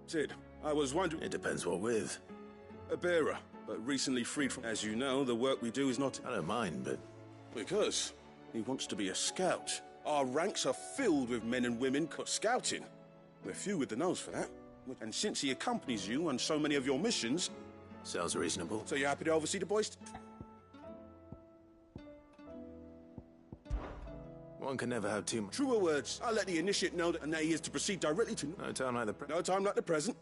Sid, I was wondering... It depends what with. A bearer, but recently freed from... As you know, the work we do is not... I don't mind, but... Because he wants to be a scout. Our ranks are filled with men and women scouting. We're few with the nose for that. And since he accompanies you on so many of your missions... Sounds reasonable. So you're happy to oversee the boys? One can never have too much. Truer words. I'll let the initiate know that he is to proceed directly to... No time like the present. No time like the present.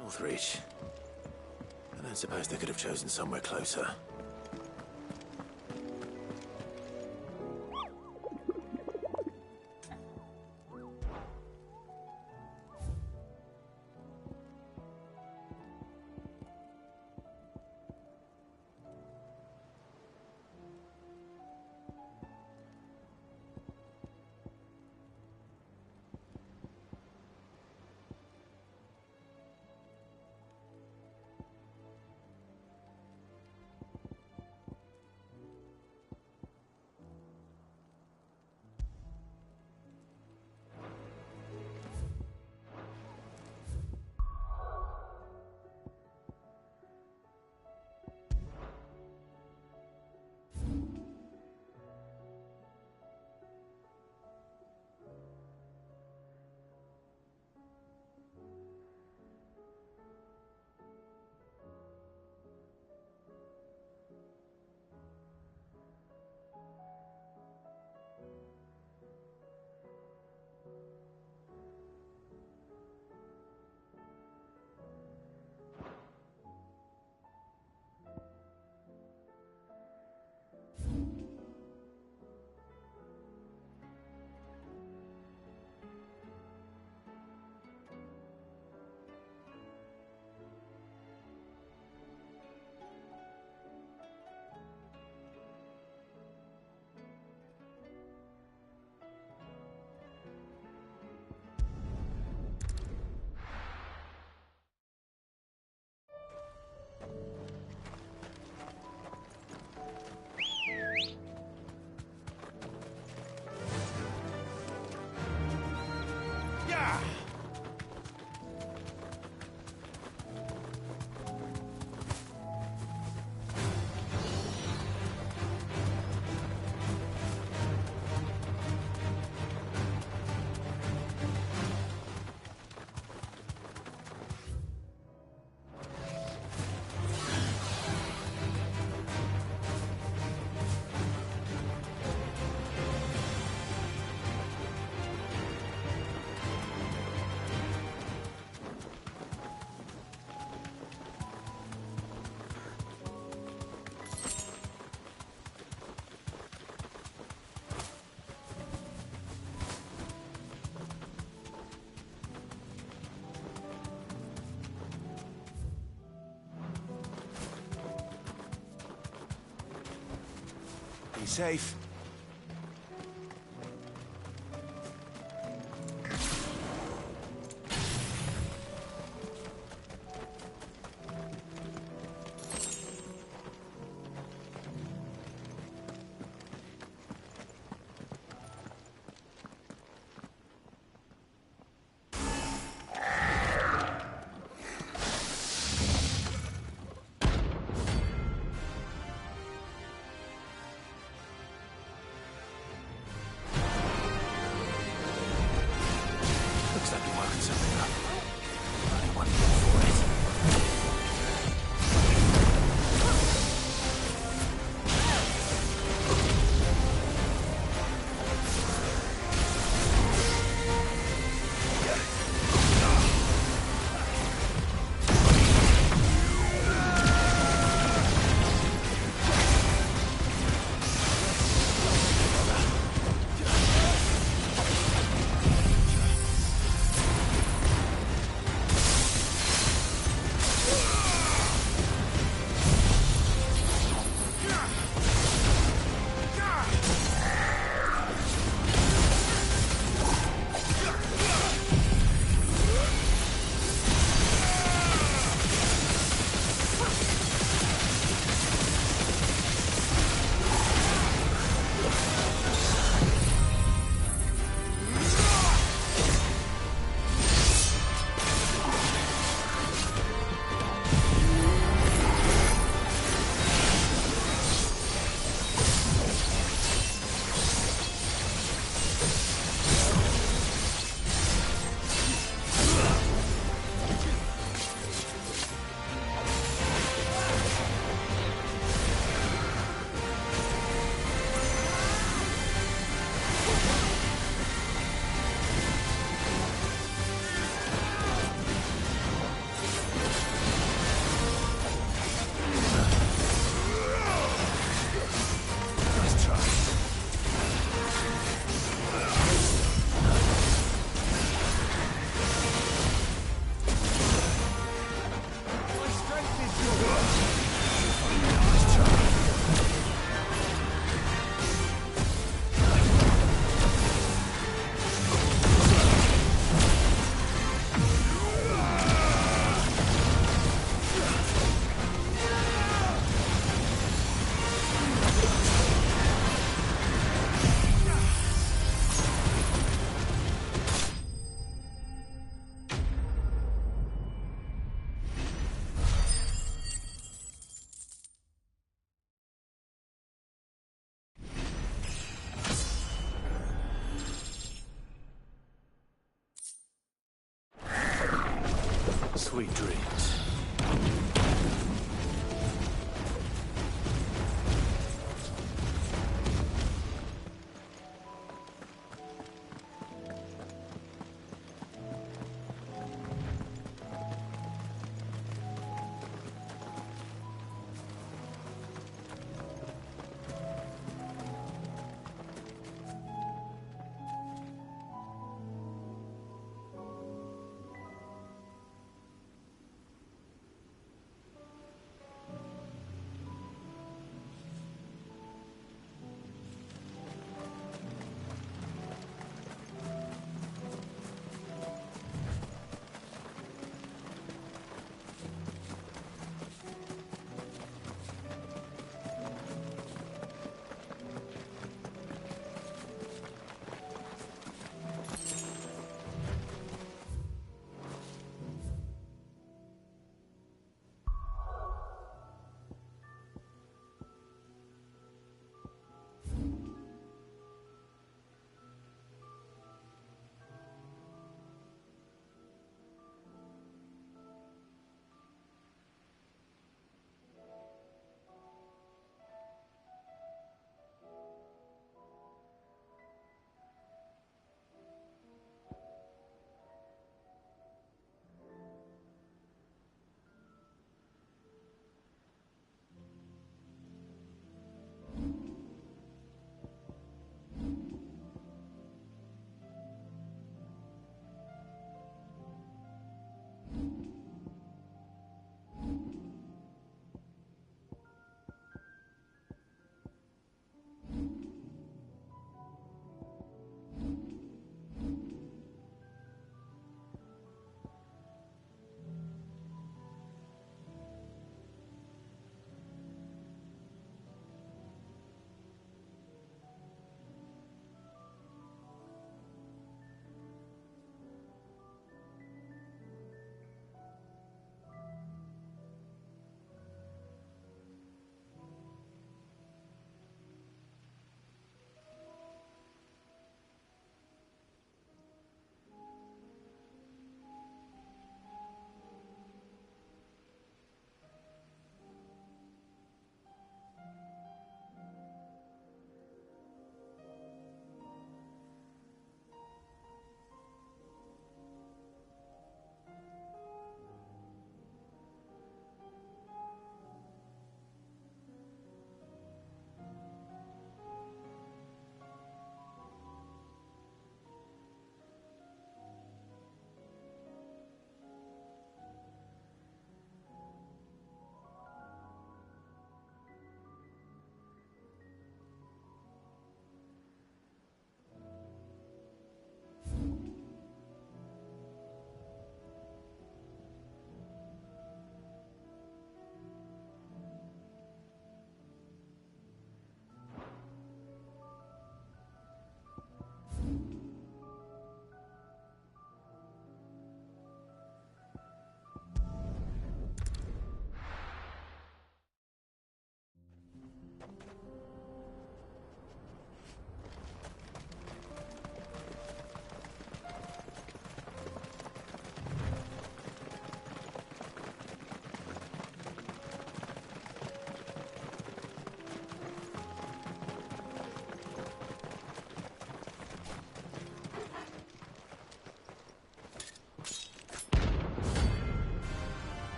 Northreach. I don't suppose they could have chosen somewhere closer. Be safe. Sweet dreams.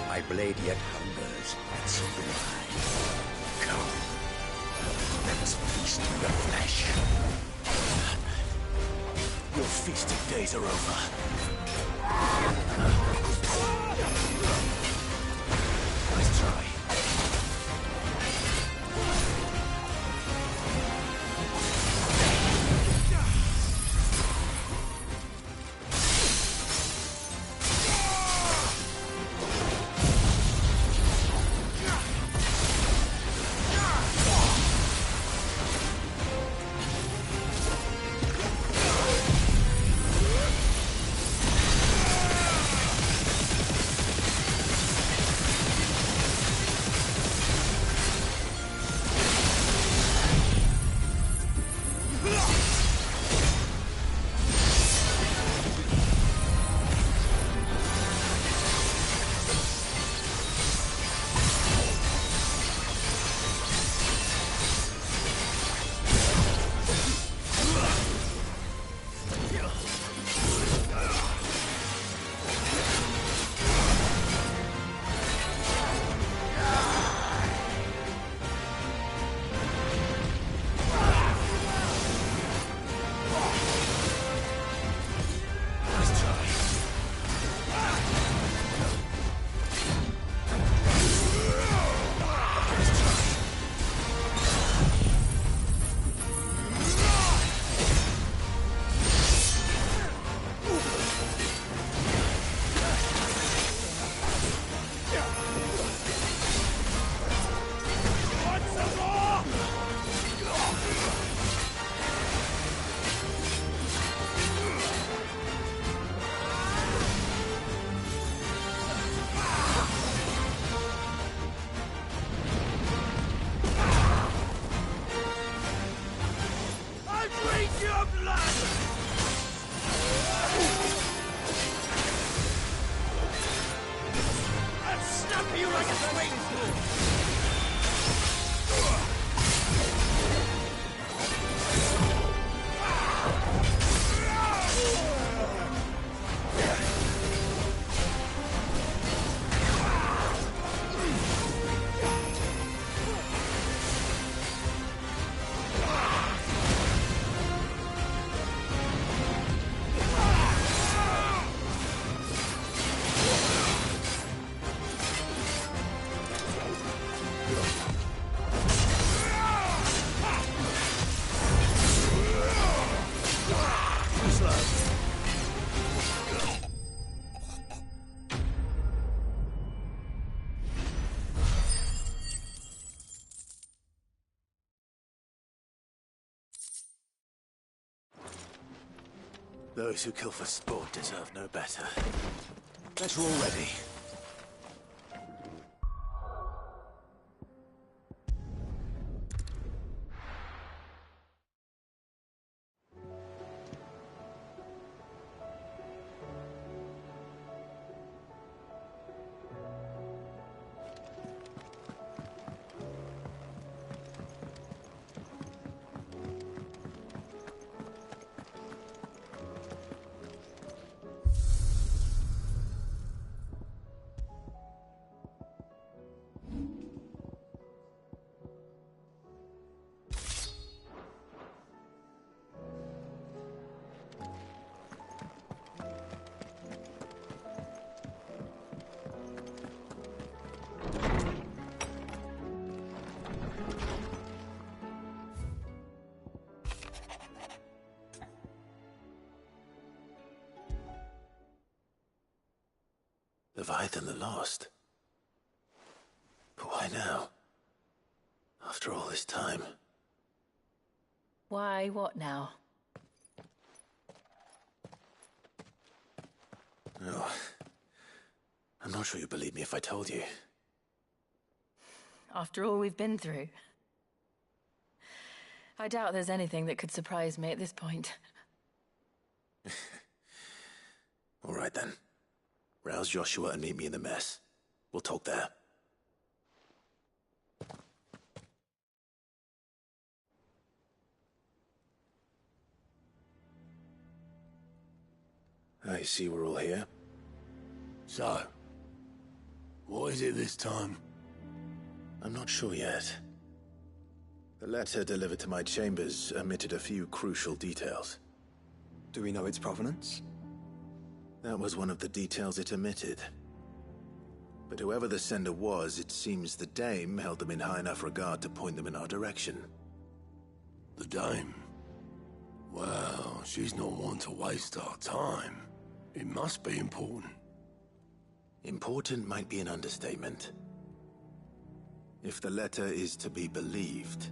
My blade yet hungers, and so do I. Come, let us feast on your flesh. Your feasting days are over. Nice try. you like a swing school! Those who kill for sport deserve no better. Better already. Leviathan the Lost. But why now? After all this time. Why, what now? Oh, I'm not sure you'd believe me if I told you. After all we've been through. I doubt there's anything that could surprise me at this point. All right then. Rouse Joshua and meet me in the mess. We'll talk there. I see we're all here. So, what is it this time? I'm not sure yet. The letter delivered to my chambers omitted a few crucial details. Do we know its provenance? That was one of the details it omitted. But whoever the sender was, it seems the Dame held them in high enough regard to point them in our direction. The Dame? Well, she's not one to waste our time. It must be important. Important might be an understatement. If the letter is to be believed,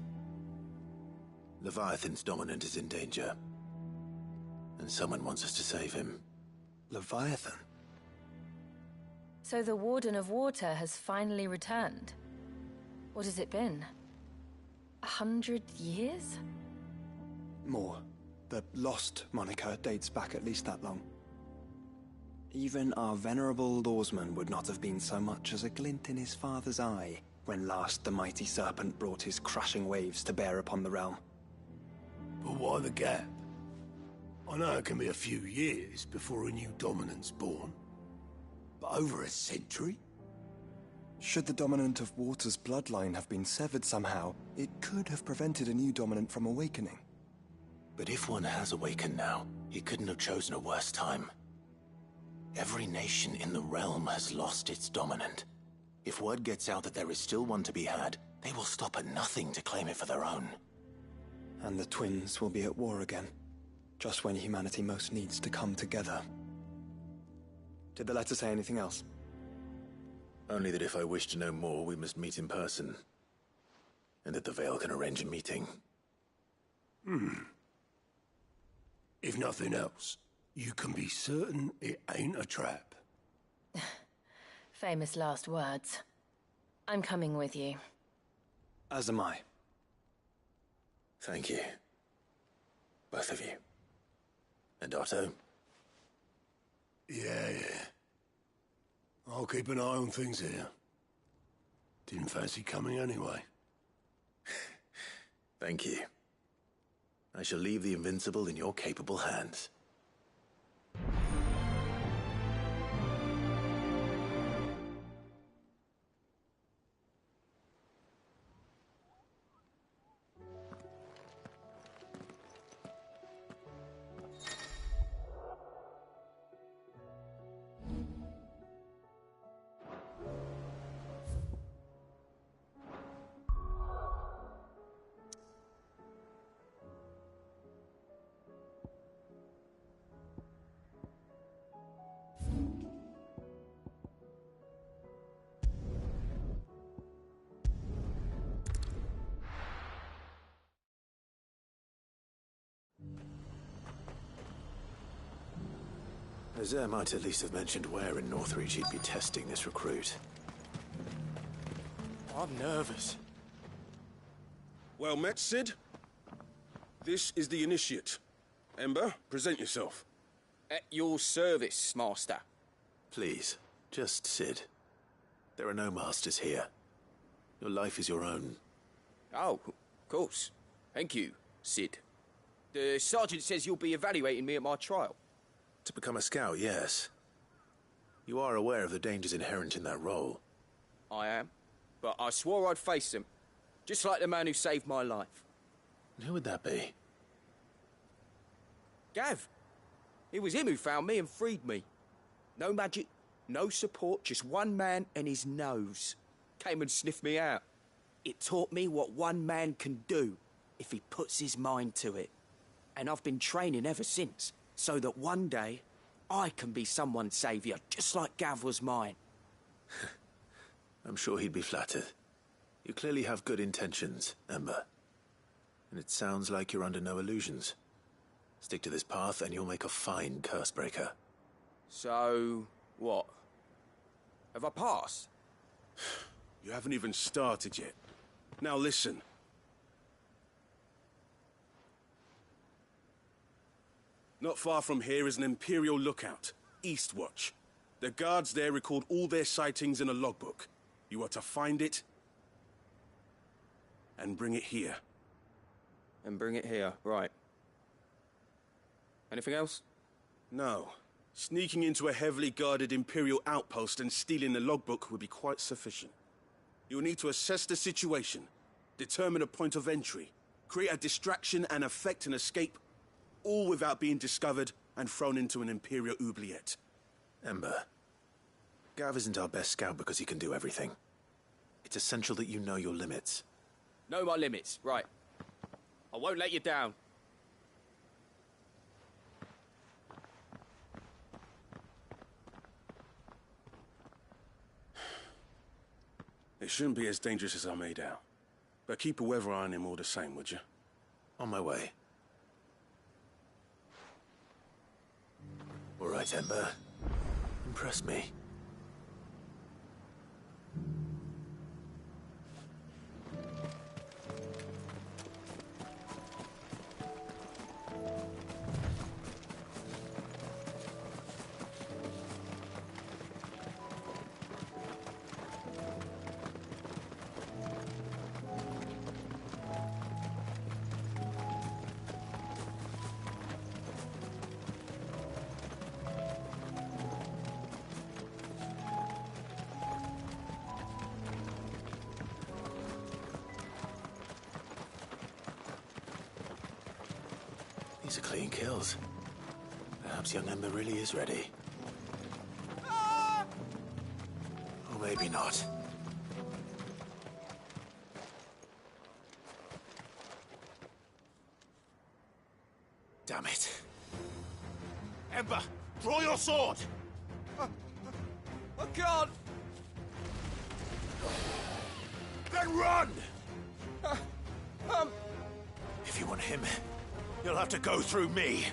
Leviathan's dominant is in danger. And someone wants us to save him. Leviathan? So the Warden of Water has finally returned. What has it been? 100 years? More. The Lost moniker dates back at least that long. Even our venerable lawsman would not have been so much as a glint in his father's eye when last the mighty serpent brought his crashing waves to bear upon the realm. But why the gap? I know it can be a few years before a new dominant's born. But over a century? Should the dominant of Water's bloodline have been severed somehow, it could have prevented a new dominant from awakening. But if one has awakened now, he couldn't have chosen a worse time. Every nation in the realm has lost its dominant. If word gets out that there is still one to be had, they will stop at nothing to claim it for their own. And the twins will be at war again, just when humanity most needs to come together. Did the letter say anything else? Only that if I wish to know more, we must meet in person. And that the Veil can arrange a meeting. If nothing else, you can be certain it ain't a trap. Famous last words. I'm coming with you. As am I. Thank you. Both of you. And Otto? Yeah. I'll keep an eye on things here. Didn't fancy coming anyway. Thank you. I shall leave the Invincible in your capable hands. Azir might at least have mentioned where in Northreach he'd be testing this recruit. I'm nervous. Well met, Cid. This is the Initiate. Ember, present yourself. At your service, Master. Please, just Cid. There are no masters here. Your life is your own. Oh, of course. Thank you, Cid. The Sergeant says you'll be evaluating me at my trial. To become a scout, yes. You are aware of the dangers inherent in that role. I am. But I swore I'd face them. Just like the man who saved my life. And who would that be? Gav. It was him who found me and freed me. No magic, no support, just one man and his nose. Came and sniffed me out. It taught me what one man can do if he puts his mind to it. And I've been training ever since, so that one day I can be someone's saviour, just like Gav was mine. I'm sure he'd be flattered. You clearly have good intentions, Ember. And it sounds like you're under no illusions. Stick to this path and you'll make a fine Cursebreaker. So, what? Have I passed? You haven't even started yet. Now listen. Not far from here is an Imperial lookout, Eastwatch. The guards there record all their sightings in a logbook. You are to find it and bring it here. And bring it here, right. Anything else? No. Sneaking into a heavily guarded Imperial outpost and stealing the logbook would be quite sufficient. You'll need to assess the situation, determine a point of entry, create a distraction and effect an escape, all without being discovered and thrown into an Imperial oubliette. Ember, Gav isn't our best scout because he can do everything. It's essential that you know your limits. Know my limits, right. I won't let you down. It shouldn't be as dangerous as I made out. But keep a weather eye on him all the same, would you? On my way. All right, Ember. Impress me. These are clean kills. Perhaps young Ember really is ready. Or maybe not. Damn it. Ember, draw your sword! I can't! Then run! If you want him, you'll have to go through me.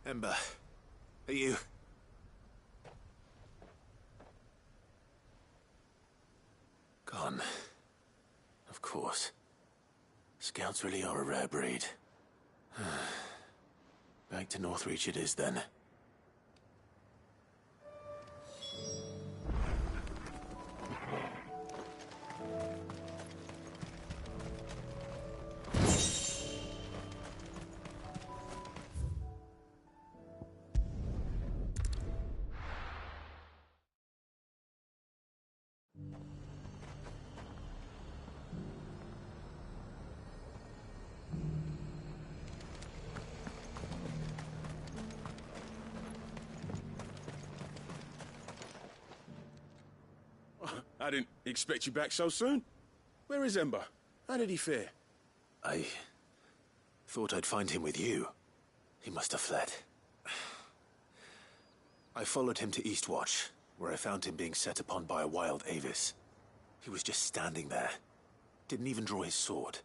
Ember, are you... Gone. Of course. Scouts really are a rare breed. Back to Northreach it is then. I didn't expect you back so soon. Where is Ember? How did he fare? I thought I'd find him with you. He must have fled. I followed him to Eastwatch, where I found him being set upon by a wild Avis. He was just standing there. Didn't even draw his sword.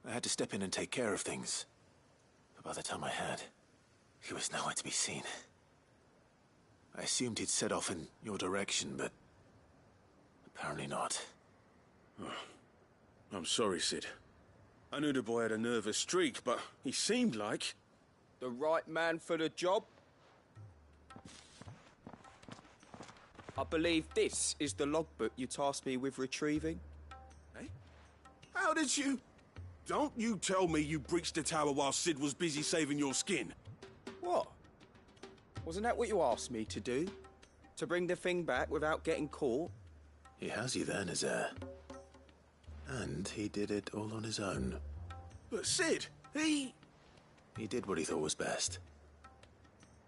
I had to step in and take care of things. But by the time I had, he was nowhere to be seen. I assumed he'd set off in your direction, but apparently not. Oh, I'm sorry, Sid. I knew the boy had a nervous streak, but he seemed like... The right man for the job? I believe this is the logbook you tasked me with retrieving. Eh? How did you... Don't you tell me you breached the tower while Sid was busy saving your skin. What? Wasn't that what you asked me to do? To bring the thing back without getting caught? He has you then, his heir. And he did it all on his own. But Sid, he did what he thought was best.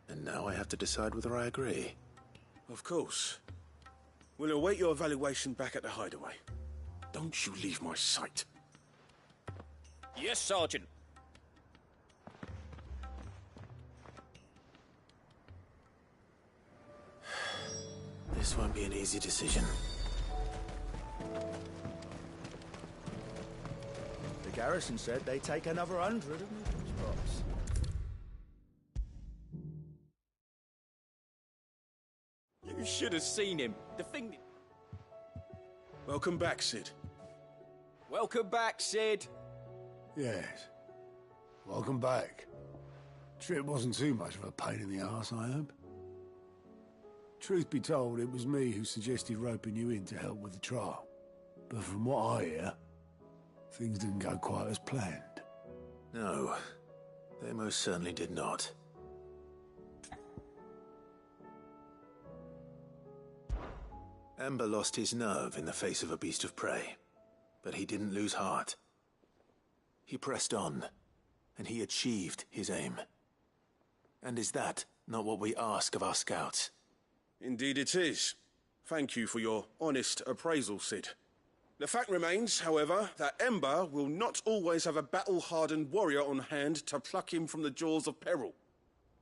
And now I have to decide whether I agree. Of course. We'll await your evaluation back at the hideaway. Don't you leave my sight. Yes, Sergeant. This won't be an easy decision. The garrison said they'd take another 100 of Newton's props. You should have seen him. The thing... Welcome back, Sid. Welcome back, Sid. Yes. Welcome back. Trip wasn't too much of a pain in the arse, I hope. Truth be told, it was me who suggested roping you in to help with the trial. But from what I hear, things didn't go quite as planned. No, they most certainly did not. Ember lost his nerve in the face of a beast of prey, but he didn't lose heart. He pressed on, and he achieved his aim. And is that not what we ask of our scouts? Indeed it is. Thank you for your honest appraisal, Sid. The fact remains, however, that Ember will not always have a battle-hardened warrior on hand to pluck him from the jaws of peril.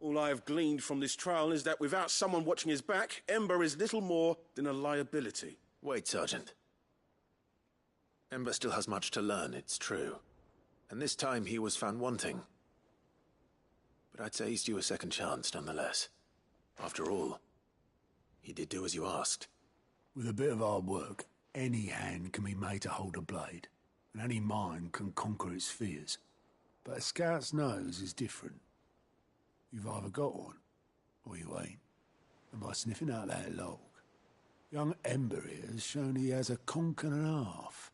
All I have gleaned from this trial is that without someone watching his back, Ember is little more than a liability. Wait, Sergeant. Ember still has much to learn, it's true. And this time he was found wanting. But I'd say he's due a second chance, nonetheless. After all, he did do as you asked. With a bit of hard work, any hand can be made to hold a blade, and any mind can conquer its fears. But a scout's nose is different. You've either got one, or you ain't. And by sniffing out that log, young Ember here has shown he has a conch and a half.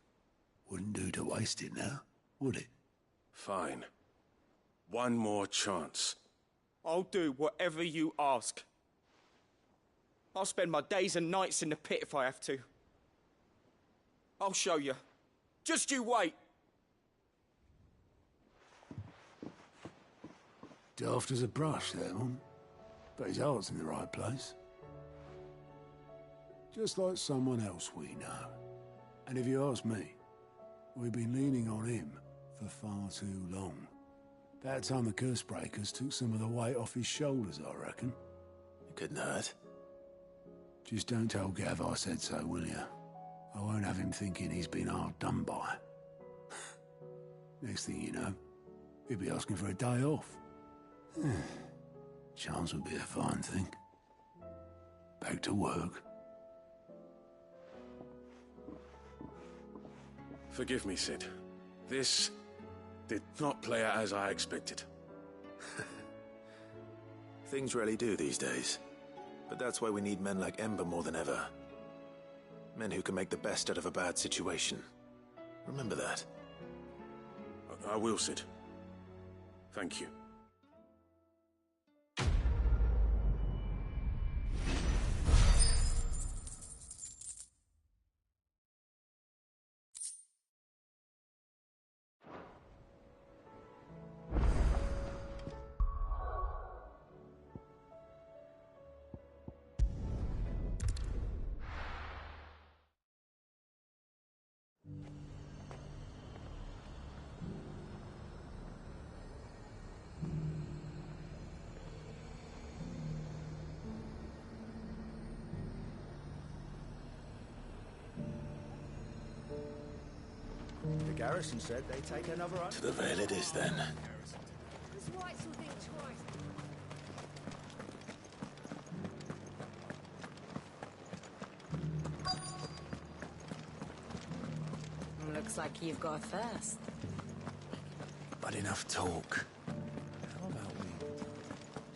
Wouldn't do to waste it now, would it? Fine. One more chance. I'll do whatever you ask. I'll spend my days and nights in the pit if I have to. I'll show you. Just you wait. Daft as a brush, that one. But his heart's in the right place. Just like someone else we know. And if you ask me, we've been leaning on him for far too long. That time the Cursebreakers took some of the weight off his shoulders, I reckon. It couldn't hurt. Just don't tell Gav I said so, will you? I won't have him thinking he's been hard done by. Next thing you know, he'll be asking for a day off. Chance would be a fine thing. Back to work. Forgive me, Sid. This did not play out as I expected. Things really do these days. But that's why we need men like Ember more than ever. Men who can make the best out of a bad situation. Remember that. I will, Sid. Thank you. The garrison said they'd take another To the Vale it is, then. Looks like you've got a thirst. But enough talk. How about we...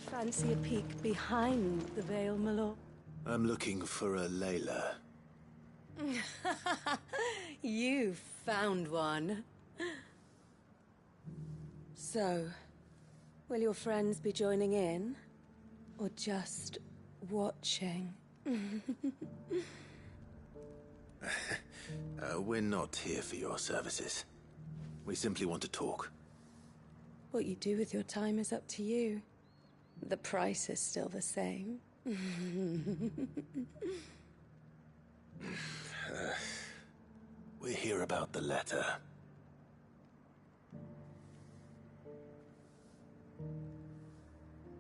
Fancy a peek behind the veil, my lord? I'm looking for a Layla. You found one. So, will your friends be joining in? Or just watching? We're not here for your services. We simply want to talk. What you do with your time is up to you. The price is still the same. We're here about the letter.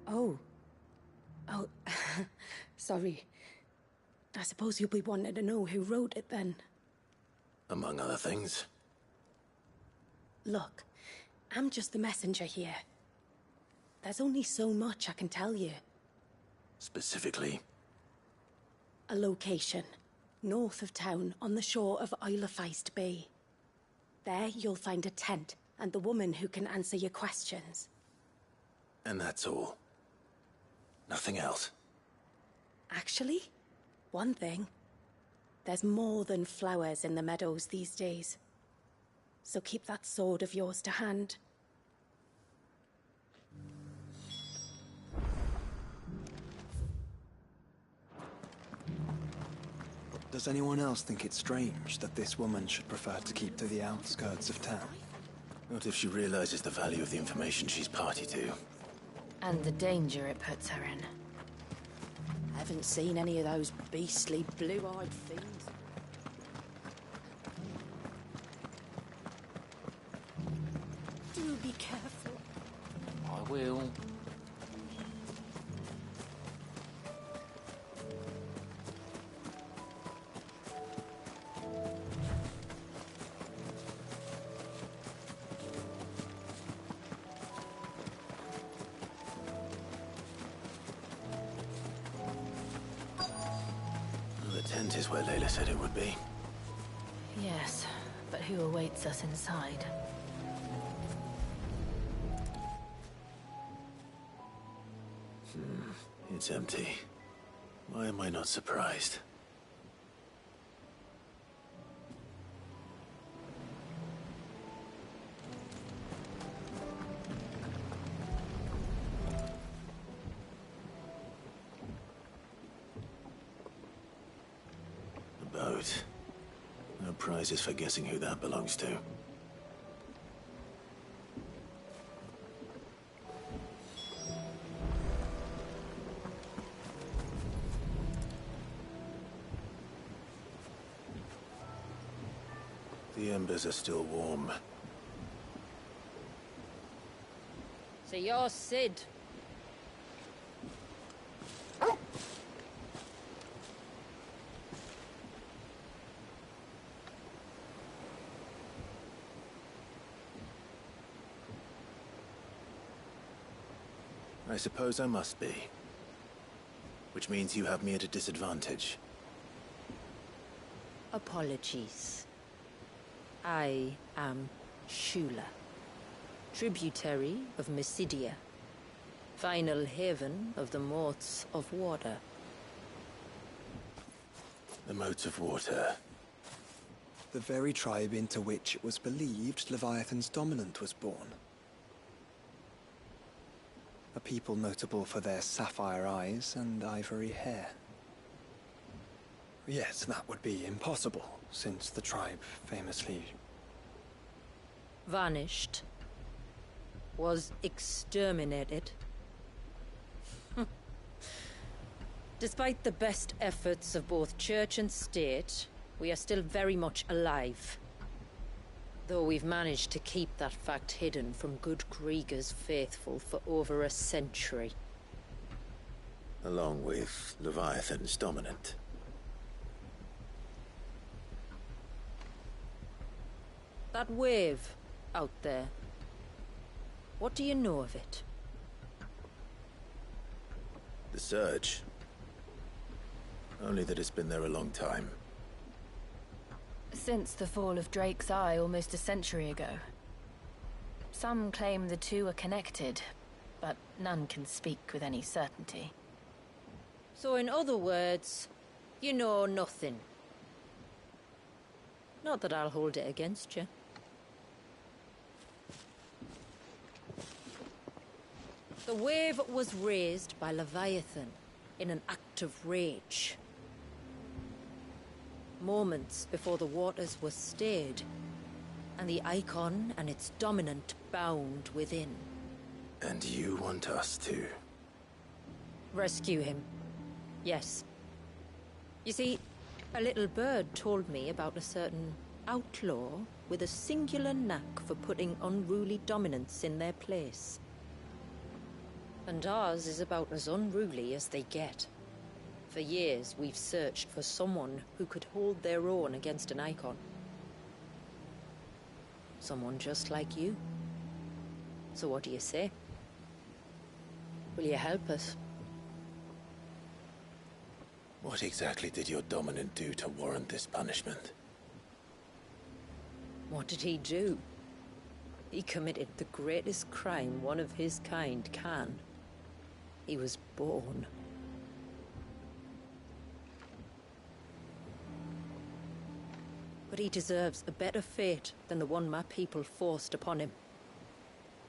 Oh. Sorry. I suppose you'll be wanting to know who wrote it then. Among other things. Look, I'm just the messenger here. There's only so much I can tell you. Specifically? A location. North of town, on the shore of Isle of Feist Bay. There you'll find a tent, and the woman who can answer your questions. And that's all? Nothing else? Actually, one thing. There's more than flowers in the meadows these days. So keep that sword of yours to hand. Does anyone else think it's strange that this woman should prefer to keep to the outskirts of town? Not if she realizes the value of the information she's party to. And the danger it puts her in. Haven't seen any of those beastly blue-eyed things. Do be careful. I will. The tent is where Layla said it would be. Yes, but who awaits us inside? It's empty. Why am I not surprised? The boat. No prizes for guessing who that belongs to. The embers are still warm. So you're Sid. I suppose I must be. Which means you have me at a disadvantage. Apologies. I am Shula, tributary of Mysidia, final haven of the Moats of Water. The Moats of Water. The very tribe into which it was believed Leviathan's dominant was born. A people notable for their sapphire eyes and ivory hair. Yes, that would be impossible, since the tribe famously... vanished. Was exterminated. Despite the best efforts of both church and state, we are still very much alive. Though we've managed to keep that fact hidden from good Krieger's faithful for over a century. Along with Leviathan's dominant. That wave out there. What do you know of it? The Surge. Only that it's been there a long time. Since the fall of Drake's Eye almost a century ago. Some claim the two are connected, but none can speak with any certainty. So in other words, you know nothing. Not that I'll hold it against you. The wave was raised by Leviathan in an act of rage. Moments before the waters were stayed, and the Icon and its dominant bound within. And you want us to... rescue him. Yes. You see, a little bird told me about a certain outlaw with a singular knack for putting unruly dominants in their place. And ours is about as unruly as they get. For years, we've searched for someone who could hold their own against an Icon. Someone just like you. So what do you say? Will you help us? What exactly did your dominant do to warrant this punishment? What did he do? He committed the greatest crime one of his kind can. He was born. But he deserves a better fate than the one my people forced upon him.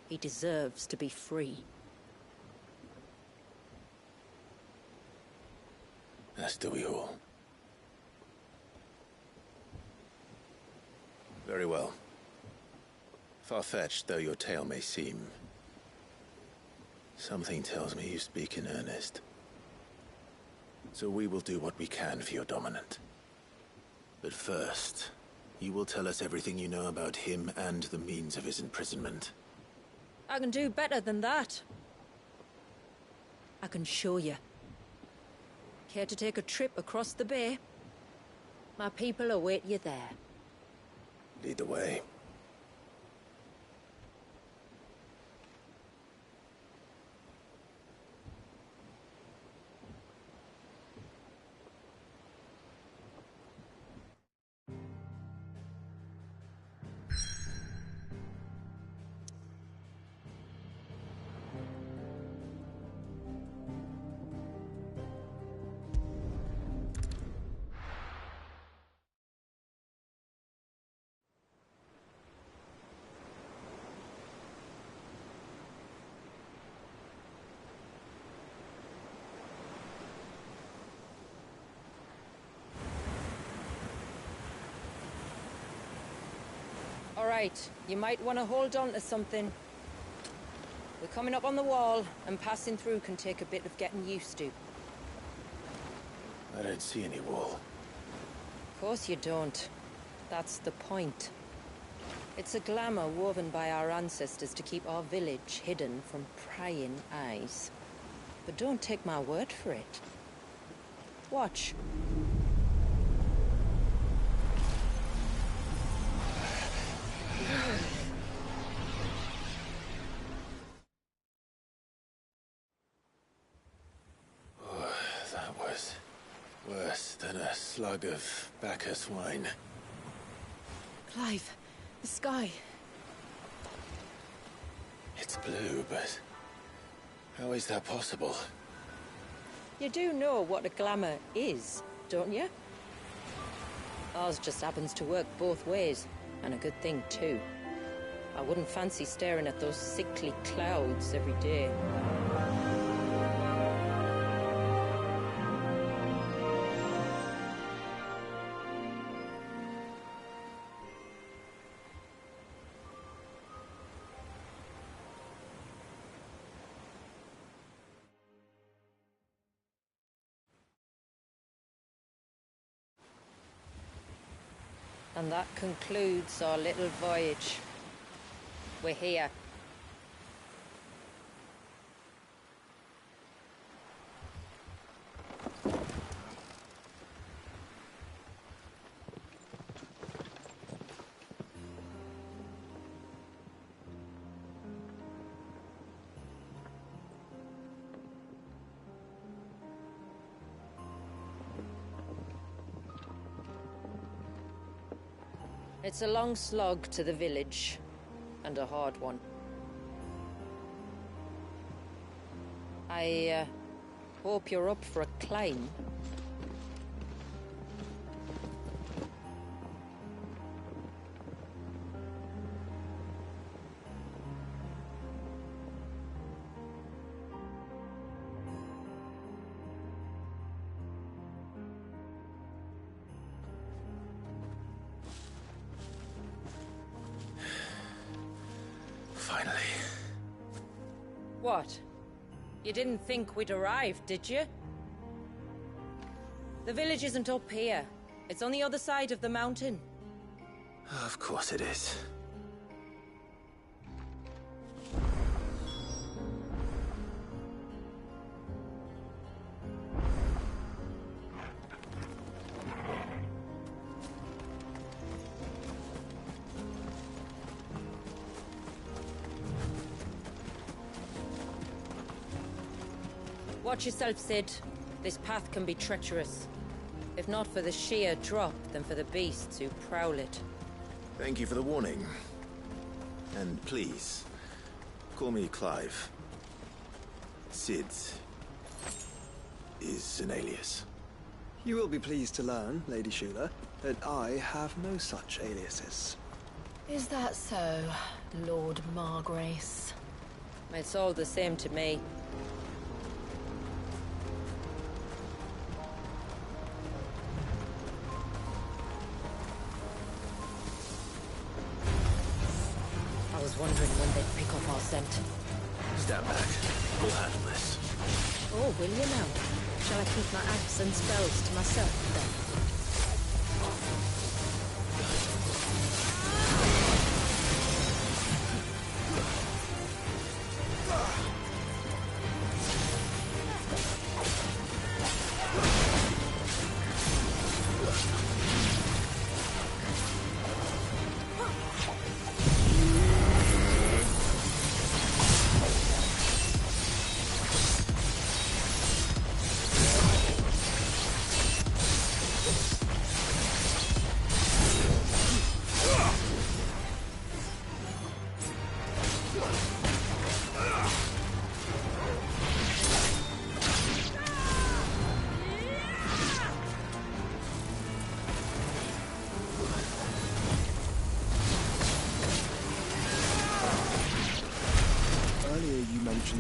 He deserves to be free. As do we all. Very well. Far-fetched though your tale may seem, something tells me you speak in earnest. So we will do what we can for your dominant. But first, you will tell us everything you know about him and the means of his imprisonment. I can do better than that. I can show you. Care to take a trip across the bay? My people await you there. Lead the way. All right, you might want to hold on to something. We're coming up on the wall, and passing through can take a bit of getting used to. I don't see any wall. Of course you don't. That's the point. It's a glamour woven by our ancestors to keep our village hidden from prying eyes. But don't take my word for it. Watch. slug of Bacchus wine. Clive, the sky. It's blue, but how is that possible? You do know what a glamour is, don't you? Ours just happens to work both ways, and a good thing too. I wouldn't fancy staring at those sickly clouds every day. And that concludes our little voyage. We're here. It's a long slog to the village, and a hard one. I hope you're up for a climb. Finally. What? You didn't think we'd arrived, did you? The village isn't up here. It's on the other side of the mountain. Of course it is. Watch yourself, Sid. This path can be treacherous. If not for the sheer drop, then for the beasts who prowl it. Thank you for the warning. And please, call me Clive. Sid is an alias. You will be pleased to learn, Lady Shula, that I have no such aliases. Is that so, Lord Margrace? It's all the same to me. I was wondering when they'd pick up our scent. Stand back. We'll handle this. Oh, will you now? Shall I keep my axe and spells to myself, then?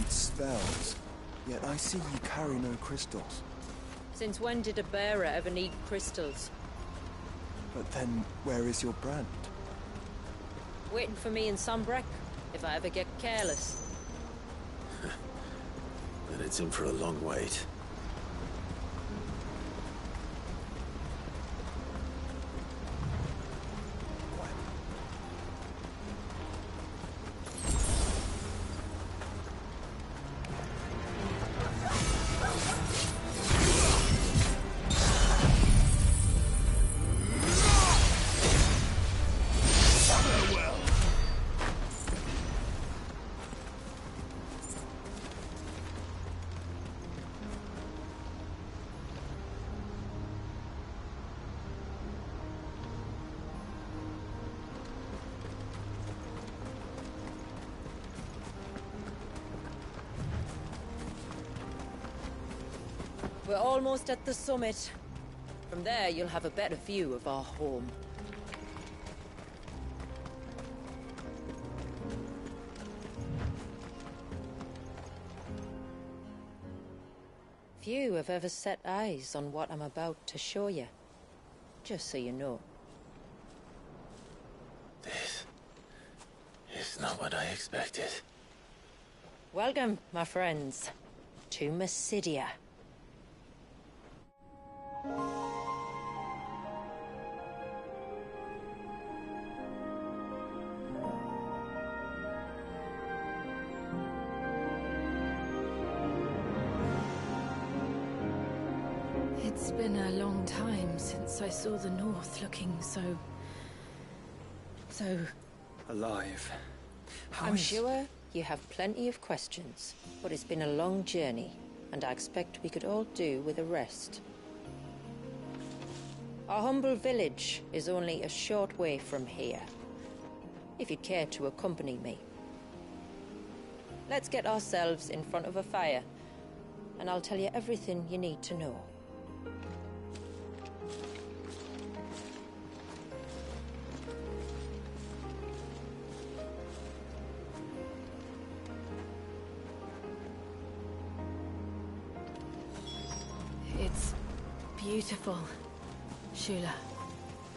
Spells, yet I see you carry no crystals. Since when did a bearer ever need crystals? But then, where is your brand? Waiting for me in Sombrek, if I ever get careless. Then it's in for a long wait. We're almost at the summit. From there, you'll have a better view of our home. Few have ever set eyes on what I'm about to show you. Just so you know. This is not what I expected. Welcome, my friends, to Mysidia. It's been a long time since I saw the North looking so... Alive. I'm sure you have plenty of questions, but it's been a long journey, and I expect we could all do with a rest. Our humble village is only a short way from here, if you'd care to accompany me. Let's get ourselves in front of a fire, and I'll tell you everything you need to know. It's beautiful, Shula.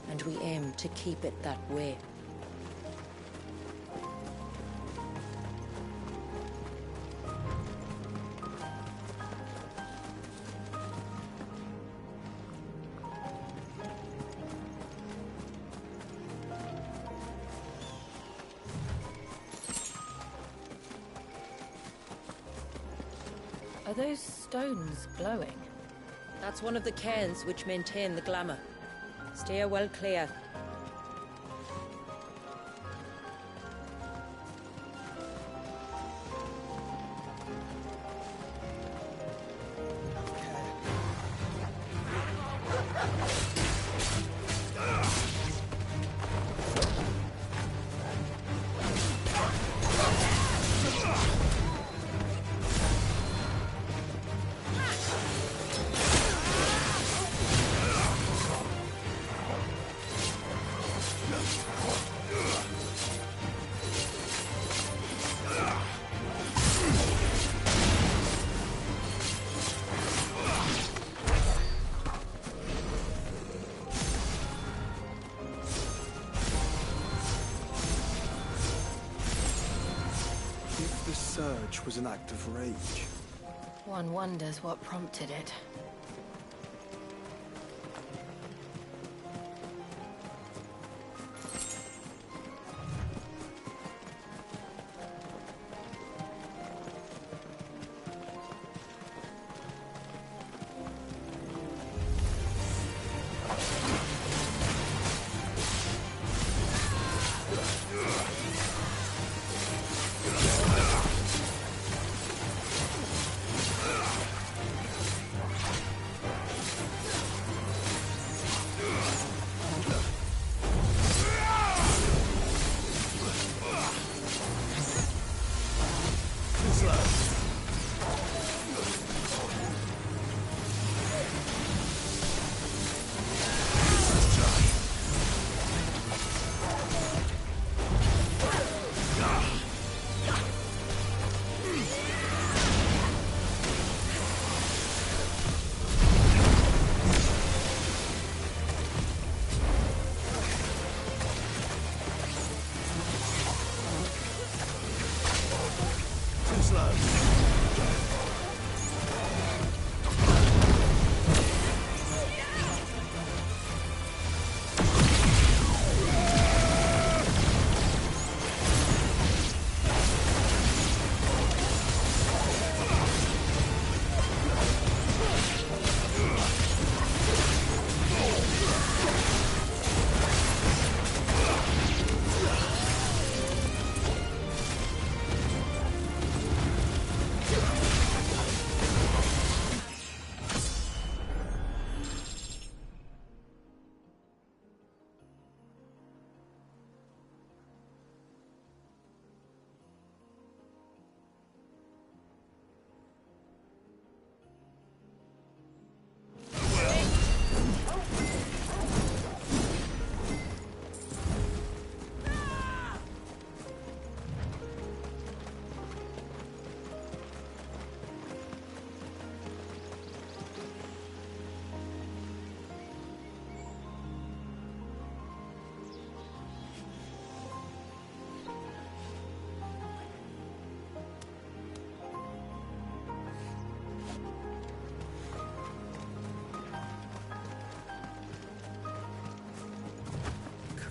And we aim to keep it that way. Are those stones glowing? That's one of the cairns which maintain the glamour. Steer well clear. Surge was an act of rage. One wonders what prompted it.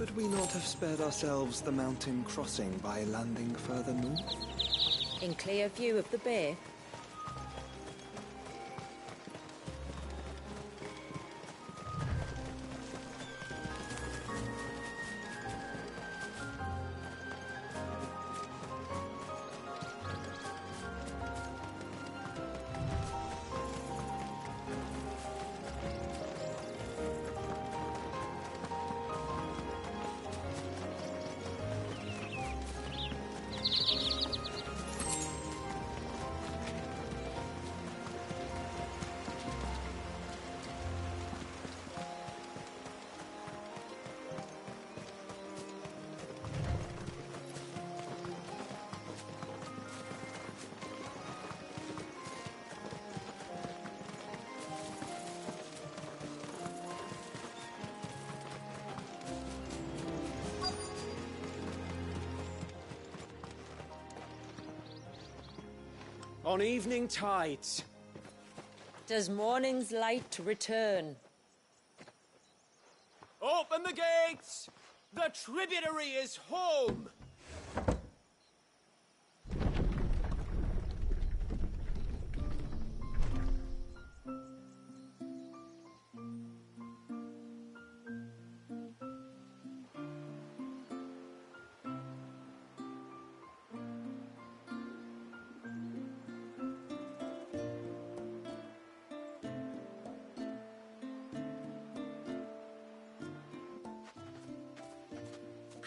Could we not have spared ourselves the mountain crossing by landing further north? In clear view of the bay? On evening tides. Does morning's light return? Open the gates! The tributary is home!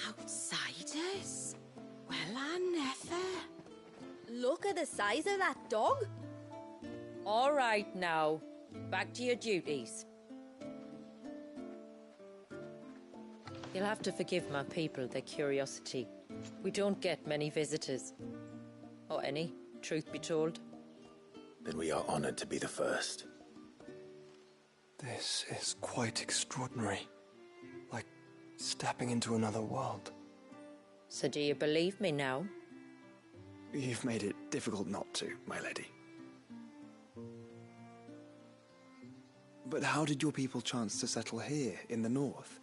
Outsiders? Well, I never. Look at the size of that dog. All right now, back to your duties. You'll have to forgive my people their curiosity. We don't get many visitors. Or any, truth be told. Then we are honored to be the first. This is quite extraordinary. Like stepping into another world. So do you believe me now? You've made it difficult not to, my lady. But how did your people chance to settle here in the north?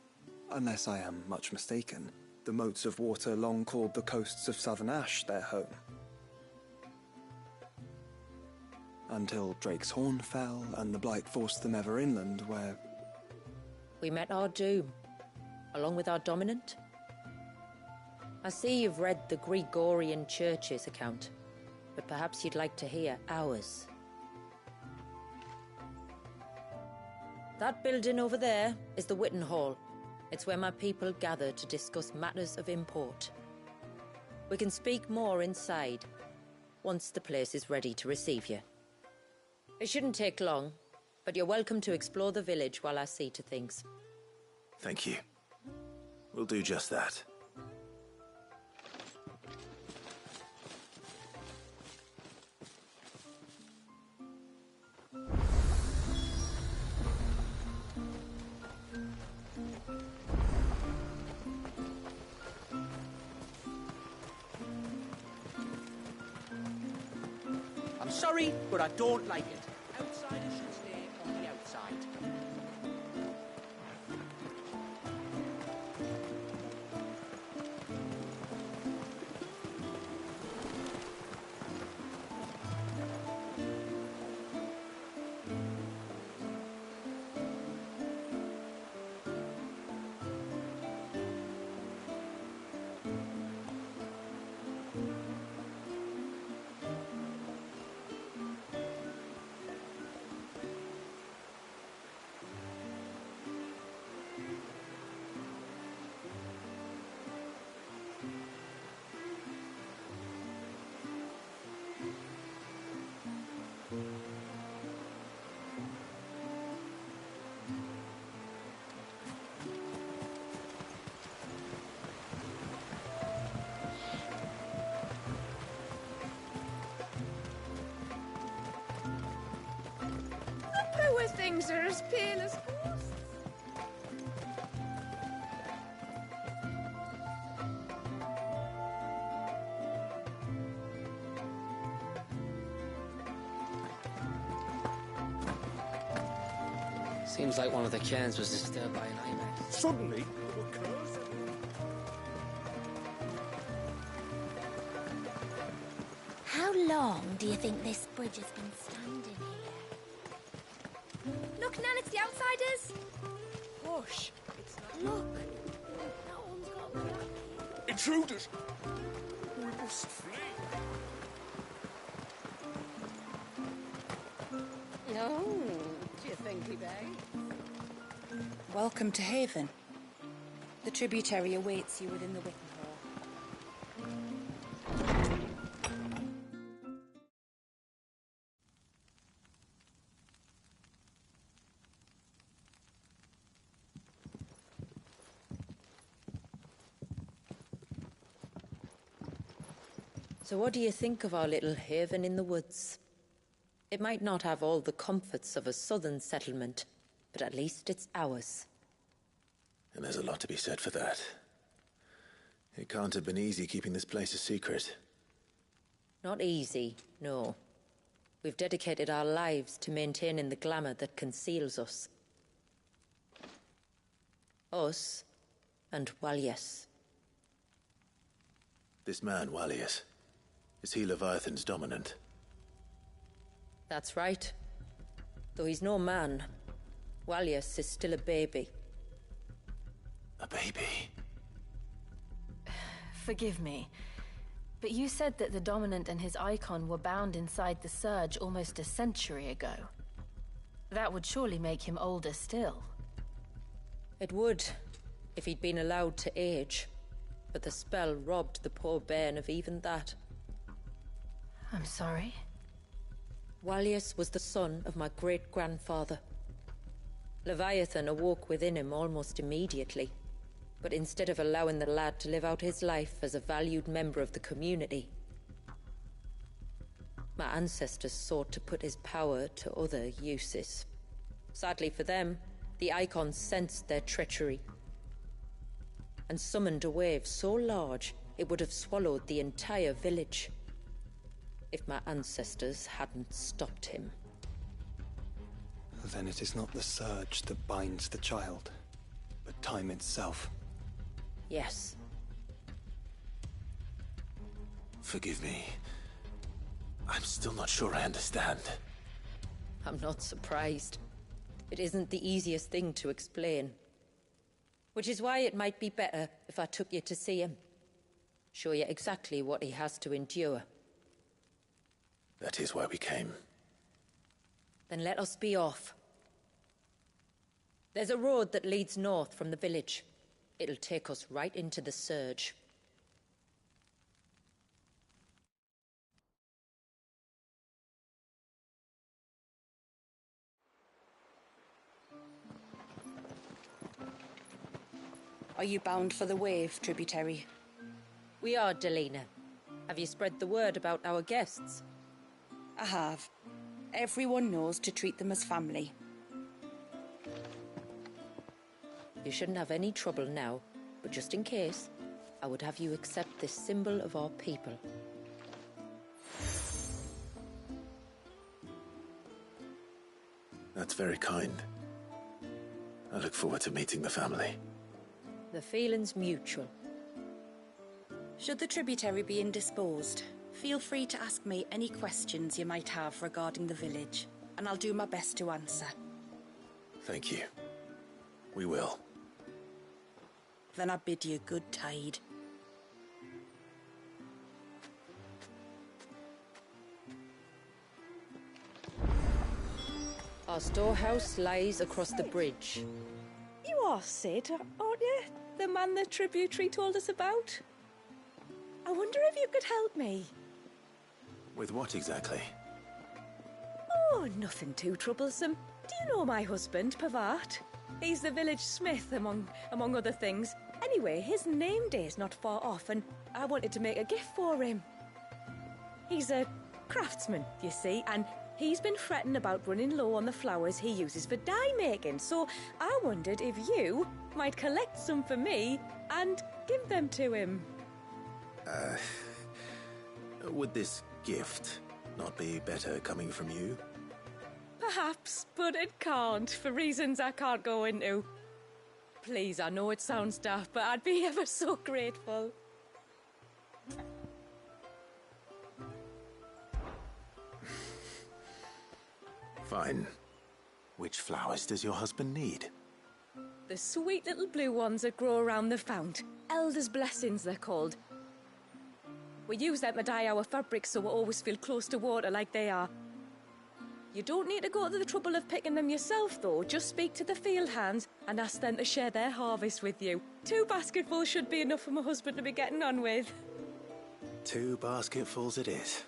Unless I am much mistaken, the moats of water long called the coasts of Southern Ash their home. Until Drake's Horn fell and the Blight forced them ever inland, where... We met our doom, along with our dominant. I see you've read the Gregorian Church's account, but perhaps you'd like to hear ours. That building over there is the Witten Hall. It's where my people gather to discuss matters of import. We can speak more inside, once the place is ready to receive you. It shouldn't take long, but you're welcome to explore the village while I see to things. Thank you. We'll do just that. I'm sorry, but I don't like it. Outsiders should stay on the outside. Poor things are as pale as ghosts. Seems like one of the cairns was disturbed by an ibex. Suddenly, there were curs How long do you think this bridge has been standing here? Look, Nan, it's the outsiders. Hush! It's not. Look. That one's got the knife. Intruders! We must flee. Oh, do you think he beg? Welcome to Haven. The tributary awaits you within the Wickenhall. So what do you think of our little haven in the woods? It might not have all the comforts of a southern settlement, but at least it's ours. And there's a lot to be said for that. It can't have been easy keeping this place a secret. Not easy, no. We've dedicated our lives to maintaining the glamour that conceals us. Us and Walias. This man, Walias, is he Leviathan's dominant? That's right. Though he's no man, Walias is still a baby. A baby? Forgive me, but you said that the Dominant and his icon were bound inside the Surge almost a century ago. That would surely make him older still. It would, if he'd been allowed to age. But the spell robbed the poor bairn of even that. I'm sorry? Walias was the son of my great-grandfather. Leviathan awoke within him almost immediately. But instead of allowing the lad to live out his life as a valued member of the community, my ancestors sought to put his power to other uses. Sadly for them, the Icons sensed their treachery and summoned a wave so large it would have swallowed the entire village if my ancestors hadn't stopped him. Then it is not the surge that binds the child, but time itself. Yes. Forgive me. I'm still not sure I understand. I'm not surprised. It isn't the easiest thing to explain. Which is why it might be better if I took you to see him. Show you exactly what he has to endure. That is why we came. Then let us be off. There's a road that leads north from the village. It'll take us right into the Surge. Are you bound for the Wave, tributary? We are, Delina. Have you spread the word about our guests? I have. Everyone knows to treat them as family. You shouldn't have any trouble now, but just in case, I would have you accept this symbol of our people. That's very kind. I look forward to meeting the family. The feeling's mutual. Should the tributary be indisposed, feel free to ask me any questions you might have regarding the village, and I'll do my best to answer. Thank you. We will. Then I bid you good tide. Our storehouse lies across the bridge. You are Sid, aren't you? The man the tributary told us about? I wonder if you could help me. With what exactly? Oh, nothing too troublesome. Do you know my husband, Pavat? He's the village smith, among other things. Anyway, his name day's not far off, and I wanted to make a gift for him. He's a craftsman, you see, and he's been fretting about running low on the flowers he uses for dye making, so I wondered if you might collect some for me and give them to him. Would this gift not be better coming from you? Perhaps, but it can't, for reasons I can't go into. Please, I know it sounds daft, but I'd be ever so grateful. Fine. Which flowers does your husband need? The sweet little blue ones that grow around the fount. Elder's blessings, they're called. We use them to dye our fabrics so we always feel close to water like they are. You don't need to go to the trouble of picking them yourself, though. Just speak to the field hands and ask them to share their harvest with you. 2 basketfuls should be enough for my husband to be getting on with. 2 basketfuls it is.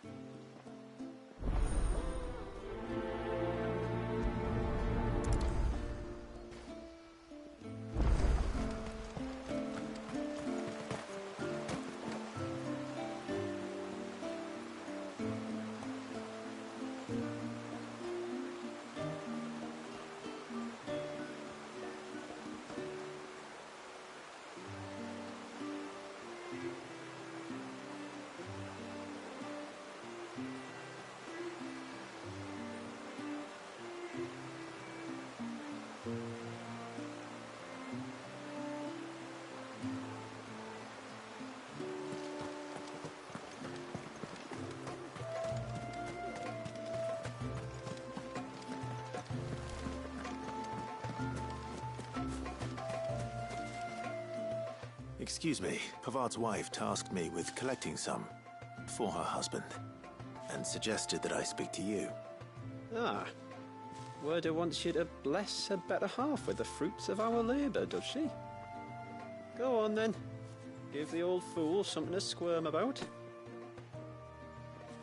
Excuse me, Pavard's wife tasked me with collecting some for her husband and suggested that I speak to you. Ah, Werda wants you to bless her better half with the fruits of our labour, does she? Go on then. Give the old fool something to squirm about.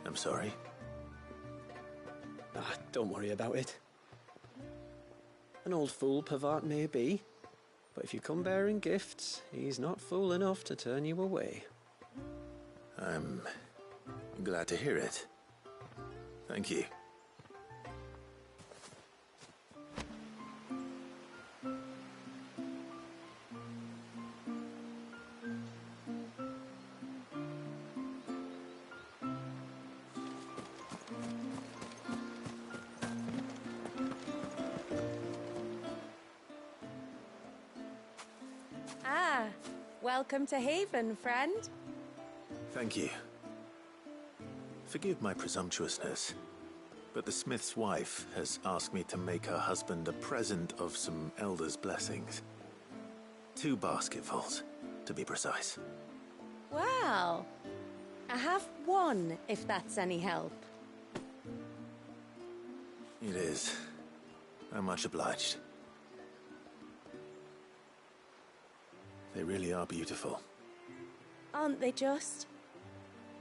I'm sorry. Ah, don't worry about it. An old fool Pavard may be, but if you come bearing gifts, he's not fool enough to turn you away. I'm glad to hear it. Thank you. Welcome to Haven, friend. Thank you. Forgive my presumptuousness, but the smith's wife has asked me to make her husband a present of some elder's blessings. 2 basketfuls, to be precise. Well, I have 1, if that's any help. It is. I'm much obliged. They really are beautiful. Aren't they just?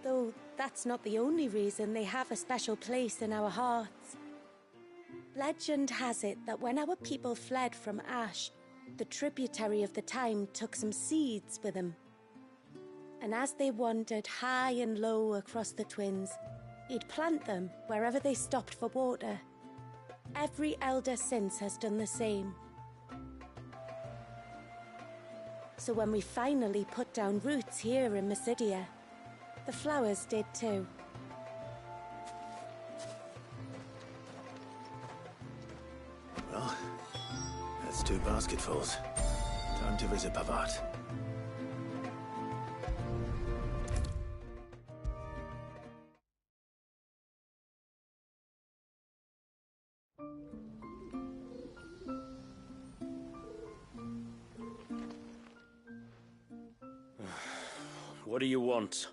Though that's not the only reason they have a special place in our hearts. Legend has it that when our people fled from Ash, the tributary of the time took some seeds with them. And as they wandered high and low across the Twins, he'd plant them wherever they stopped for water. Every elder since has done the same. So when we finally put down roots here in Mysidia, the flowers did too. Well, that's 2 basketfuls. Time to visit Pavard. What do you want?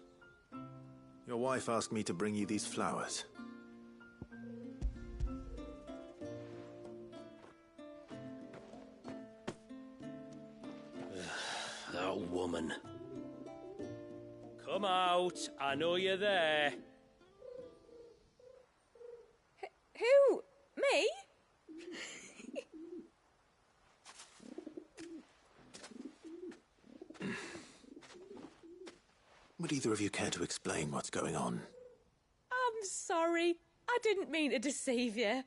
Your wife asked me to bring you these flowers. That woman. Come out. I know you're there. Who? Me? Would either of you care to explain what's going on? I'm sorry. I didn't mean to deceive you.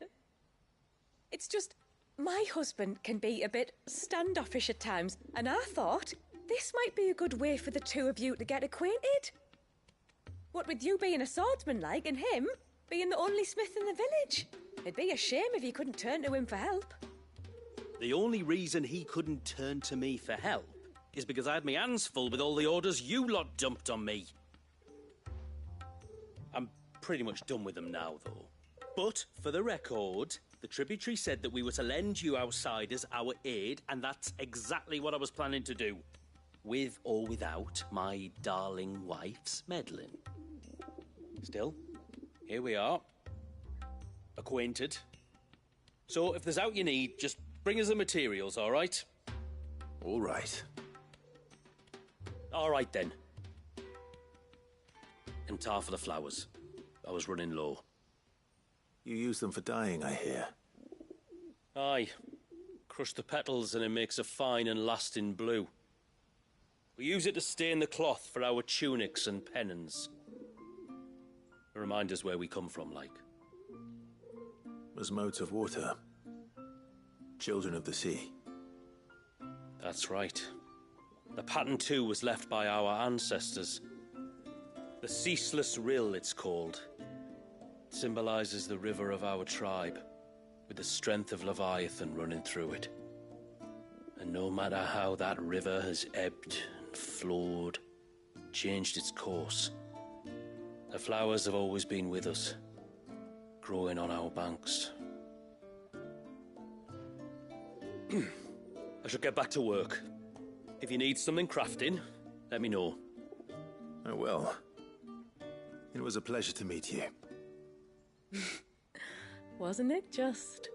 It's just, my husband can be a bit standoffish at times, and I thought this might be a good way for the 2 of you to get acquainted. What with you being a swordsman like, and him being the only smith in the village. It'd be a shame if you couldn't turn to him for help. The only reason he couldn't turn to me for help is because I had my hands full with all the orders you lot dumped on me. I'm pretty much done with them now, though. But, for the record, The tributary said that we were to lend you outsiders our aid, and that's exactly what I was planning to do. With or without my darling wife's meddling. Still, here we are. Acquainted. So if there's out you need, just bring us the materials, all right? All right. All right, then. And tar for the flowers. I was running low. You use them for dyeing, I hear. Aye. Crush the petals and it makes a fine and lasting blue. We use it to stain the cloth for our tunics and pennons. Remind us where we come from, like. As modes of water. Children of the sea. That's right. The pattern too was left by our ancestors. The Ceaseless Rill, it's called. It symbolizes the river of our tribe, with the strength of Leviathan running through it. And no matter how that river has ebbed and flowed, changed its course, the flowers have always been with us, growing on our banks. I should get back to work. If you need something crafting, let me know. I will. It was a pleasure to meet you. Wasn't it just?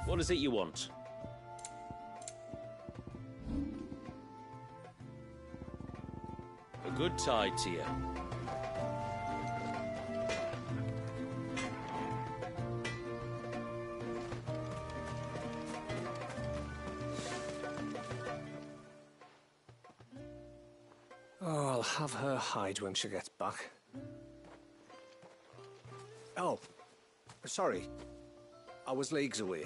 What is it you want? A good tide to you. Oh, I'll have her hide when she gets back. Oh, sorry. I was leagues away.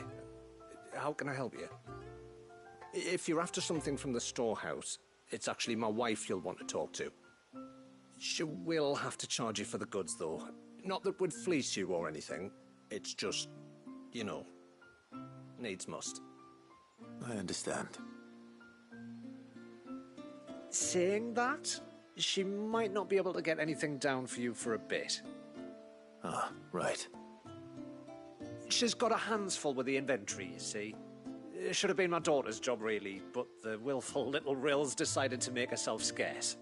How can I help you? If you're after something from the storehouse, it's actually my wife you'll want to talk to. She will have to charge you for the goods, though. Not that would fleece you or anything. It's just, you know, needs must. I understand. Saying that, she might not be able to get anything down for you for a bit. Ah, right. She's got her hands full with the inventory, you see. It should have been my daughter's job, really, but the willful little Rills decided to make herself scarce.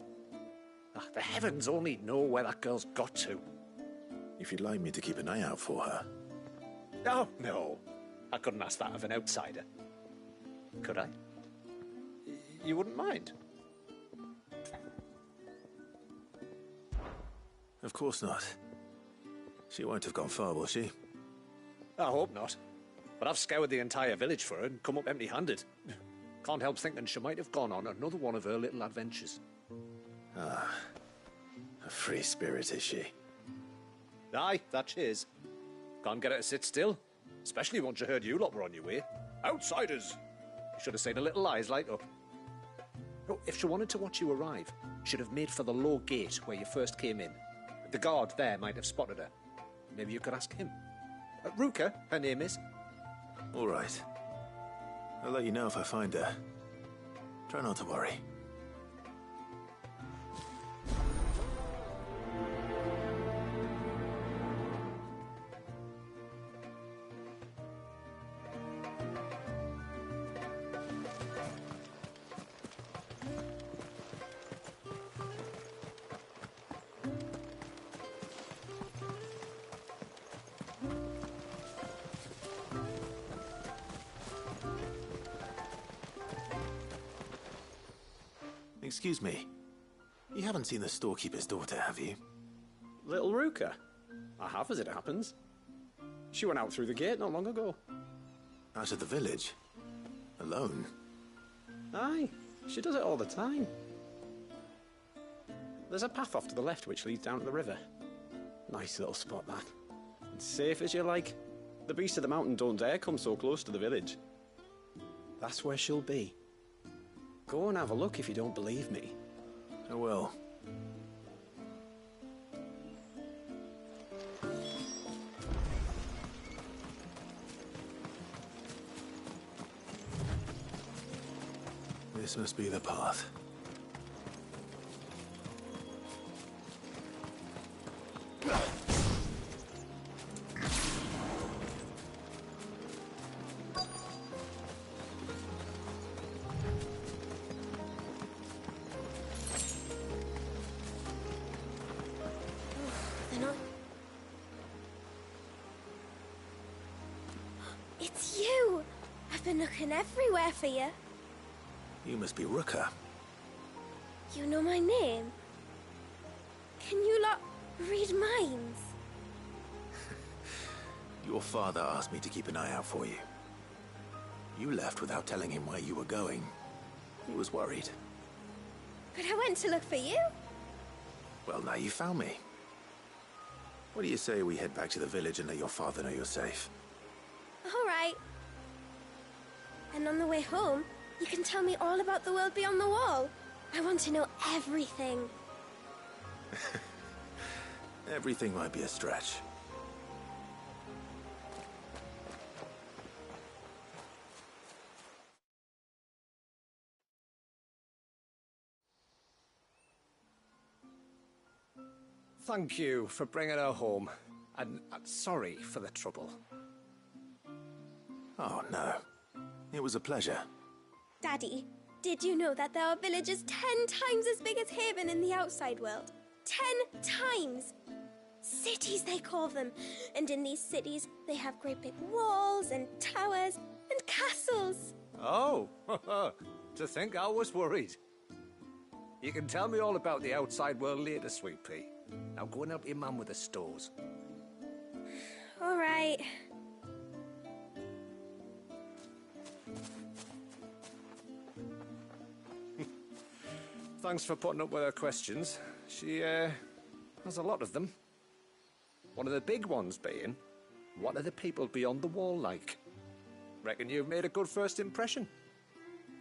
The heavens only know where that girl's got to. If you'd like me to keep an eye out for her. Oh, no. I couldn't ask that of an outsider. Could I? You wouldn't mind? Of course not. She won't have gone far, will she? I hope not. But I've scoured the entire village for her and come up empty-handed. Can't help thinking she might have gone on another one of her little adventures. Ah, a free spirit is she? Aye, that she is. Can't get her to sit still, especially once she heard you lot were on your way. Outsiders! You should have seen her little eyes light up. Oh, if she wanted to watch you arrive, she'd have made for the low gate where you first came in. The guard there might have spotted her. Maybe you could ask him. Ruka, her name is. All right. I'll let you know if I find her. Try not to worry. Excuse me. You haven't seen the storekeeper's daughter, have you? Little Ruka? I have, as it happens. She went out through the gate not long ago. Out of the village? Alone? Aye, she does it all the time. There's a path off to the left which leads down to the river. Nice little spot, that. Safe as you like. The beasts of the mountain don't dare come so close to the village. That's where she'll be. Go and have a look if you don't believe me. I will. This must be the path. They're not... It's you! I've been looking everywhere for you. You must be Ruka. You know my name? Can you lot read minds? Your father asked me to keep an eye out for you. You left without telling him where you were going. He was worried. But I went to look for you. Well, now you found me. What do you say we head back to the village and let your father know you're safe? All right. And on the way home, you can tell me all about the world beyond the wall. I want to know everything. Everything might be a stretch. Thank you for bringing her home. And sorry for the trouble. Oh, no. It was a pleasure. Daddy, did you know that there are villages 10 times as big as Haven in the outside world? 10 times! Cities, they call them. And in these cities, they have great big walls and towers and castles. Oh, to think I was worried. You can tell me all about the outside world later, Sweet Pea. Now go and help your mum with the stores. All right. Thanks for putting up with her questions. She, has a lot of them. One of the big ones being, what are the people beyond the wall like? Reckon you've made a good first impression.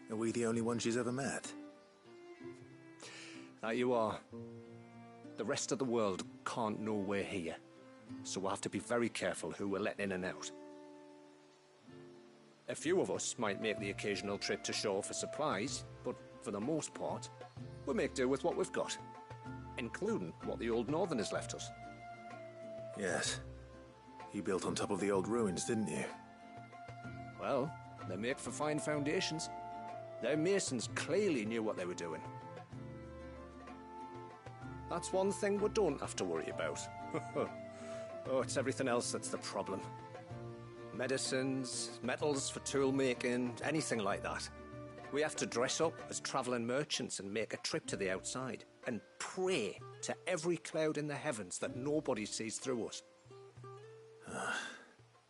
Are we the only one she's ever met? That you are. The rest of the world can't know we're here, so we'll have to be very careful who we're letting in and out. A few of us might make the occasional trip to shore for supplies, but for the most part, we'll make do with what we've got, including what the old Northerners left us. Yes. You built on top of the old ruins, didn't you? Well, they make for fine foundations. Their masons clearly knew what they were doing. That's one thing we don't have to worry about. Oh, it's everything else that's the problem. Medicines, metals for tool making, anything like that. We have to dress up as travelling merchants and make a trip to the outside and pray to every cloud in the heavens that nobody sees through us.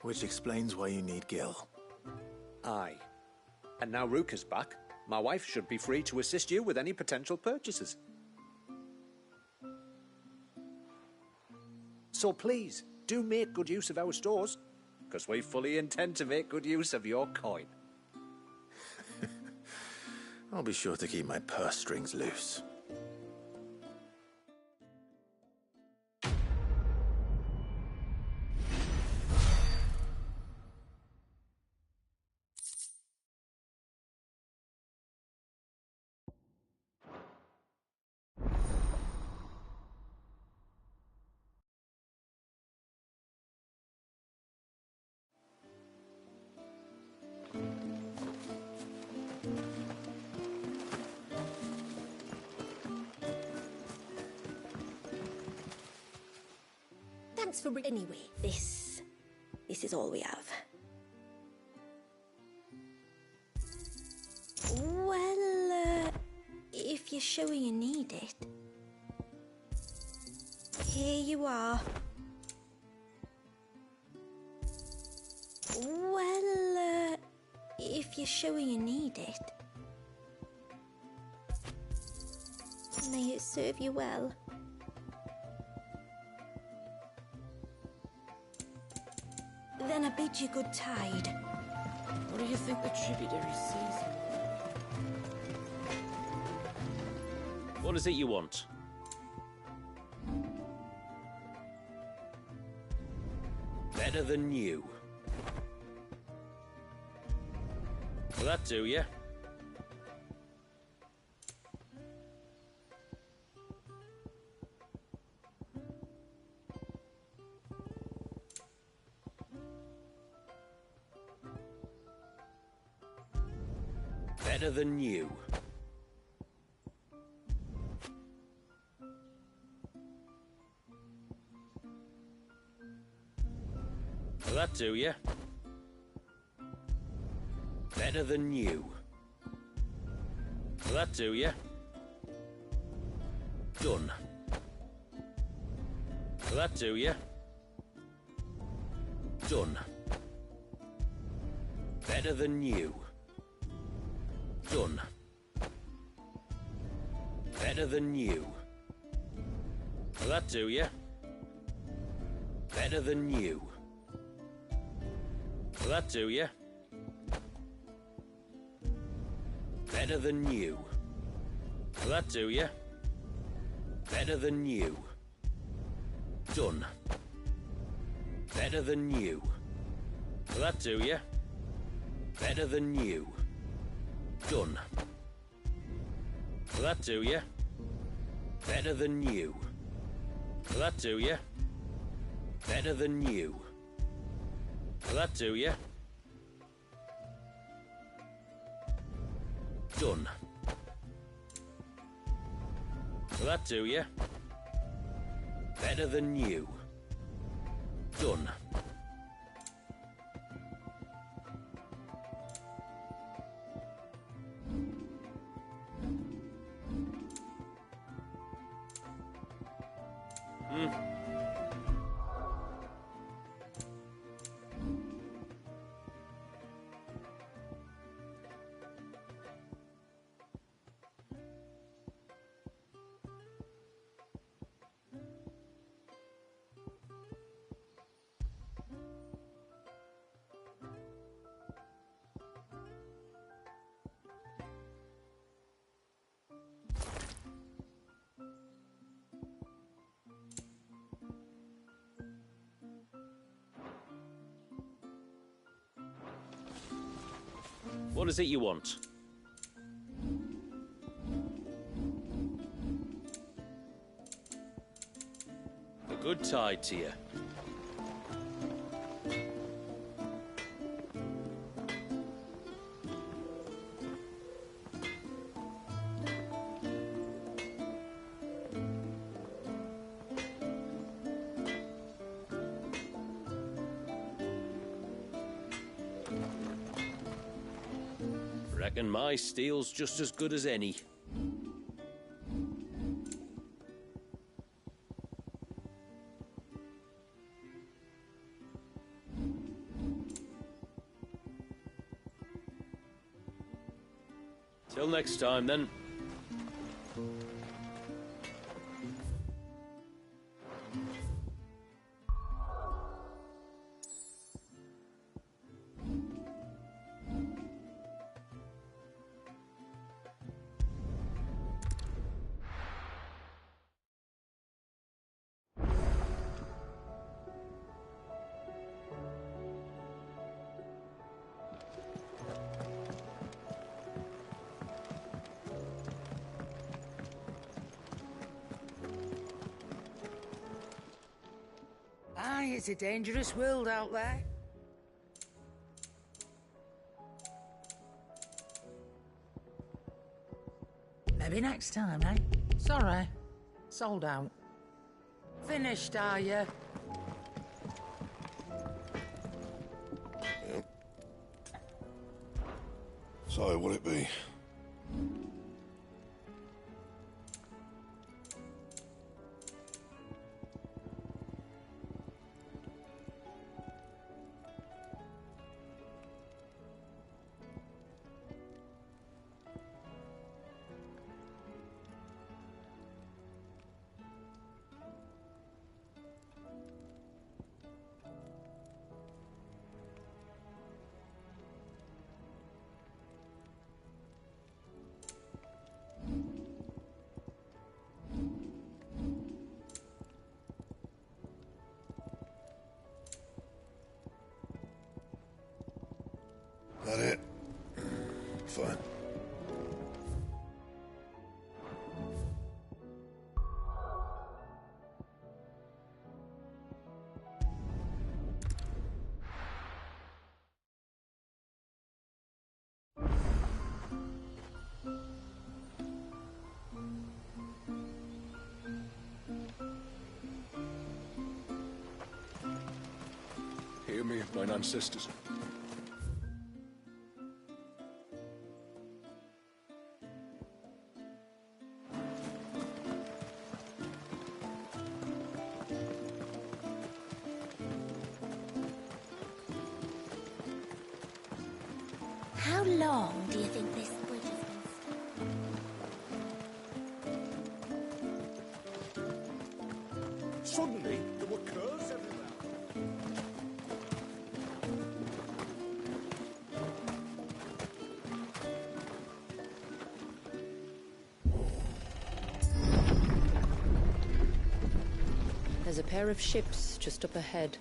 Which explains why you need Gil. Aye. And now Ruka's back, my wife should be free to assist you with any potential purchases. So please, do make good use of our stores, because we fully intend to make good use of your coin. I'll be sure to keep my purse strings loose. Thanks for... Anyway, this is all we have. Well, if you're sure you need it. Here you are. Well, if you're sure you need it. May it serve you well. bid you good tide. What do you think the tributary sees? What is it you want? Better than you. Will that do, yeah? Better than you. Will that do, yeah? Better than you. Will that do, yeah? Done. Will that do, yeah? Done. Better than you. Done. Better than you. Will that do, yeah? Better than you. Will that do, yeah? Better than you. Will that do, yeah? Better than you. Done. Better than you. Will that do, yeah? Better than you. Done. Will that do, yeah? Better than you. Will that do, yeah? Better than you. Will that do, yeah? Done. Will that do, yeah? Better than you. Done. What is it you want? A good tide to you. Reckon my steel's just as good as any. Till next time, then. Aye, it's a dangerous world out there. Maybe next time, eh? Sorry. Sold out. Finished, are you? Yep. So, what'll it be? Forgive me, mine ancestors. How long do you think this bridge has been standing? Suddenly, there were curves everywhere. There's a pair of ships just up ahead.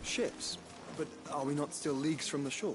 Ships? But are we not still leagues from the shore?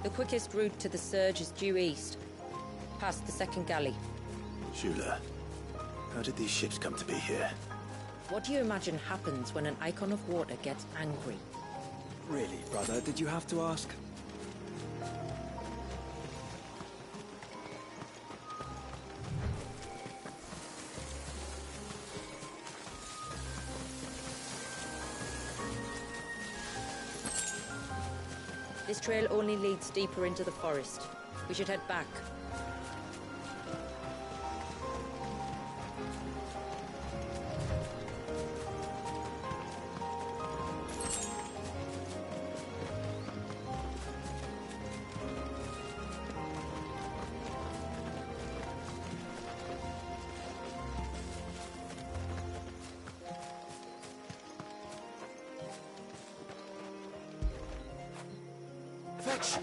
The quickest route to the surge is due east, past the second galley. Shula, how did these ships come to be here? What do you imagine happens when an icon of water gets angry? Really, brother, did you have to ask? This trail only leads deeper into the forest. We should head back. Fetch!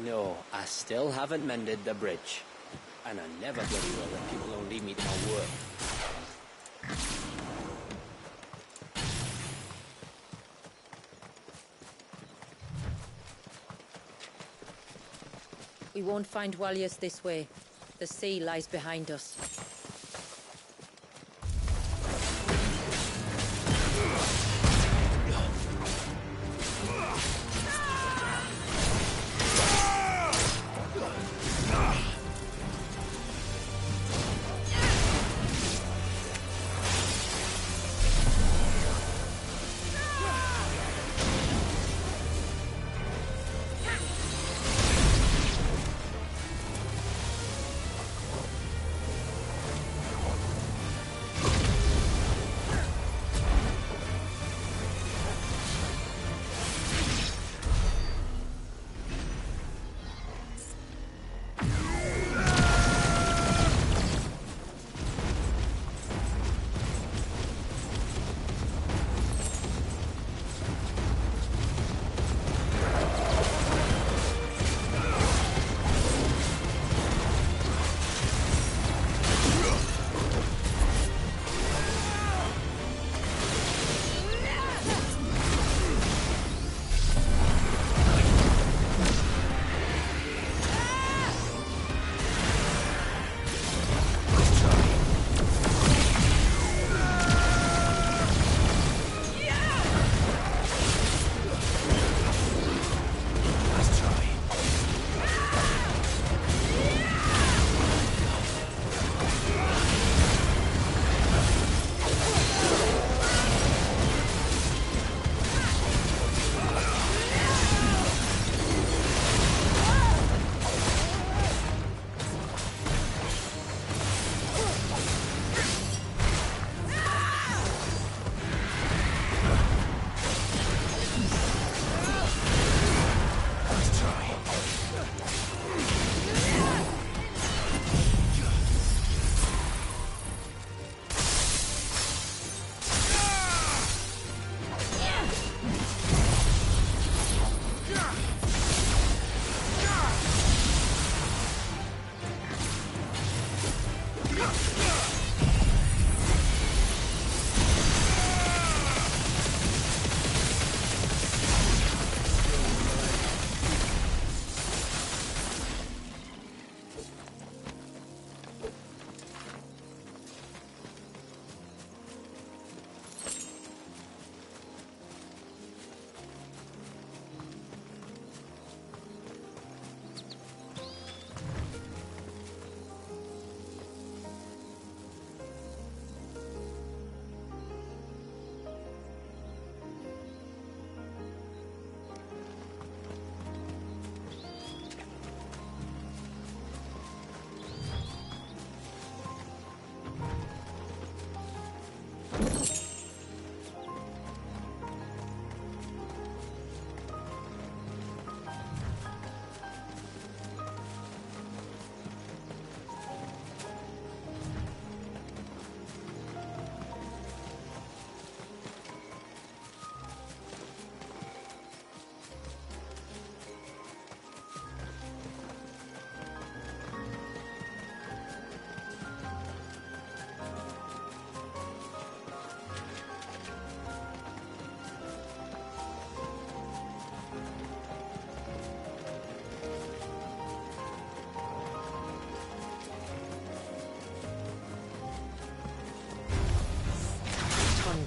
No, I still haven't mended the bridge. And I never bloody well let people don't leave me to my work. We won't find Walius this way. The sea lies behind us.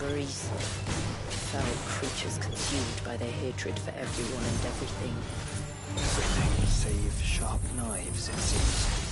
reveries. Foul creatures consumed by their hatred for everyone and everything. Everything save sharp knives, it seems.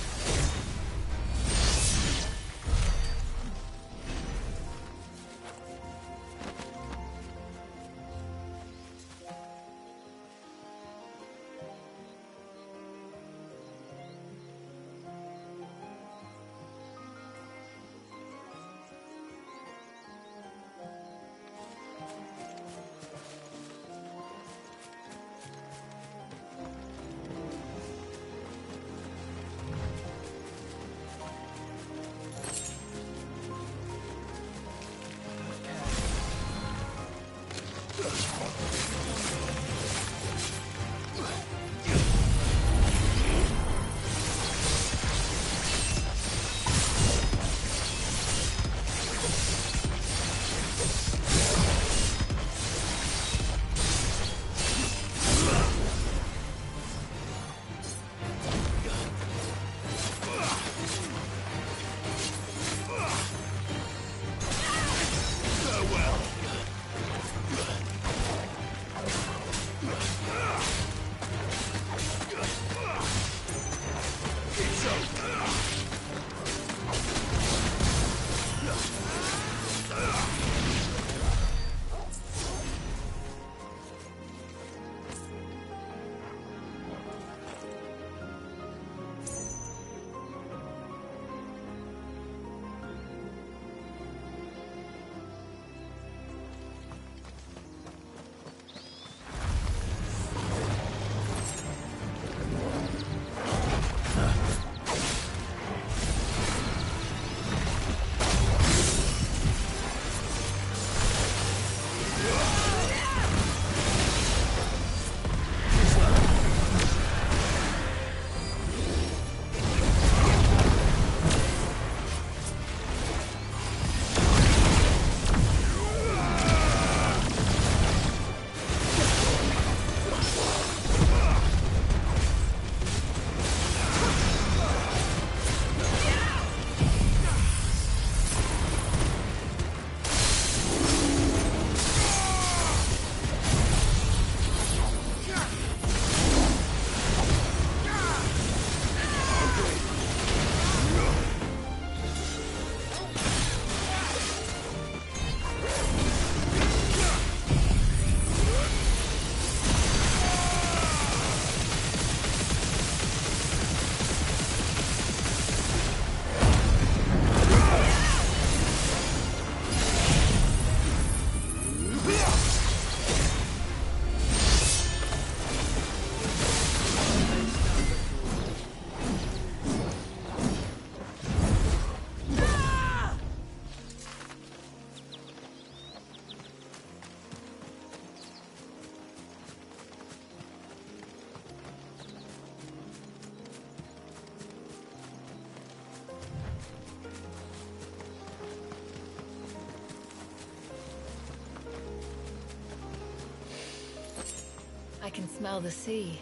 I can smell the sea.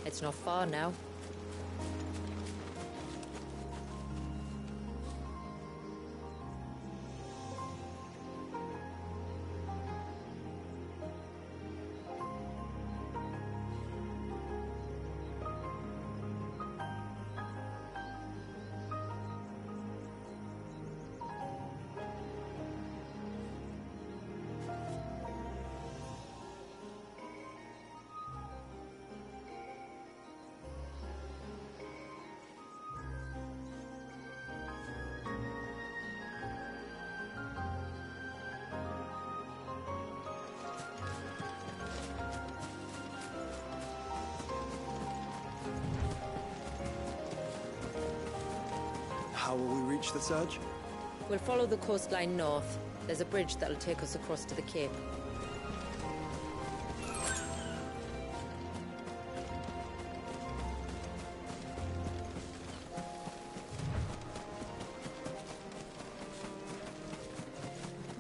It's not far now. How will we reach the surge? We'll follow the coastline north. There's a bridge that'll take us across to the cape.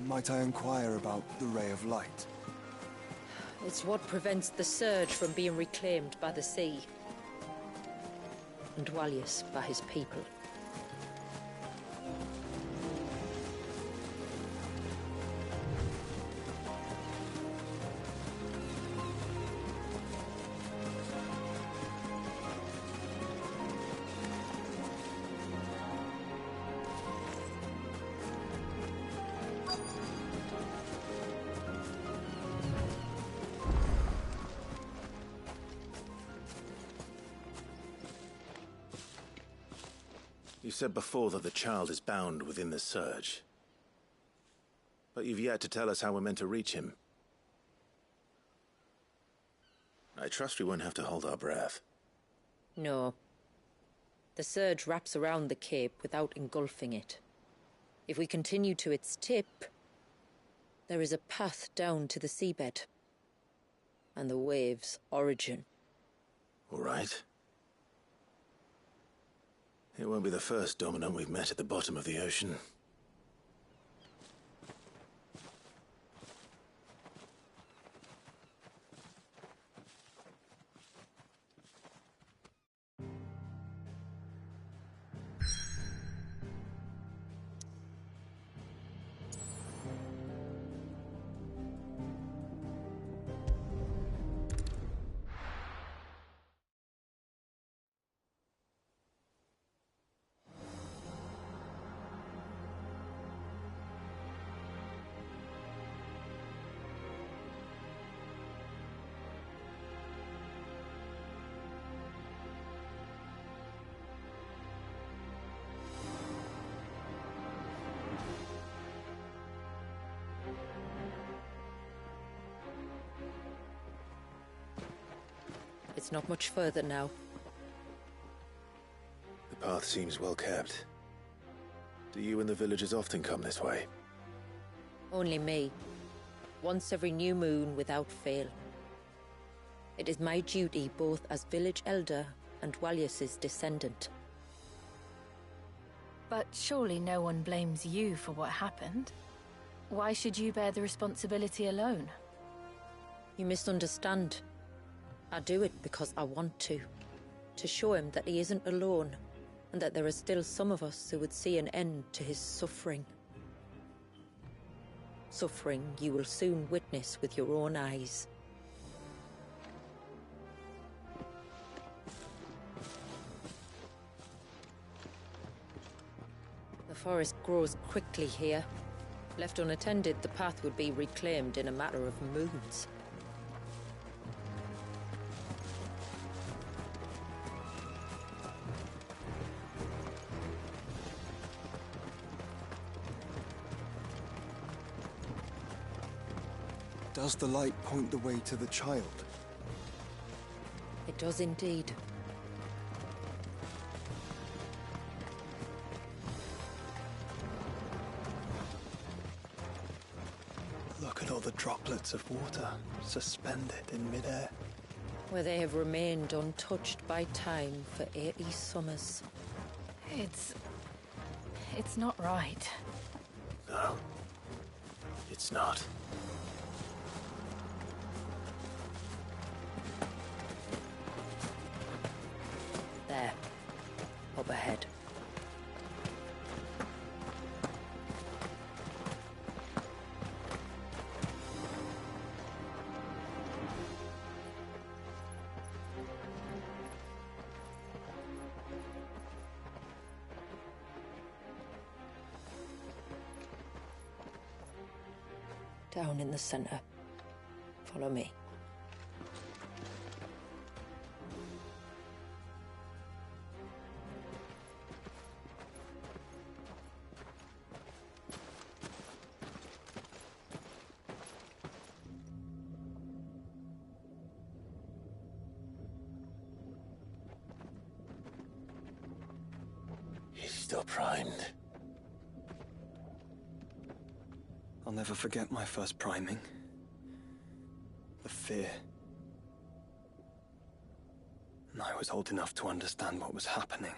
Might I inquire about the Ray of Light? It's what prevents the surge from being reclaimed by the sea. And Dwalius by his people. You said before that the child is bound within the Surge. But you've yet to tell us how we're meant to reach him. I trust we won't have to hold our breath. No. The Surge wraps around the cape without engulfing it. If we continue to its tip, there is a path down to the seabed. And the wave's origin. All right. It won't be the first Dominant we've met at the bottom of the ocean. It's not much further now. The path seems well kept. Do you and the villagers often come this way? Only me. Once every new moon without fail. It is my duty both as village elder and Walius's descendant. But surely no one blames you for what happened. Why should you bear the responsibility alone? You misunderstand. I do it because I want to show him that he isn't alone, and that there are still some of us who would see an end to his suffering. Suffering you will soon witness with your own eyes. The forest grows quickly here. Left unattended, the path would be reclaimed in a matter of moons. Does the light point the way to the child? It does indeed. Look at all the droplets of water suspended in midair. Where they have remained untouched by time for 80 summers. It's not right. No. It's not. There. Up ahead. Down in the center. Follow me. He's still primed. I'll never forget my first priming. The fear. And I was old enough to understand what was happening.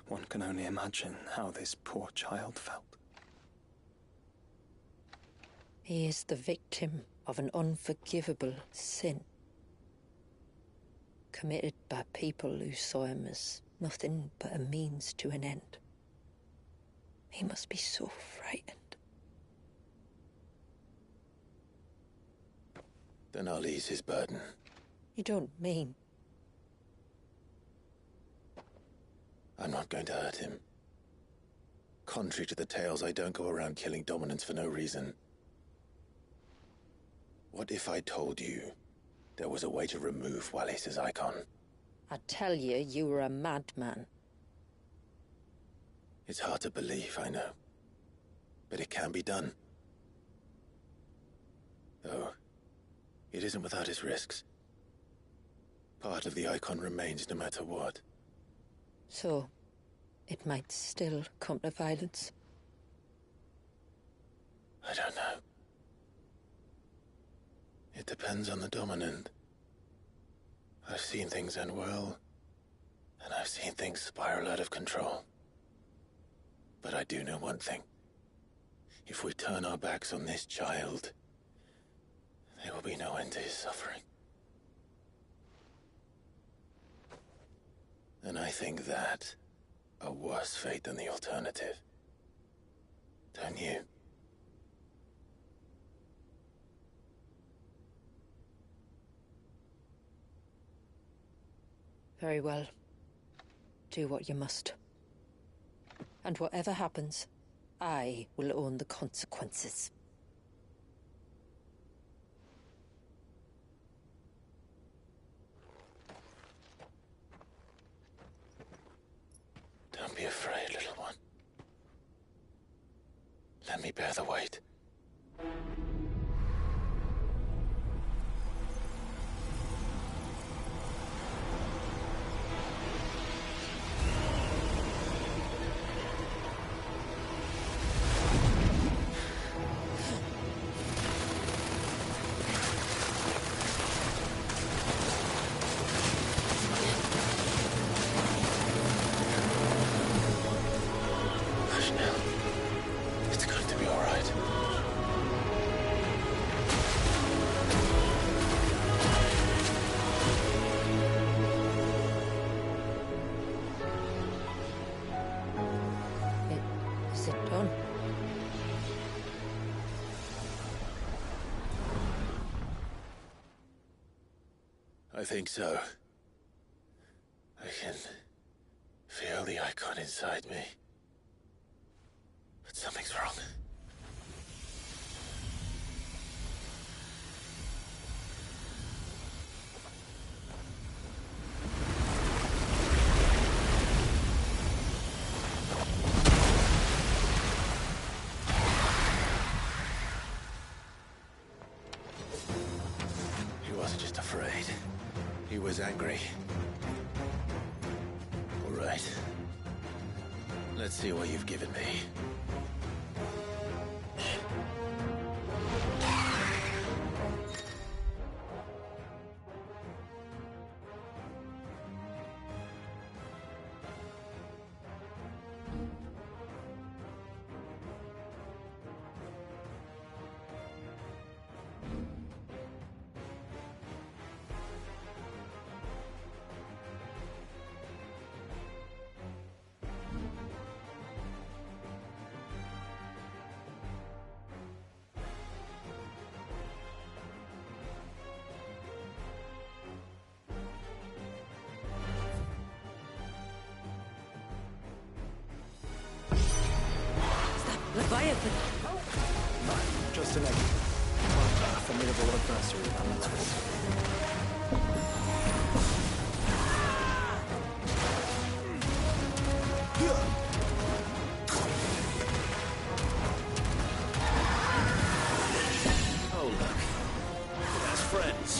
One can only imagine how this poor child felt. He is the victim of an unforgivable sin. Committed by people who saw him as nothing but a means to an end. He must be so frightened. Then I'll ease his burden. You don't mean? I'm not going to hurt him. Contrary to the tales, I don't go around killing Dominants for no reason. What if I told you there was a way to remove Walius's icon? I tell you, you were a madman. It's hard to believe, I know. But it can be done. Though, it isn't without its risks. Part of the Icon remains no matter what. So, it might still come to violence. I don't know. It depends on the Dominant. I've seen things end well, and I've seen things spiral out of control. But I do know one thing. If we turn our backs on this child, there will be no end to his suffering. And I think that a worse fate than the alternative. Don't you? Very well. Do what you must. And whatever happens, I will own the consequences. Don't be afraid, little one. Let me bear the weight. I think so. I can feel the Icon inside me. But something's wrong. He wasn't just afraid. He was angry. All right. Let's see what you've given me. Leviathan! No, just an egg. A formidable adversary nonetheless. Oh, look. That's friends.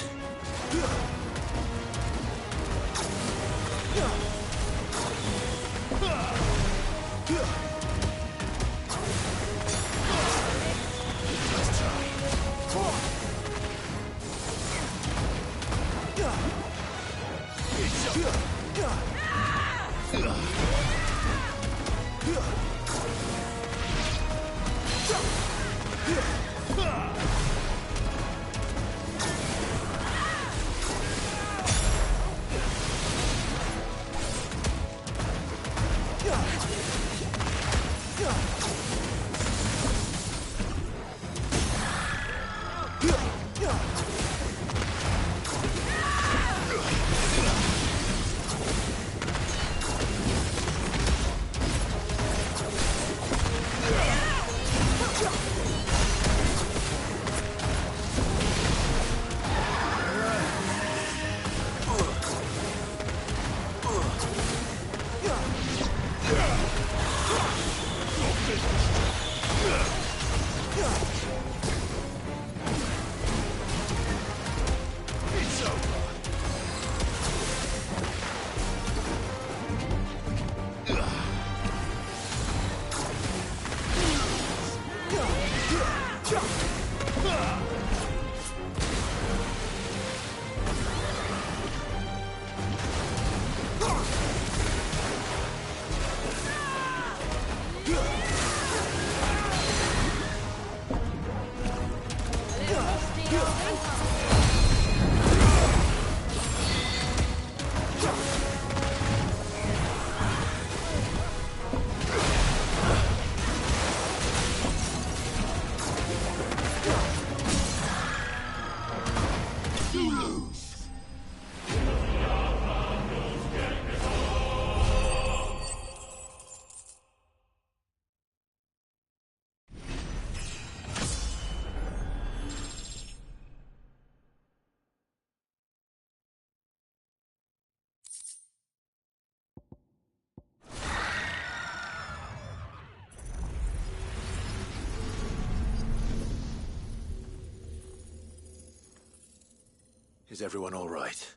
Is everyone all right?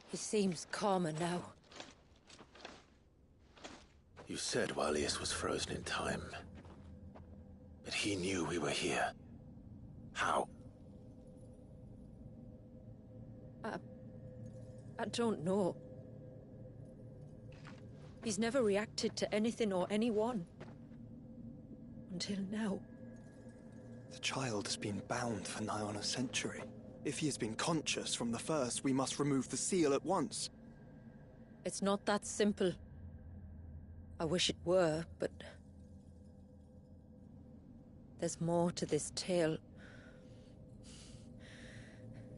He seems calmer now. You said Walius was frozen in time. But he knew we were here. How? I don't know. He's never reacted to anything or anyone. Until now. The child has been bound for nigh on a century. If he has been conscious from the first, we must remove the seal at once. It's not that simple. I wish it were, but... there's more to this tale.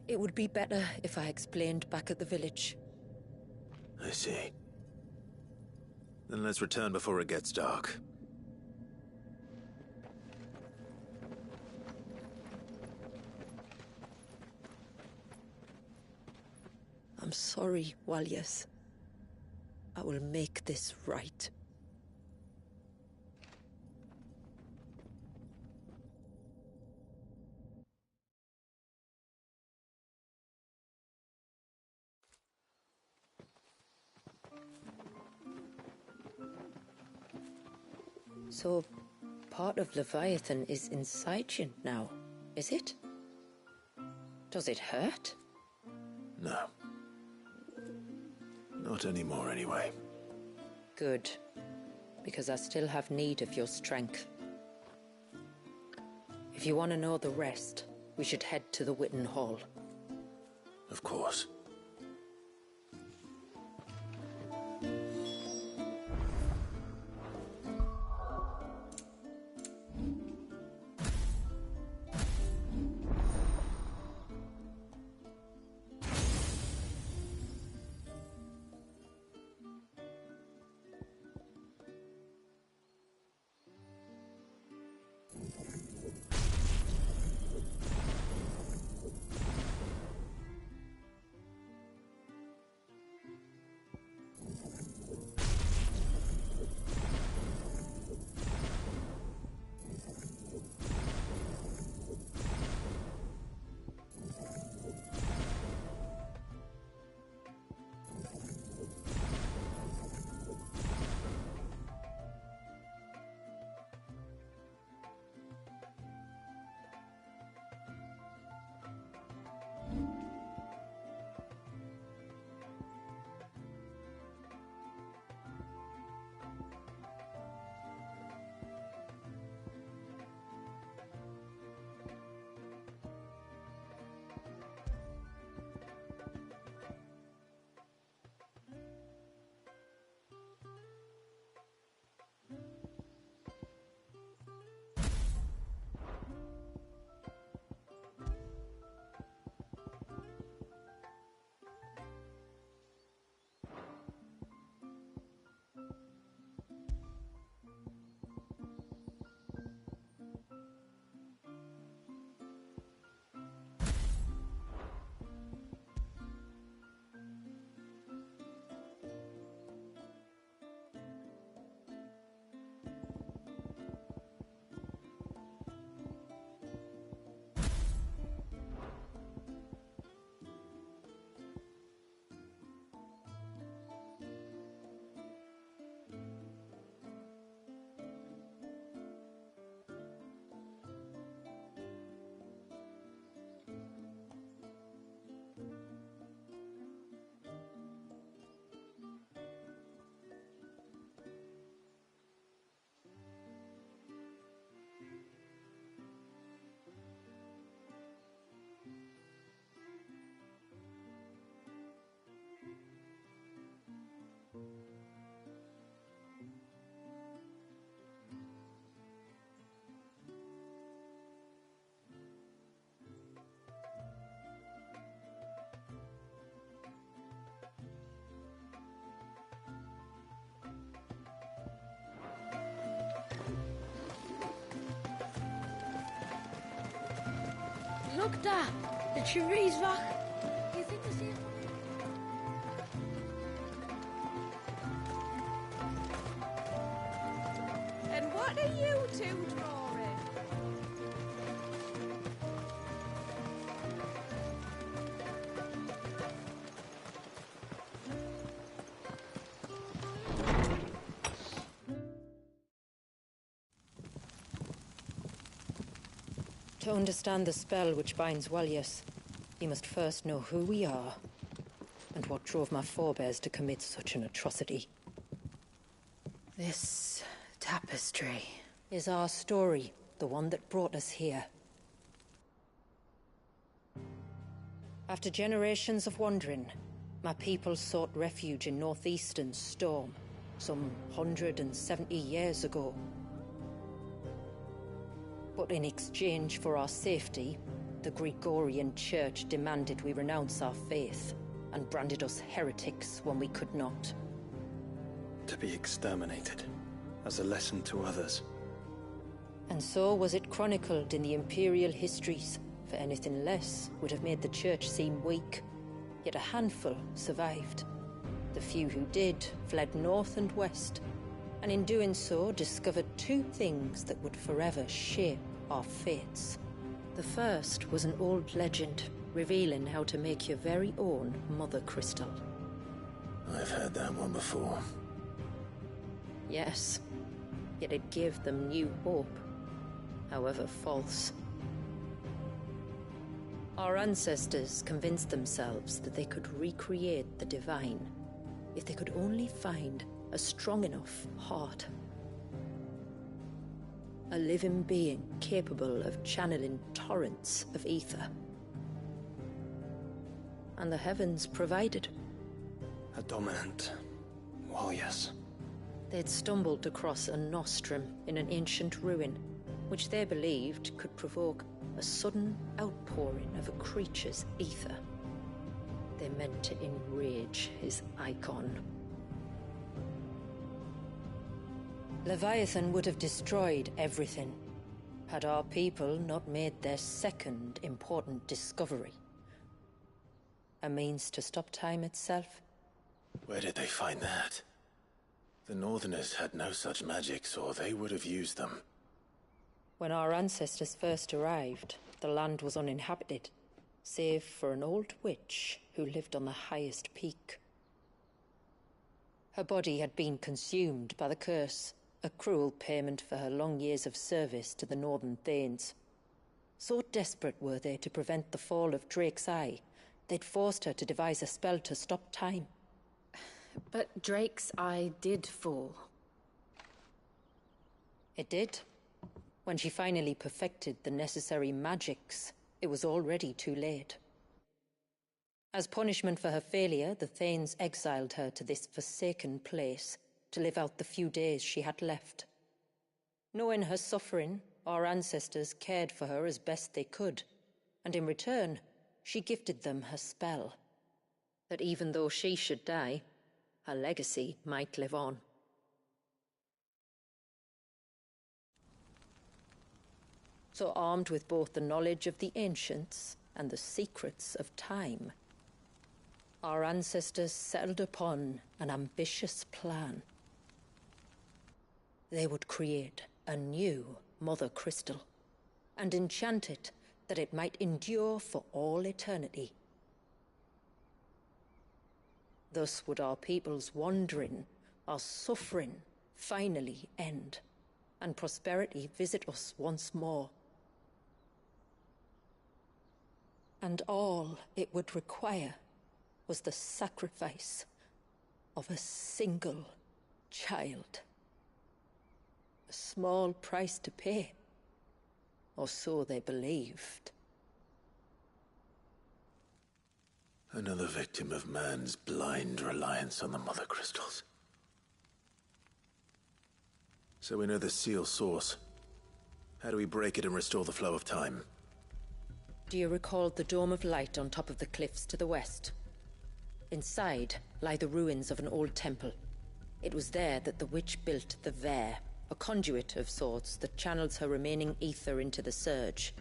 It would be better if I explained back at the village. I see. Then let's return before it gets dark. I'm sorry, Walius. I will make this right. So, part of Leviathan is inside you now, is it? Does it hurt? No. Not anymore, anyway. Good. Because I still have need of your strength. If you want to know the rest, we should head to the Witten Hall. Of course. Look da, the trees rock. You think the same? And what are you two drawing? To understand the spell which binds Walyas, you must first know who we are, and what drove my forebears to commit such an atrocity. This tapestry is our story, the one that brought us here. After generations of wandering, my people sought refuge in northeastern Storm, some 170 years ago. But in exchange for our safety, the Gregorian Church demanded we renounce our faith, and branded us heretics when we could not. To be exterminated, as a lesson to others. And so was it chronicled in the Imperial histories, for anything less would have made the Church seem weak. Yet a handful survived. The few who did fled north and west, and in doing so discovered two things that would forever shape our fates. The first was an old legend, revealing how to make your very own Mother Crystal. I've heard that one before. Yes, yet it gave them new hope, however false. Our ancestors convinced themselves that they could recreate the divine if they could only find a strong enough heart. A living being capable of channeling torrents of ether. And the heavens provided. A dominant Walyas. They'd stumbled across a nostrum in an ancient ruin, which they believed could provoke a sudden outpouring of a creature's ether. They meant to enrage his icon. Leviathan would have destroyed everything, had our people not made their second important discovery. A means to stop time itself. Where did they find that? The Northerners had no such magics, or they would have used them. When our ancestors first arrived, the land was uninhabited, save for an old witch who lived on the highest peak. Her body had been consumed by the curse, a cruel payment for her long years of service to the Northern Thanes. So desperate were they to prevent the fall of Drake's Eye, they'd forced her to devise a spell to stop time. But Drake's Eye did fall. It did. When she finally perfected the necessary magics, it was already too late. As punishment for her failure, the Thanes exiled her to this forsaken place to live out the few days she had left. Knowing her suffering, our ancestors cared for her as best they could, and in return, she gifted them her spell. That even though she should die, her legacy might live on. So armed with both the knowledge of the ancients and the secrets of time, our ancestors settled upon an ambitious plan. They would create a new Mother Crystal, and enchant it that it might endure for all eternity. Thus would our people's wandering, our suffering, finally end, and prosperity visit us once more. And all it would require was the sacrifice of a single child. A small price to pay, or so they believed. Another victim of man's blind reliance on the Mother Crystals. So we know the seal source. How do we break it and restore the flow of time? Do you recall the Dome of Light on top of the cliffs to the west? Inside lie the ruins of an old temple. It was there that the witch built the Vare, a conduit of sorts that channels her remaining ether into the Surge.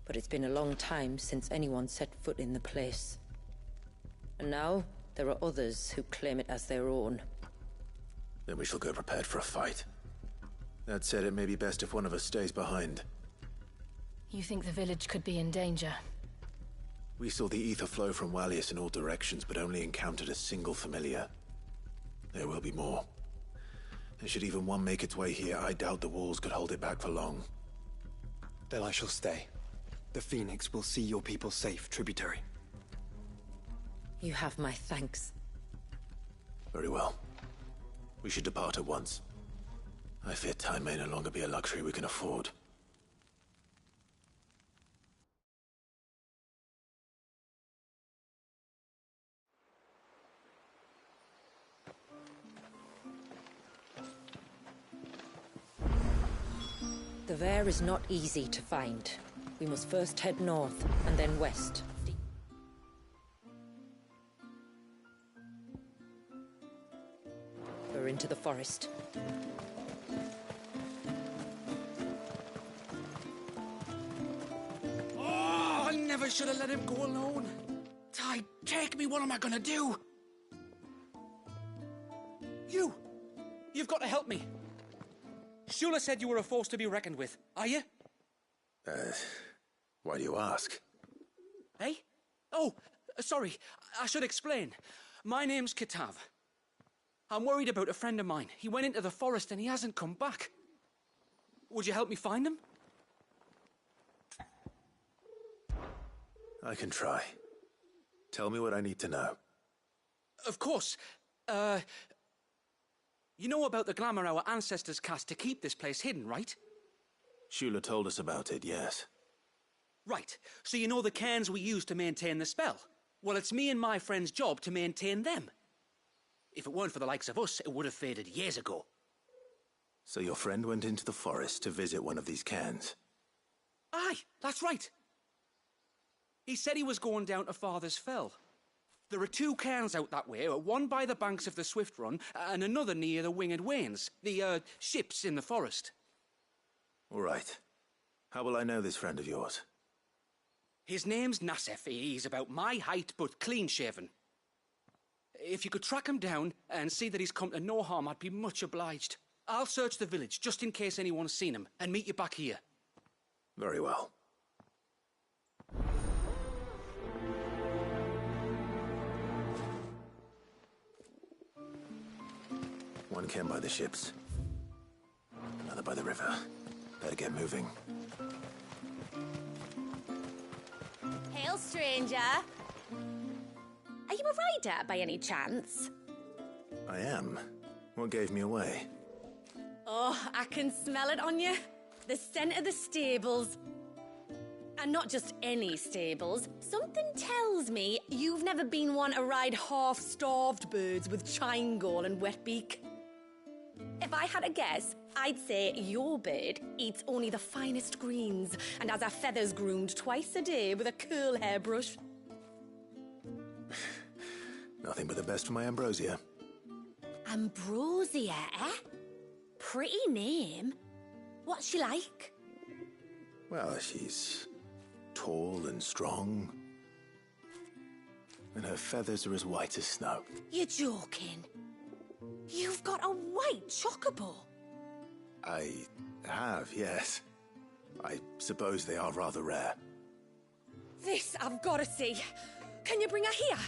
But it's been a long time since anyone set foot in the place. And now, there are others who claim it as their own. Then we shall go prepared for a fight. That said, it may be best if one of us stays behind. You think the village could be in danger? We saw the ether flow from Walyas in all directions, but only encountered a single familiar. There will be more. And should even one make its way here, I doubt the walls could hold it back for long. Then I shall stay. The Phoenix will see your people safe, tributary. You have my thanks. Very well. We should depart at once. I fear time may no longer be a luxury we can afford. The Vare is not easy to find. We must first head north, and then west. We're into the forest. Oh, I never should have let him go alone. Ty, take me, what am I gonna do? You've got to help me. Shula said you were a force to be reckoned with. Are you? Why do you ask? Eh? Oh, sorry. I should explain. My name's Kitav. I'm worried about a friend of mine. He went into the forest and he hasn't come back. Would you help me find him? I can try. Tell me what I need to know. Of course. You know about the glamour our ancestors cast to keep this place hidden, right? Shula told us about it, yes. Right. So you know the cairns we use to maintain the spell? Well, it's me and my friend's job to maintain them. If it weren't for the likes of us, it would have faded years ago. So your friend went into the forest to visit one of these cairns? Aye, that's right. He said he was going down to Father's Fell. There are 2 cairns out that way, one by the banks of the Swift Run, and another near the Winged Wains, the, ships in the forest. All right. How will I know this friend of yours? His name's Nassef. He's about my height, but clean-shaven. If you could track him down and see that he's come to no harm, I'd be much obliged. I'll search the village, just in case anyone's seen him, and meet you back here. Very well. One cairn by the ships. Another by the river. Better get moving. Hail, stranger. Are you a rider by any chance? I am. What gave me away? Oh, I can smell it on you. The scent of the stables. And not just any stables. Something tells me you've never been one to ride half-starved birds with Chingall and Wetbeak. If I had a guess, I'd say your bird eats only the finest greens and has her feathers groomed twice a day with a curl hairbrush. Nothing but the best for my Ambrosia. Ambrosia, eh? Pretty name. What's she like? Well, she's tall and strong. And her feathers are as white as snow. You're joking. You've got a white chocobo. I have, yes. I suppose they are rather rare. This I've got to see. Can you bring her here?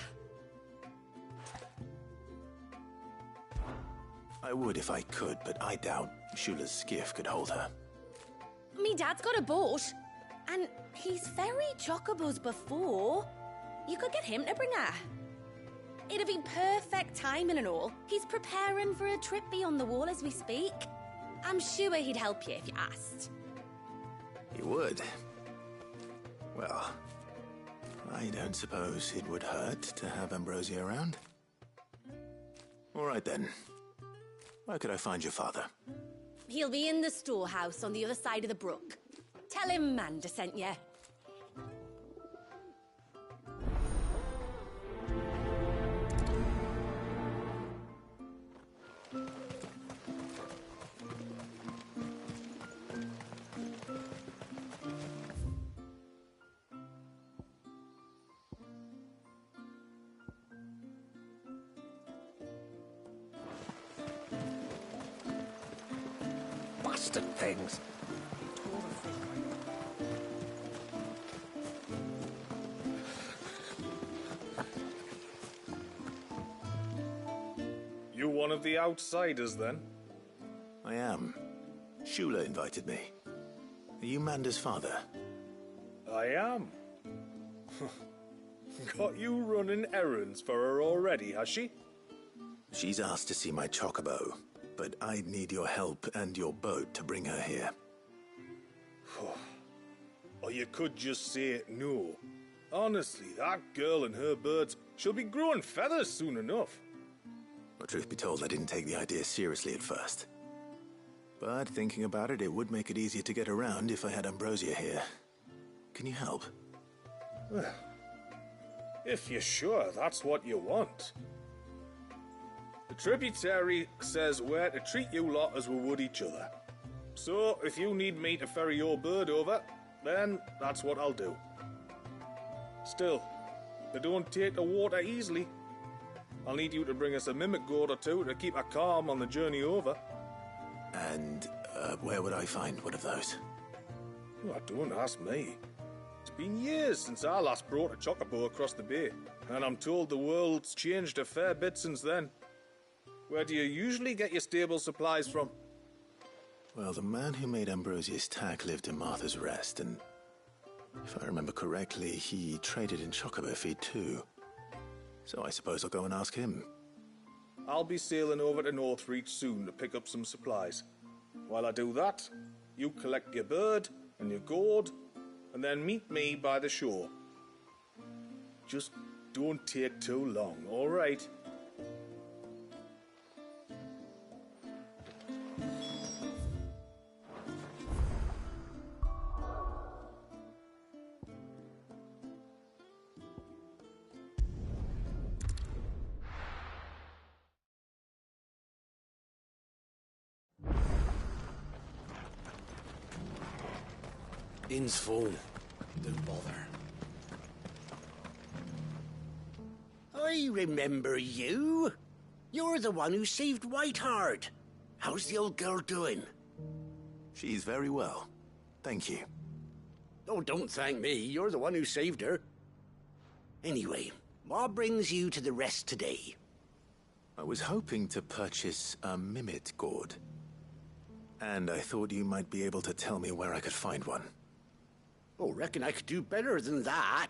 I would if I could, but I doubt Shula's skiff could hold her. Me dad's got a boat. And he's ferried chocobos before. You could get him to bring her. It'd be perfect timing and all. He's preparing for a trip beyond the wall as we speak. I'm sure he'd help you if you asked. He would. Well, I don't suppose it would hurt to have Ambrosia around. All right then. Where could I find your father? He'll be in the storehouse on the other side of the brook. Tell him Manda sent you. Bastard things. You one of the outsiders, then? I am. Shula invited me. Are you Mander's father? I am. Got you running errands for her already, has she? She's asked to see my chocobo, but I'd need your help and your boat to bring her here. Or you could just say no. Honestly, that girl and her birds, she'll be growing feathers soon enough. Well, truth be told, I didn't take the idea seriously at first. But thinking about it, it would make it easier to get around if I had Ambrosia here. Can you help? Well, if you're sure that's what you want. The tributary says we're to treat you lot as we would each other. So, if you need me to ferry your bird over, then that's what I'll do. Still, they don't take the water easily. I'll need you to bring us a mimic gourd or two to keep her calm on the journey over. And where would I find one of those? Oh, don't ask me. It's been years since I last brought a chocobo across the bay, and I'm told the world's changed a fair bit since then. Where do you usually get your stable supplies from? Well, the man who made Ambrosia's tack lived in Martha's Rest, and if I remember correctly, he traded in chocobo feed too. So I suppose I'll go and ask him. I'll be sailing over to Northreach soon to pick up some supplies. While I do that, you collect your bird and your gourd, and then meet me by the shore. Just don't take too long, all right? Inn's full. Don't bother. I remember you. You're the one who saved Whiteheart. How's the old girl doing? She's very well. Thank you. Oh, don't thank me. You're the one who saved her. Anyway, what brings you to the rest today? I was hoping to purchase a Mimit gourd. And I thought you might be able to tell me where I could find one. Oh, reckon I could do better than that.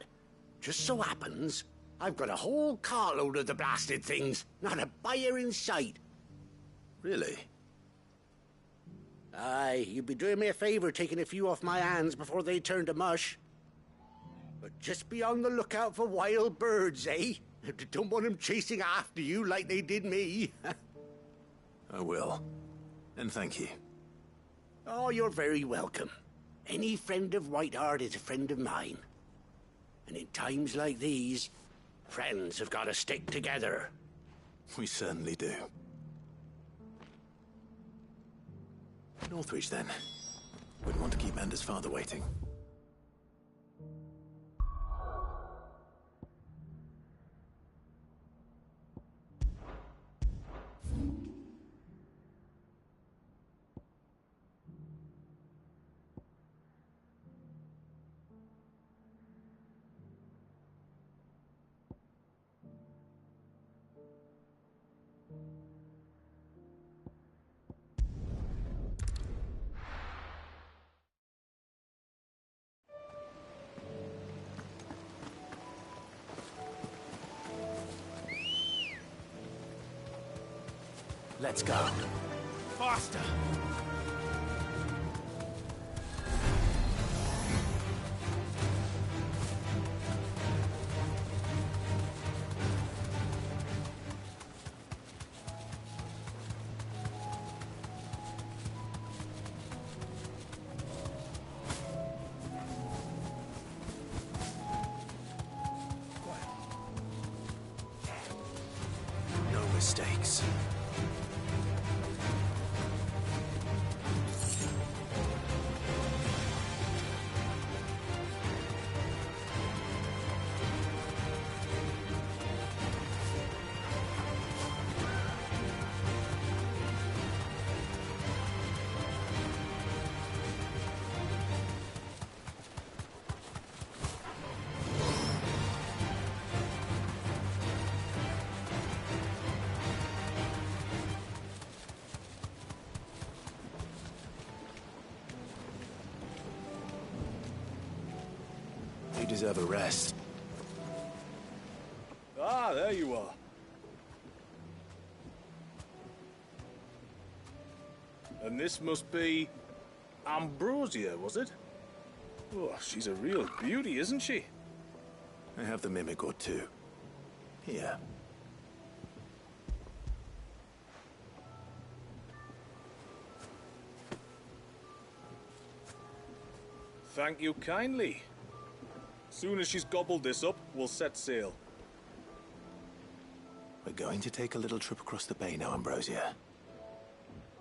Just so happens, I've got a whole carload of the blasted things. Not a buyer in sight. Really? Aye, you'd be doing me a favor taking a few off my hands before they turn to mush. But just be on the lookout for wild birds, eh? Don't want them chasing after you like they did me. I will. And thank you. Oh, you're very welcome. Any friend of Whiteheart is a friend of mine. And in times like these, friends have got to stick together. We certainly do. Northreach, then. Wouldn't want to keep Mander's father waiting. Let's go. Faster! No mistakes. deserve a rest. Ah, there you are. And this must be Ambrosia, was it? Oh, she's a real beauty, isn't she? I have the mimic or two. Here. Thank you kindly. Soon as she's gobbled this up, we'll set sail. We're going to take a little trip across the bay now, Ambrosia.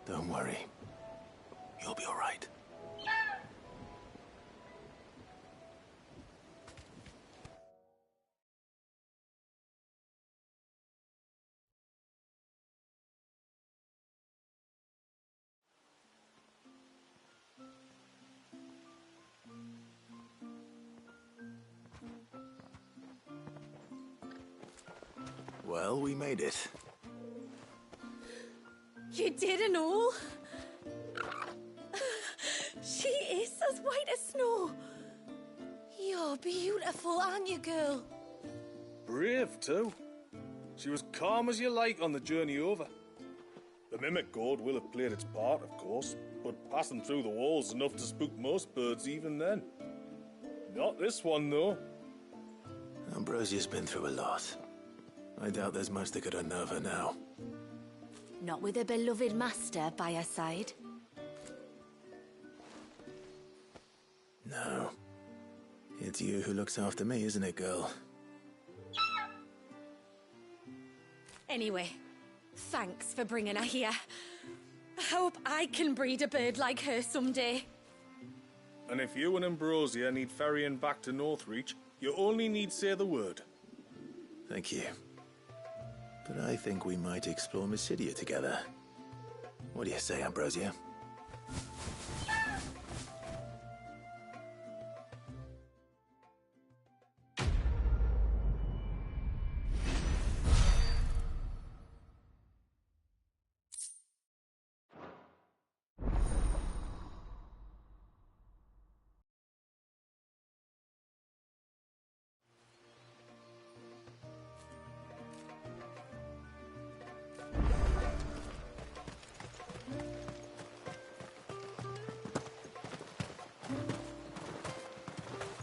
Don't worry. You'll be all right. Well, we made it. You didn't all? She is as white as snow. You're beautiful, aren't you, girl? Brave, too. She was calm as you like on the journey over. The Mimic Gourd will have played its part, of course, but passing through the walls enough to spook most birds even then. Not this one, though. Ambrosia's been through a lot. I doubt there's much that could unnerve her now. Not with a beloved master by her side. No. It's you who looks after me, isn't it, girl? Anyway, thanks for bringing her here. I hope I can breed a bird like her someday. And if you and Ambrosia need ferrying back to Northreach, you only need say the word. Thank you. But I think we might explore Mysidia together. What do you say, Ambrosia?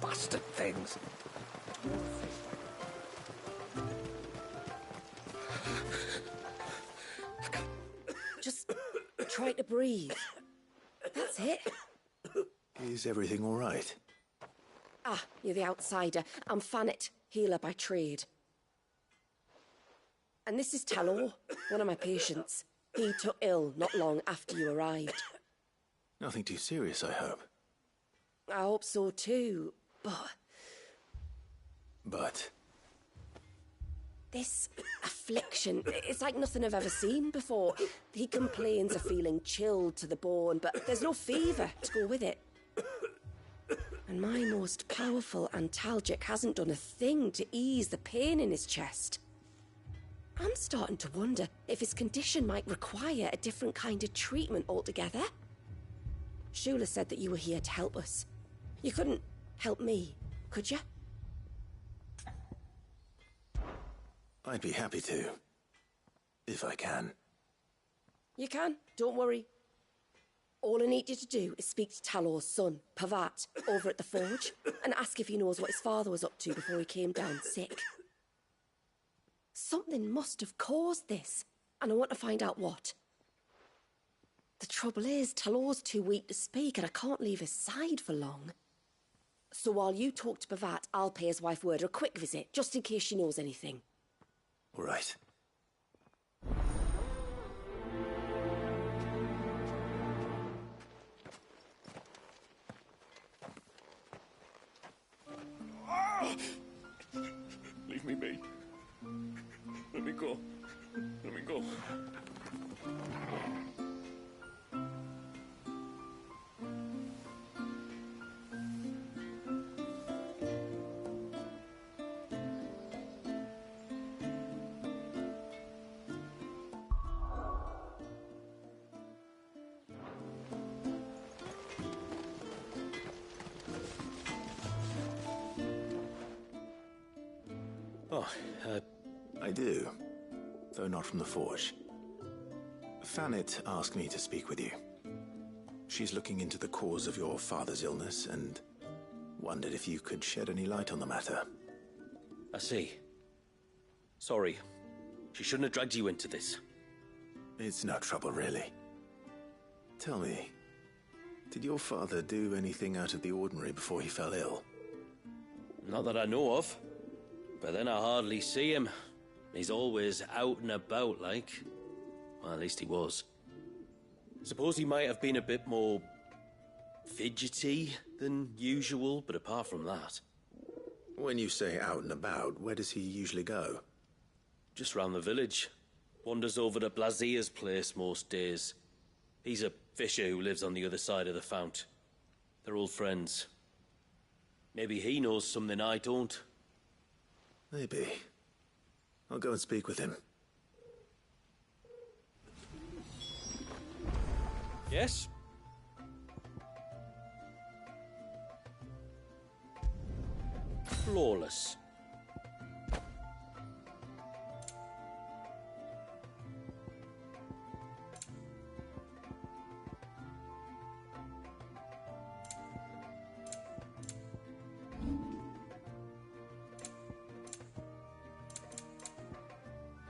Bastard things. Just try to breathe. That's it. Is everything all right? Ah, you're the outsider. I'm Fannet, healer by trade. And this is Talor, one of my patients. He took ill not long after you arrived. Nothing too serious, I hope. I hope so too, but... But? This affliction, it's like nothing I've ever seen before. He complains of feeling chilled to the bone, but there's no fever to go with it. And my most powerful antalgic hasn't done a thing to ease the pain in his chest. I'm starting to wonder if his condition might require a different kind of treatment altogether. Shula said that you were here to help us. You couldn't help me, could you? I'd be happy to. If I can. You can, don't worry. All I need you to do is speak to Talor's son, Pavat, over at the forge, and ask if he knows what his father was up to before he came down sick. Something must have caused this, and I want to find out what. The trouble is, Talor's too weak to speak, and I can't leave his side for long. So while you talk to Pavat, I'll pay his wife word a quick visit, just in case she knows anything. All right. Leave me be. Let me go. Let me go. Oh, I do, though not from the Forge. Fanit asked me to speak with you. She's looking into the cause of your father's illness and wondered if you could shed any light on the matter. I see. Sorry. She shouldn't have dragged you into this. It's no trouble, really. Tell me, did your father do anything out of the ordinary before he fell ill? Not that I know of. But then I hardly see him. He's always out and about, like. Well, at least he was. Suppose he might have been a bit more fidgety than usual, but apart from that... When you say out and about, where does he usually go? Just round the village. Wanders over to Blazier's place most days. He's a fisher who lives on the other side of the fount. They're old friends. Maybe he knows something I don't. Maybe. I'll go and speak with him. Yes? Flawless.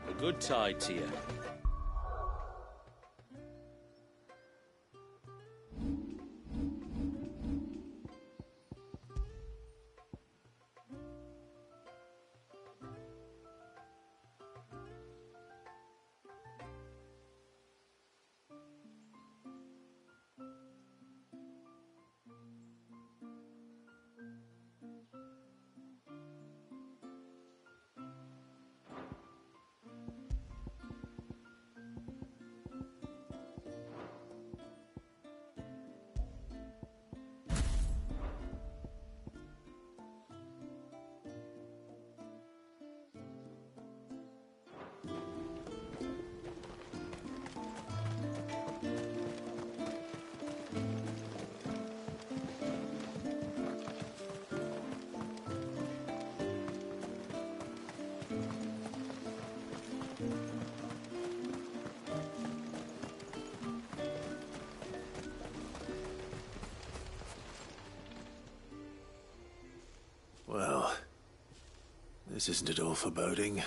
A good tide to you. Well, this isn't at all foreboding.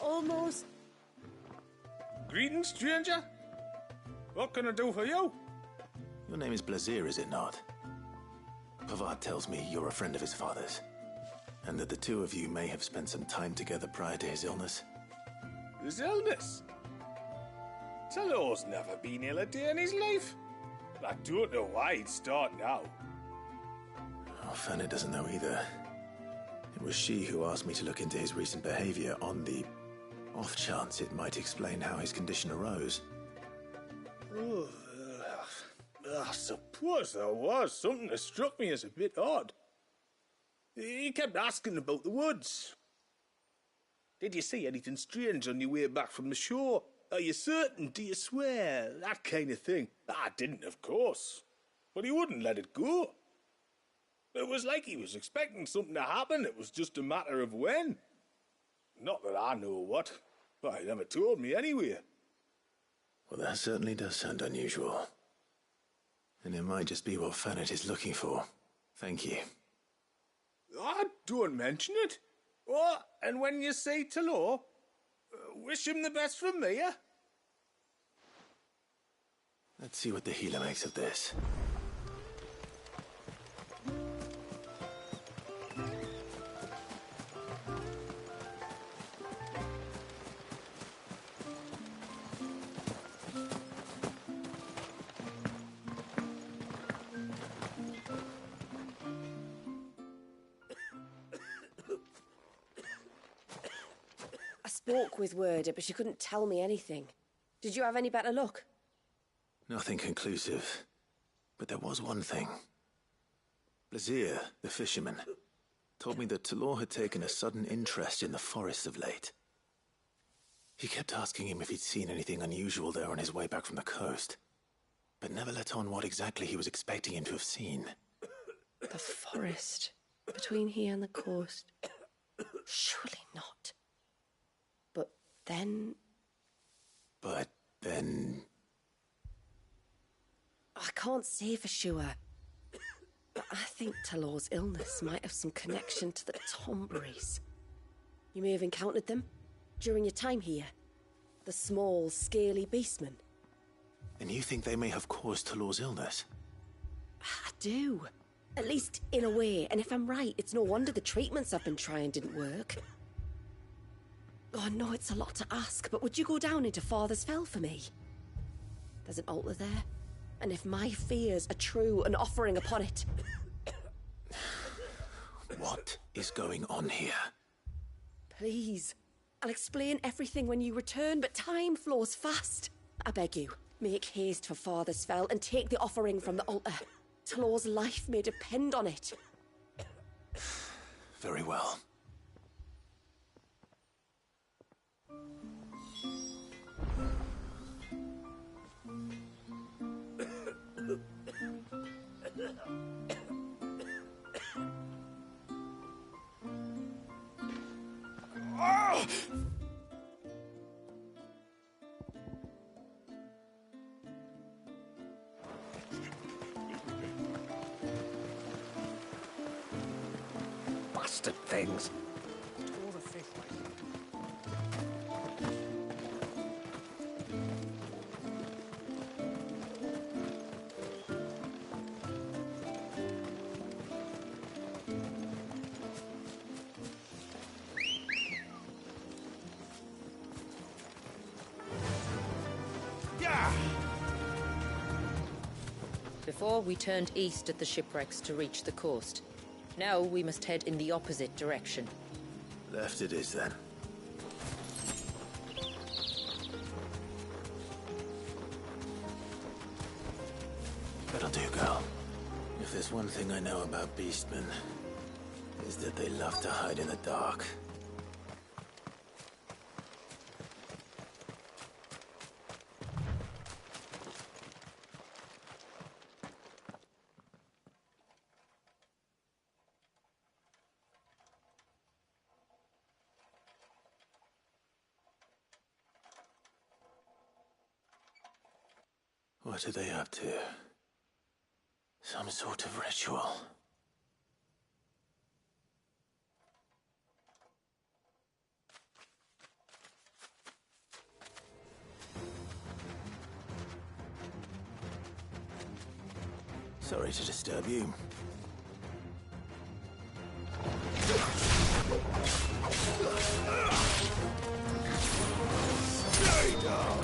Almost. Greetings, stranger. What can I do for you? Your name is Blazier, is it not? Pavad tells me you're a friend of his father's, and that the two of you may have spent some time together prior to his illness. His illness? Talor's never been ill a day in his life. I don't know why he'd start now. Oh, Fanny doesn't know either. It was she who asked me to look into his recent behavior on the off chance it might explain how his condition arose. Oh, I suppose there was something that struck me as a bit odd. He kept asking about the woods. Did you see anything strange on your way back from the shore? Are you certain? Do you swear? That kind of thing. I didn't, of course. But he wouldn't let it go. It was like he was expecting something to happen. It was just a matter of when. Not that I know what, but he never told me anyway. Well, that certainly does sound unusual. And it might just be what Fanit is looking for. Thank you. Don't mention it. Oh, and when you say Talor, wish him the best from me, eh? Let's see what the healer makes of this. Spoke with Werder, but she couldn't tell me anything. Did you have any better luck? Nothing conclusive. But there was one thing. Blazier, the fisherman. told me that Talor had taken a sudden interest in the forest of late. He kept asking him if he'd seen anything unusual there on his way back from the coast, but never let on what exactly he was expecting him to have seen. The forest between here and the coast. Surely not. But then... I can't say for sure. But I think Talor's illness might have some connection to the Tomberries. You may have encountered them during your time here. The small, scaly beastmen. And you think they may have caused Talor's illness? I do. At least in a way. And if I'm right, it's no wonder the treatments I've been trying didn't work. Oh, I know it's a lot to ask, but would you go down into Father's Fell for me? There's an altar there. And if my fears are true, an offering upon it. What is going on here? Please. I'll explain everything when you return, but time flows fast. I beg you, make haste for Father's Fell and take the offering from the altar. Talor's life may depend on it. Very well. Bastard things. Before, we turned east at the shipwrecks to reach the coast. Now we must head in the opposite direction. Left it is, then. That'll do, girl. If there's one thing I know about beastmen, is that they love to hide in the dark. What are they up to? Some sort of ritual. Sorry to disturb you. Stay down!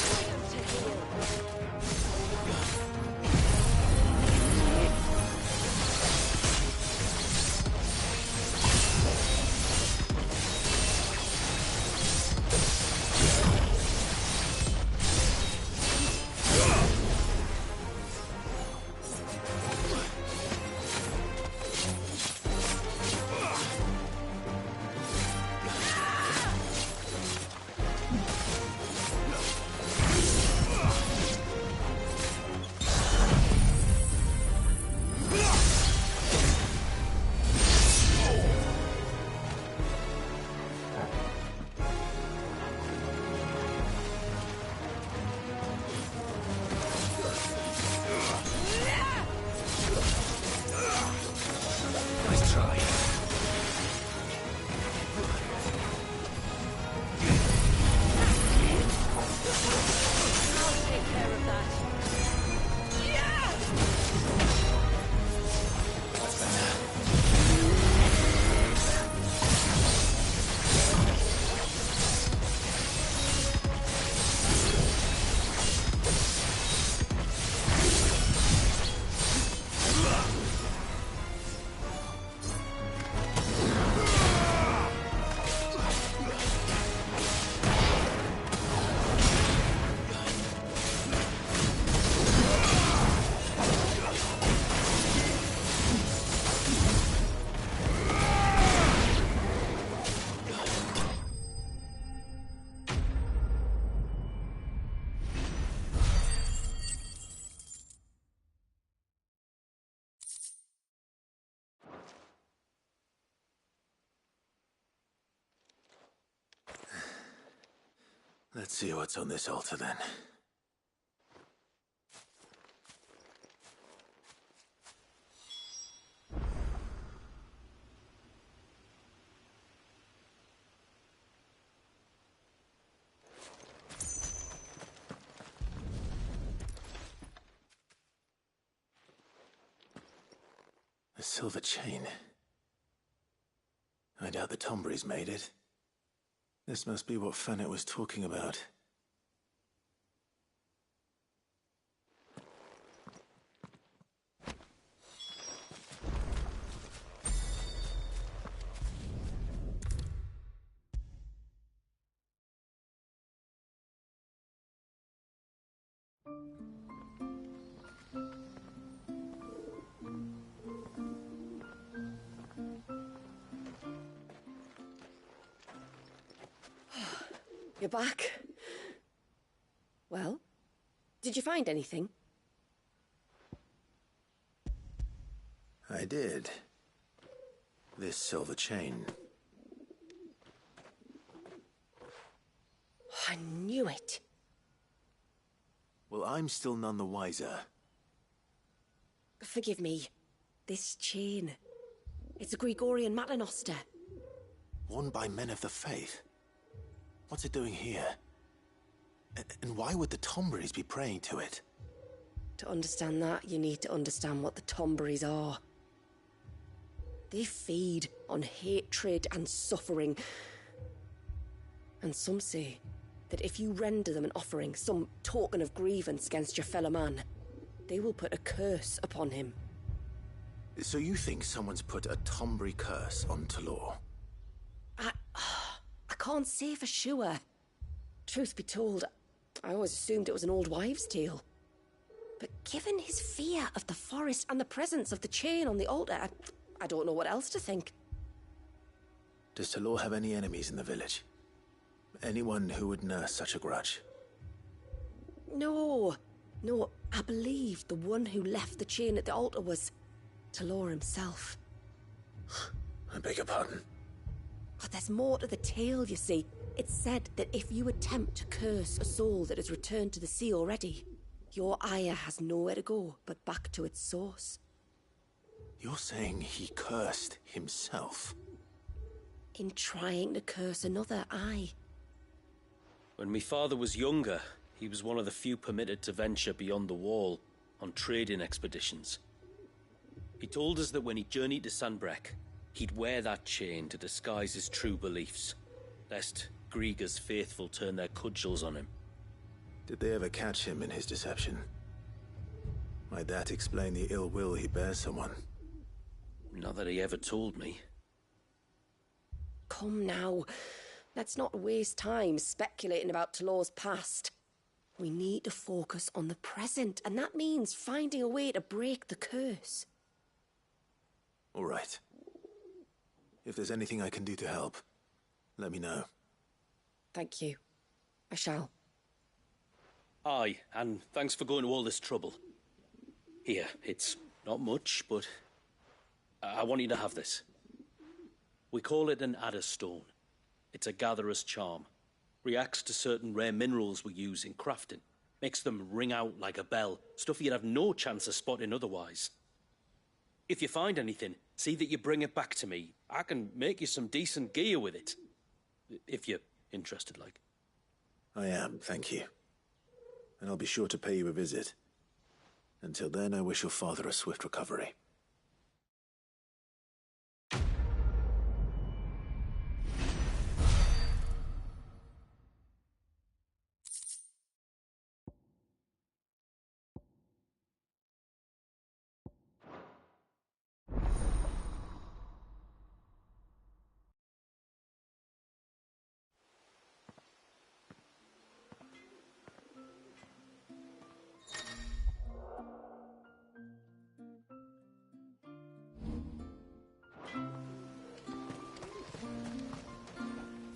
Let's see what's on this altar then. A silver chain. I doubt the Tomburys made it. This must be what Fennec was talking about. You're back. Well, did you find anything? I did. This silver chain. I knew it. Well, I'm still none the wiser. Forgive me. This chain. It's a Gregorian Maternoster. Worn by men of the faith. What's it doing here? And why would the Tomburys be praying to it? To understand that, you need to understand what the Tomburys are. They feed on hatred and suffering. And some say that if you render them an offering, some token of grievance against your fellow man, they will put a curse upon him. So you think someone's put a Tombury curse on Talor? I can't say for sure. Truth be told, I always assumed it was an old wives' tale. But given his fear of the forest and the presence of the chain on the altar, I don't know what else to think. Does Talor have any enemies in the village? Anyone who would nurse such a grudge? No, I believe the one who left the chain at the altar was Talor himself. I beg your pardon? But there's more to the tale, you see. It's said that if you attempt to curse a soul that has returned to the sea already, your ire has nowhere to go but back to its source. You're saying he cursed himself? In trying to curse another, aye. When my father was younger, he was one of the few permitted to venture beyond the wall on trading expeditions. He told us that when he journeyed to Sanbreque, he'd wear that chain to disguise his true beliefs, lest Griega's faithful turn their cudgels on him. Did they ever catch him in his deception? Might that explain the ill will he bears someone? Not that he ever told me. Come now. Let's not waste time speculating about Talor's past. We need to focus on the present, and that means finding a way to break the curse. All right. If there's anything I can do to help, let me know. Thank you. I shall. Aye, and thanks for going to all this trouble. Here, it's not much, but I want you to have this. We call it an Adder Stone. It's a gatherer's charm. Reacts to certain rare minerals we use in crafting. Makes them ring out like a bell, stuff you'd have no chance of spotting otherwise. If you find anything, see that you bring it back to me. I can make you some decent gear with it. If you're interested, like. I am, thank you. And I'll be sure to pay you a visit. Until then, I wish your father a swift recovery.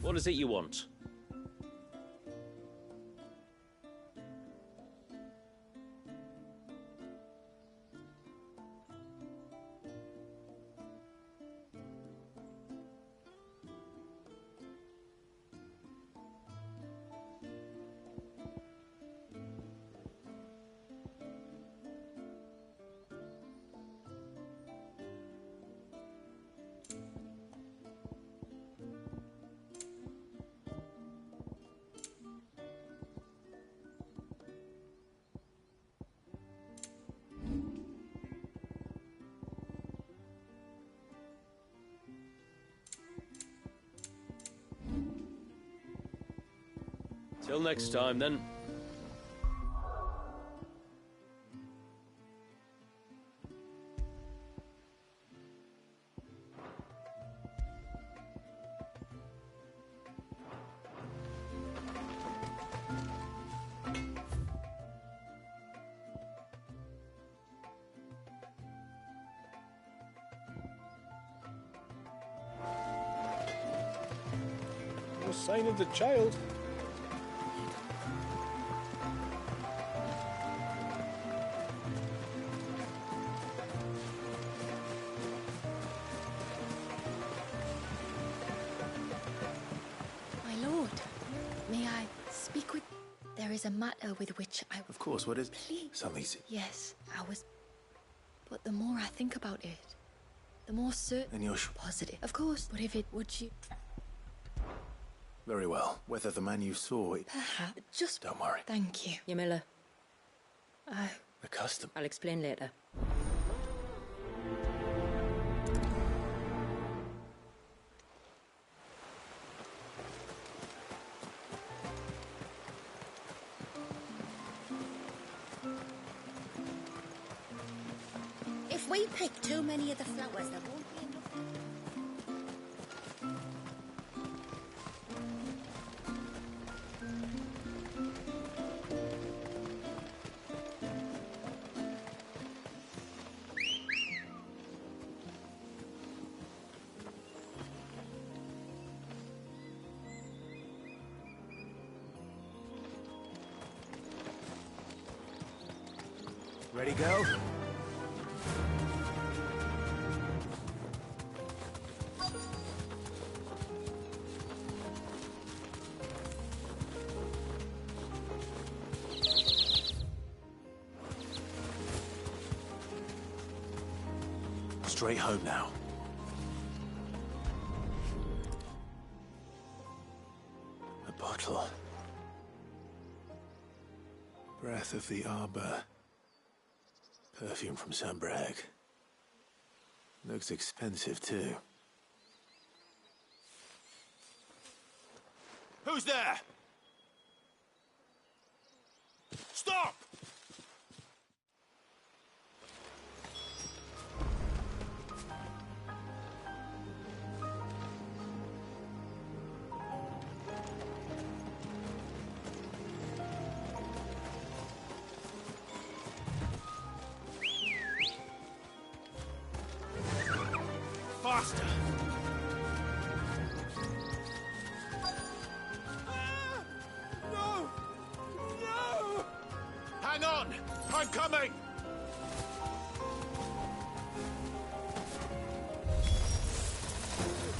What is it you want? Till next time, then. No sign of the child. My lord, may I speak with... There is a matter with which I... Of course, what is... Please. Something's... Yes, I was... But the more I think about it, the more certain... Then you're positive. Of course, but if it... Would you... Very well. Whether the man you saw... Perhaps... Just... Don't worry. Thank you. Yamila. The custom. I'll explain later. If we pick too many of the flowers, there won't be enough. Ready, go? Straight home now. A bottle. Breath of the Arbor. Perfume from Sambrag. Looks expensive, too. Who's there? Stop! Faster! No! No! Hang on! I'm coming!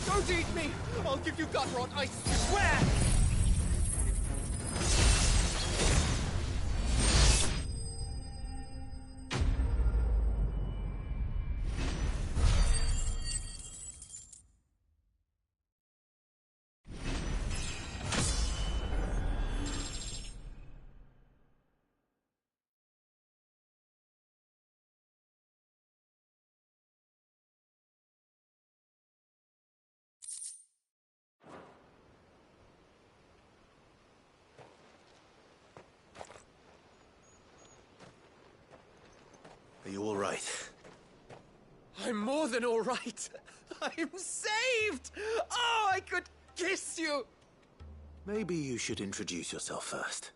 Don't eat me! I'll give you gut rot, I swear! Are you all right? I'm more than all right. I'm saved! Oh, I could kiss you! Maybe you should introduce yourself first.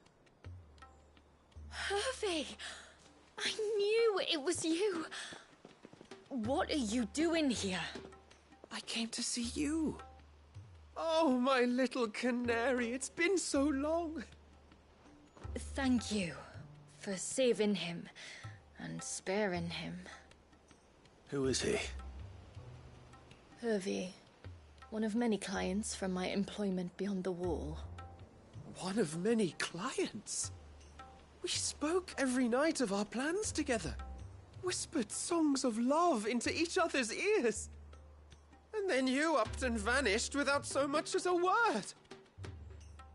Hervey! I knew it was you. What are you doing here? I came to see you. Oh, my little canary, it's been so long. Thank you for saving him and sparing him. Who is he? Hervey, one of many clients from my employment beyond the wall. One of many clients? We spoke every night of our plans together. Whispered songs of love into each other's ears. And then you upped and vanished without so much as a word.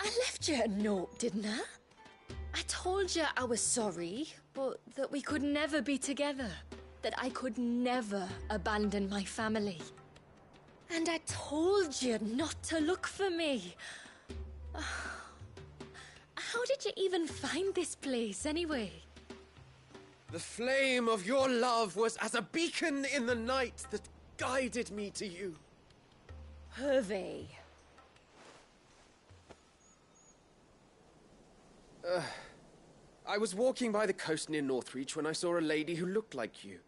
I left you a note, didn't I? I told you I was sorry, but that we could never be together. That I could never abandon my family. And I told you not to look for me. did you even find this place, anyway? The flame of your love was as a beacon in the night that guided me to you. Hervé. I was walking by the coast near Northreach when I saw a lady who looked like you.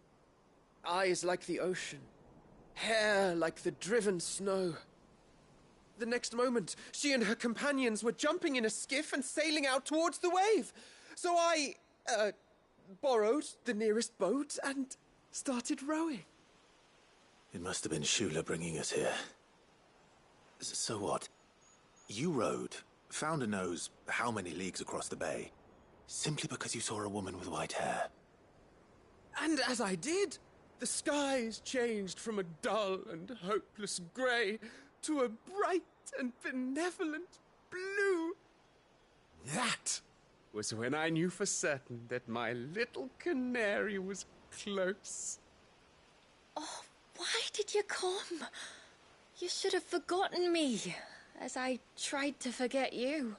Eyes like the ocean. Hair like the driven snow. The next moment, she and her companions were jumping in a skiff and sailing out towards the wave. So I, borrowed the nearest boat and started rowing. It must have been Shula bringing us here. So what? You rowed, found a nose how many leagues across the bay, simply because you saw a woman with white hair. And as I did, the skies changed from a dull and hopeless grey to a bright and benevolent blue. That was when I knew for certain that my little canary was close. Oh, why did you come? You should have forgotten me, as I tried to forget you.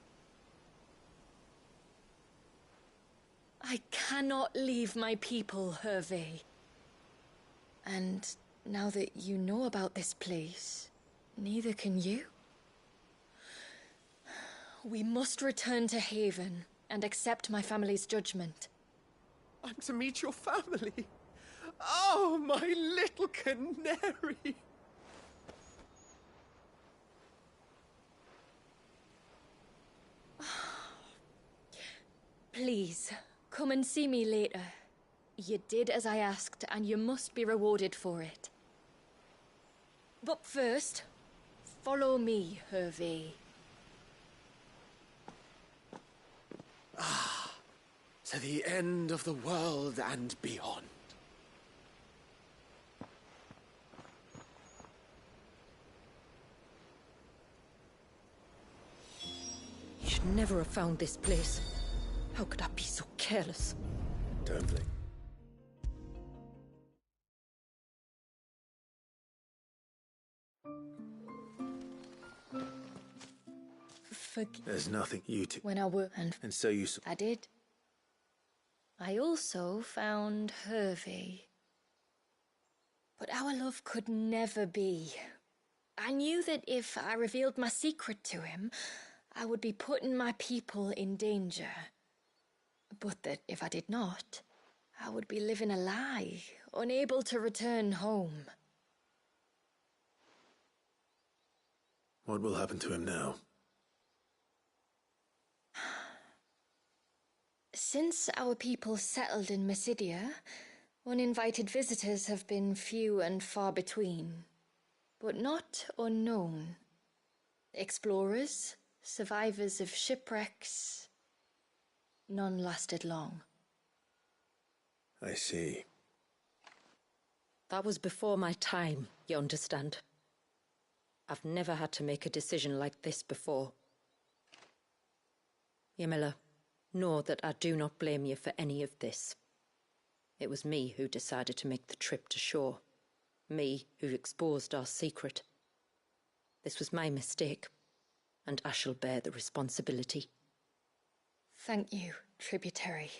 I cannot leave my people, Hervé. And now that you know about this place, neither can you. We must return to Haven and accept my family's judgment. I'm to meet your family. Oh, my little canary. Please, come and see me later. You did as I asked, and you must be rewarded for it. But first, follow me, Hervé. To the end of the world and beyond. You should never have found this place. How could I be so careless? Don't blink. There's nothing you two... When I were... And so you... I did. I also found Hervé. But our love could never be. I knew that if I revealed my secret to him, I would be putting my people in danger. But that if I did not, I would be living a lie, unable to return home. What will happen to him now? Since our people settled in Mysidia, uninvited visitors have been few and far between, but not unknown. Explorers, survivors of shipwrecks, none lasted long. I see. That was before my time, you understand. I've never had to make a decision like this before. Ymila, know that I do not blame you for any of this. It was me who decided to make the trip to shore. Me who exposed our secret. This was my mistake, and I shall bear the responsibility. Thank you, Tributary.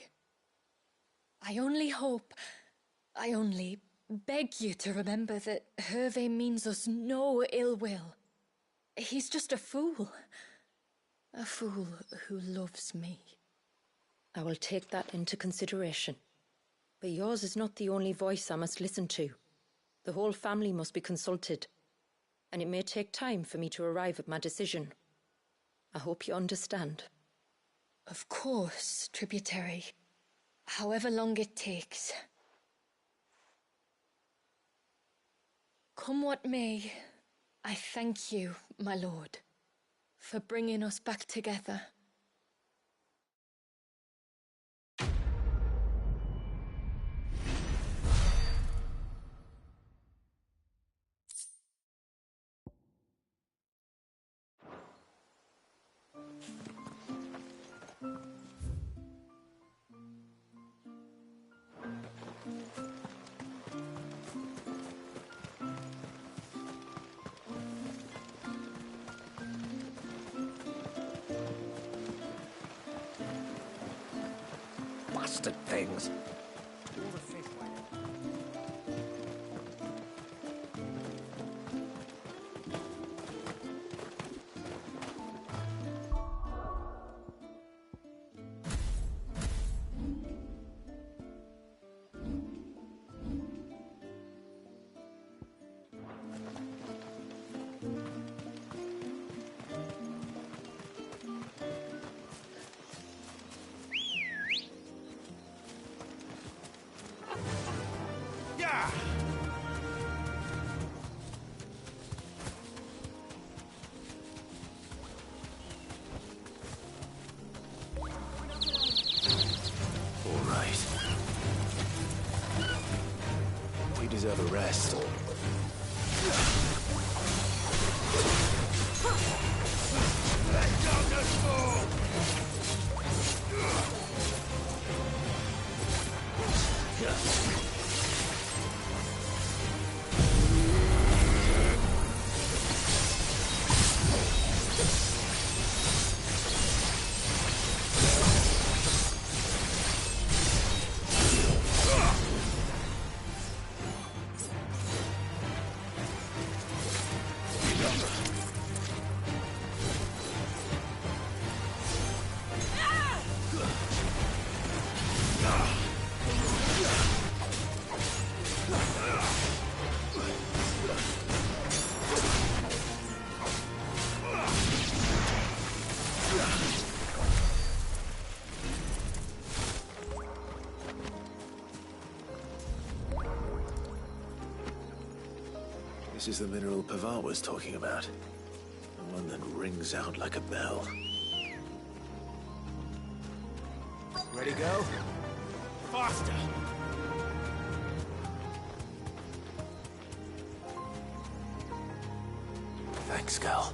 I only beg you to remember that Hervé means us no ill will. He's just a fool. A fool who loves me. I will take that into consideration. But yours is not the only voice I must listen to. The whole family must be consulted, and it may take time for me to arrive at my decision. I hope you understand. Of course, Tributary. However long it takes. Come what may, I thank you, my lord, for bringing us back together. bastard things. Deserve a rest. Let darkness fall! This is the mineral Pavat was talking about. The one that rings out like a bell. Ready, go? Faster! Thanks, Cal.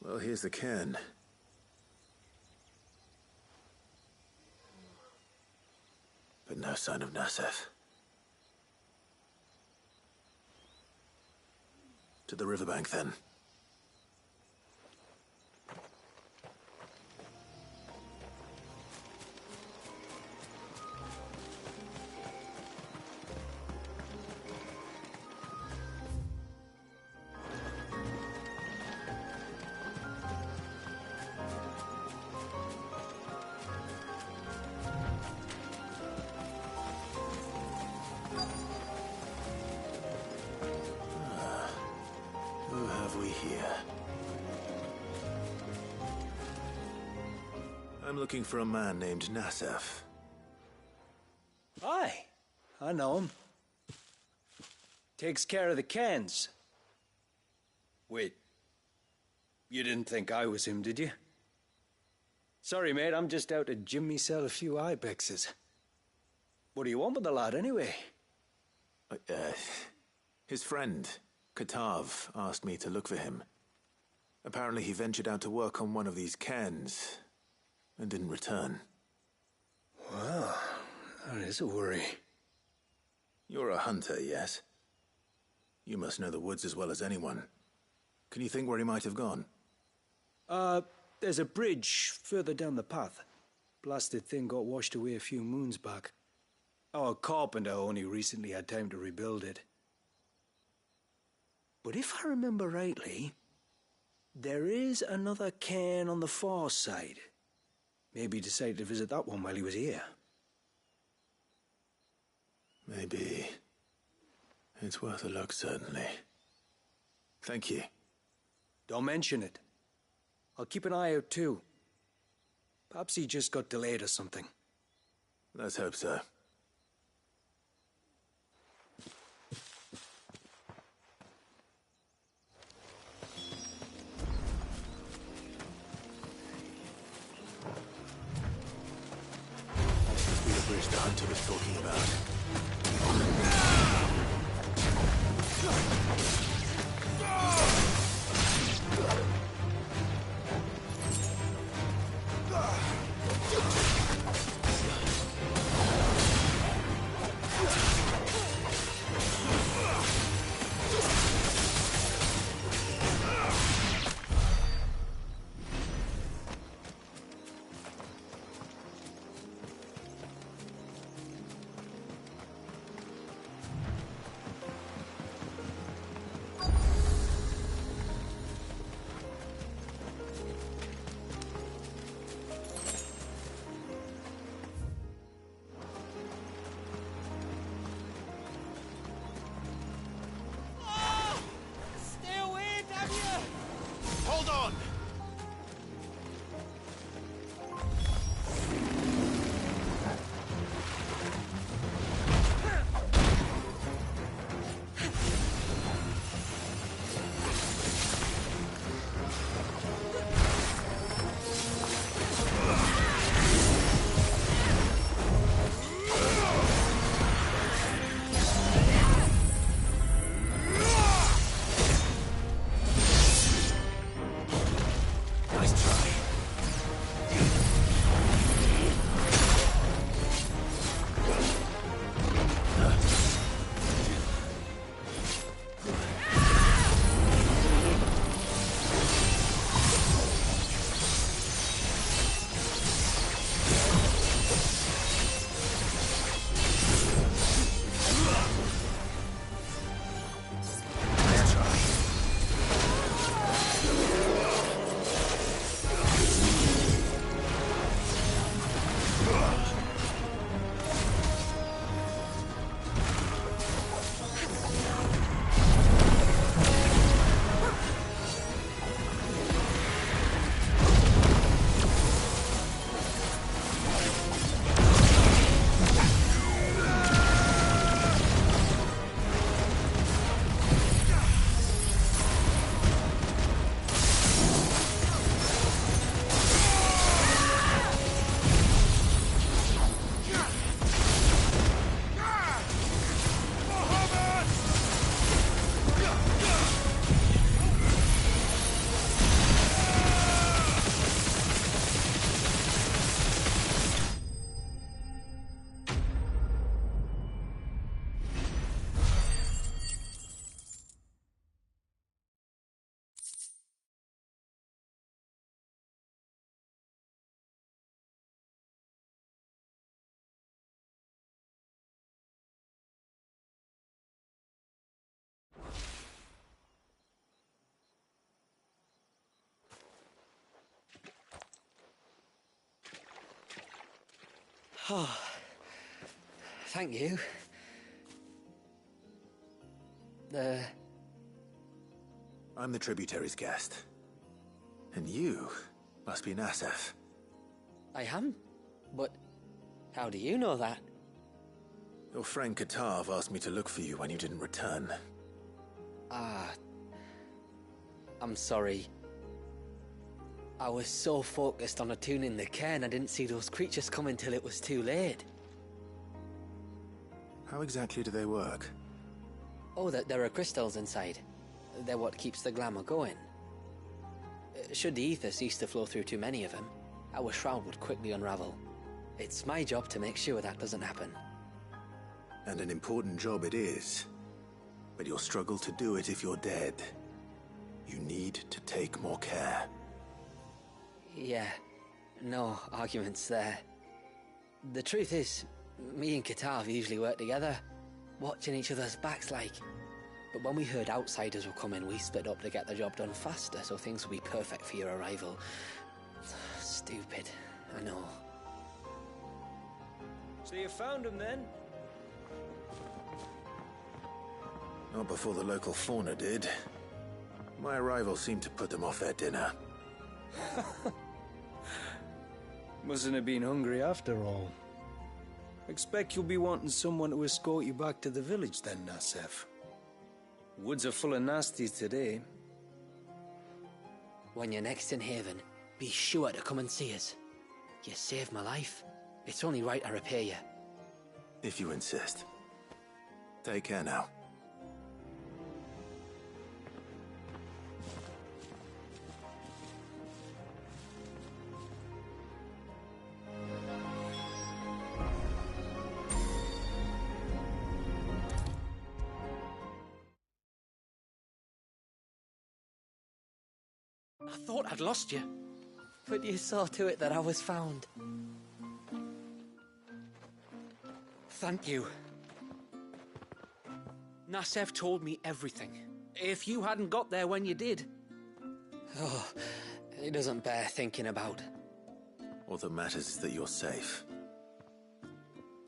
Well, here's the cairn. But no sign of Nasef. To the riverbank, then. Who have we here? I'm looking for a man named Nasef. Aye, I know him. Takes care of the cans. Wait, you didn't think I was him, did you? Sorry, mate, I'm just out to gym myself a few ibexes. What do you want with the lad, anyway? His friend, Katav, asked me to look for him. Apparently he ventured out to work on one of these cairns and didn't return. Well, that is a worry. You're a hunter, yes? You must know the woods as well as anyone. Can you think where he might have gone? There's a bridge further down the path. Blasted thing got washed away a few moons back. Our carpenter only recently had time to rebuild it. But if I remember rightly, there is another cairn on the far side. Maybe he decided to visit that one while he was here. Maybe. It's worth a look, certainly. Thank you. Don't mention it. I'll keep an eye out too. Perhaps he just got delayed or something. Let's hope so. This must be the bridge the hunter was talking about. Oh, thank you. I'm the tributary's guest. And you must be Nasef. I am? But how do you know that? Your friend Katav asked me to look for you when you didn't return. I'm sorry. I was so focused on attuning the cairn I didn't see those creatures coming till it was too late. How exactly do they work? Oh, there are crystals inside. They're what keeps the glamour going. Should the ether cease to flow through too many of them, our shroud would quickly unravel. It's my job to make sure that doesn't happen. And an important job it is. But you'll struggle to do it if you're dead. You need to take more care. Yeah, no arguments there. The truth is, me and Katav usually work together, watching each other's backs like. But when we heard outsiders were coming, we split up to get the job done faster, so things would be perfect for your arrival. Stupid, I know. So you found him then? Not before the local fauna did. My arrival seemed to put them off their dinner. Mustn't have been hungry after all. Expect you'll be wanting someone to escort you back to the village then, Nasef. Woods are full of nasties today. When you're next in Haven, be sure to come and see us. You saved my life. It's only right I repay you. If you insist. Take care now. I thought I'd lost you. But you saw to it that I was found. Thank you. Nasef told me everything. If you hadn't got there when you did... Oh, it doesn't bear thinking about. All that matters is that you're safe.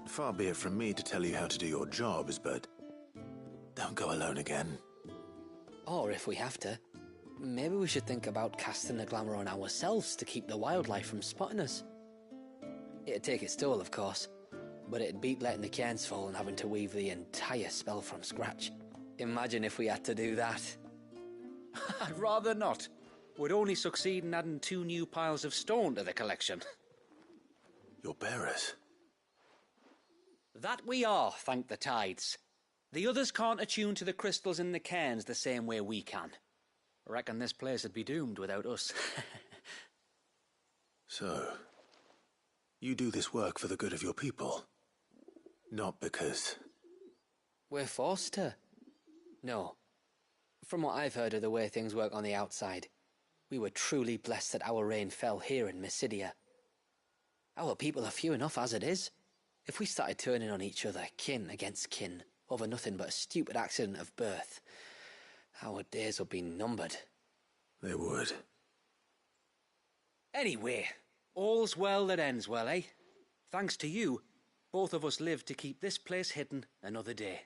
Far be it from me to tell you how to do your jobs, but don't go alone again. Or if we have to, maybe we should think about casting the glamour on ourselves to keep the wildlife from spotting us. It'd take its toll, of course, but it'd beat letting the cairns fall and having to weave the entire spell from scratch. Imagine if we had to do that. I'd rather not. Would only succeed in adding 2 new piles of stone to the collection. Your bearers? That we are, thank the tides. The others can't attune to the crystals in the cairns the same way we can. I reckon this place would be doomed without us. So, you do this work for the good of your people? Not because... We're forced to. No. From what I've heard of the way things work on the outside, we were truly blessed that our rain fell here in Mysidia. Our people are few enough as it is. If we started turning on each other, kin against kin, over nothing but a stupid accident of birth, our days would be numbered. They would. Anyway, all's well that ends well, eh? Thanks to you, both of us lived to keep this place hidden another day.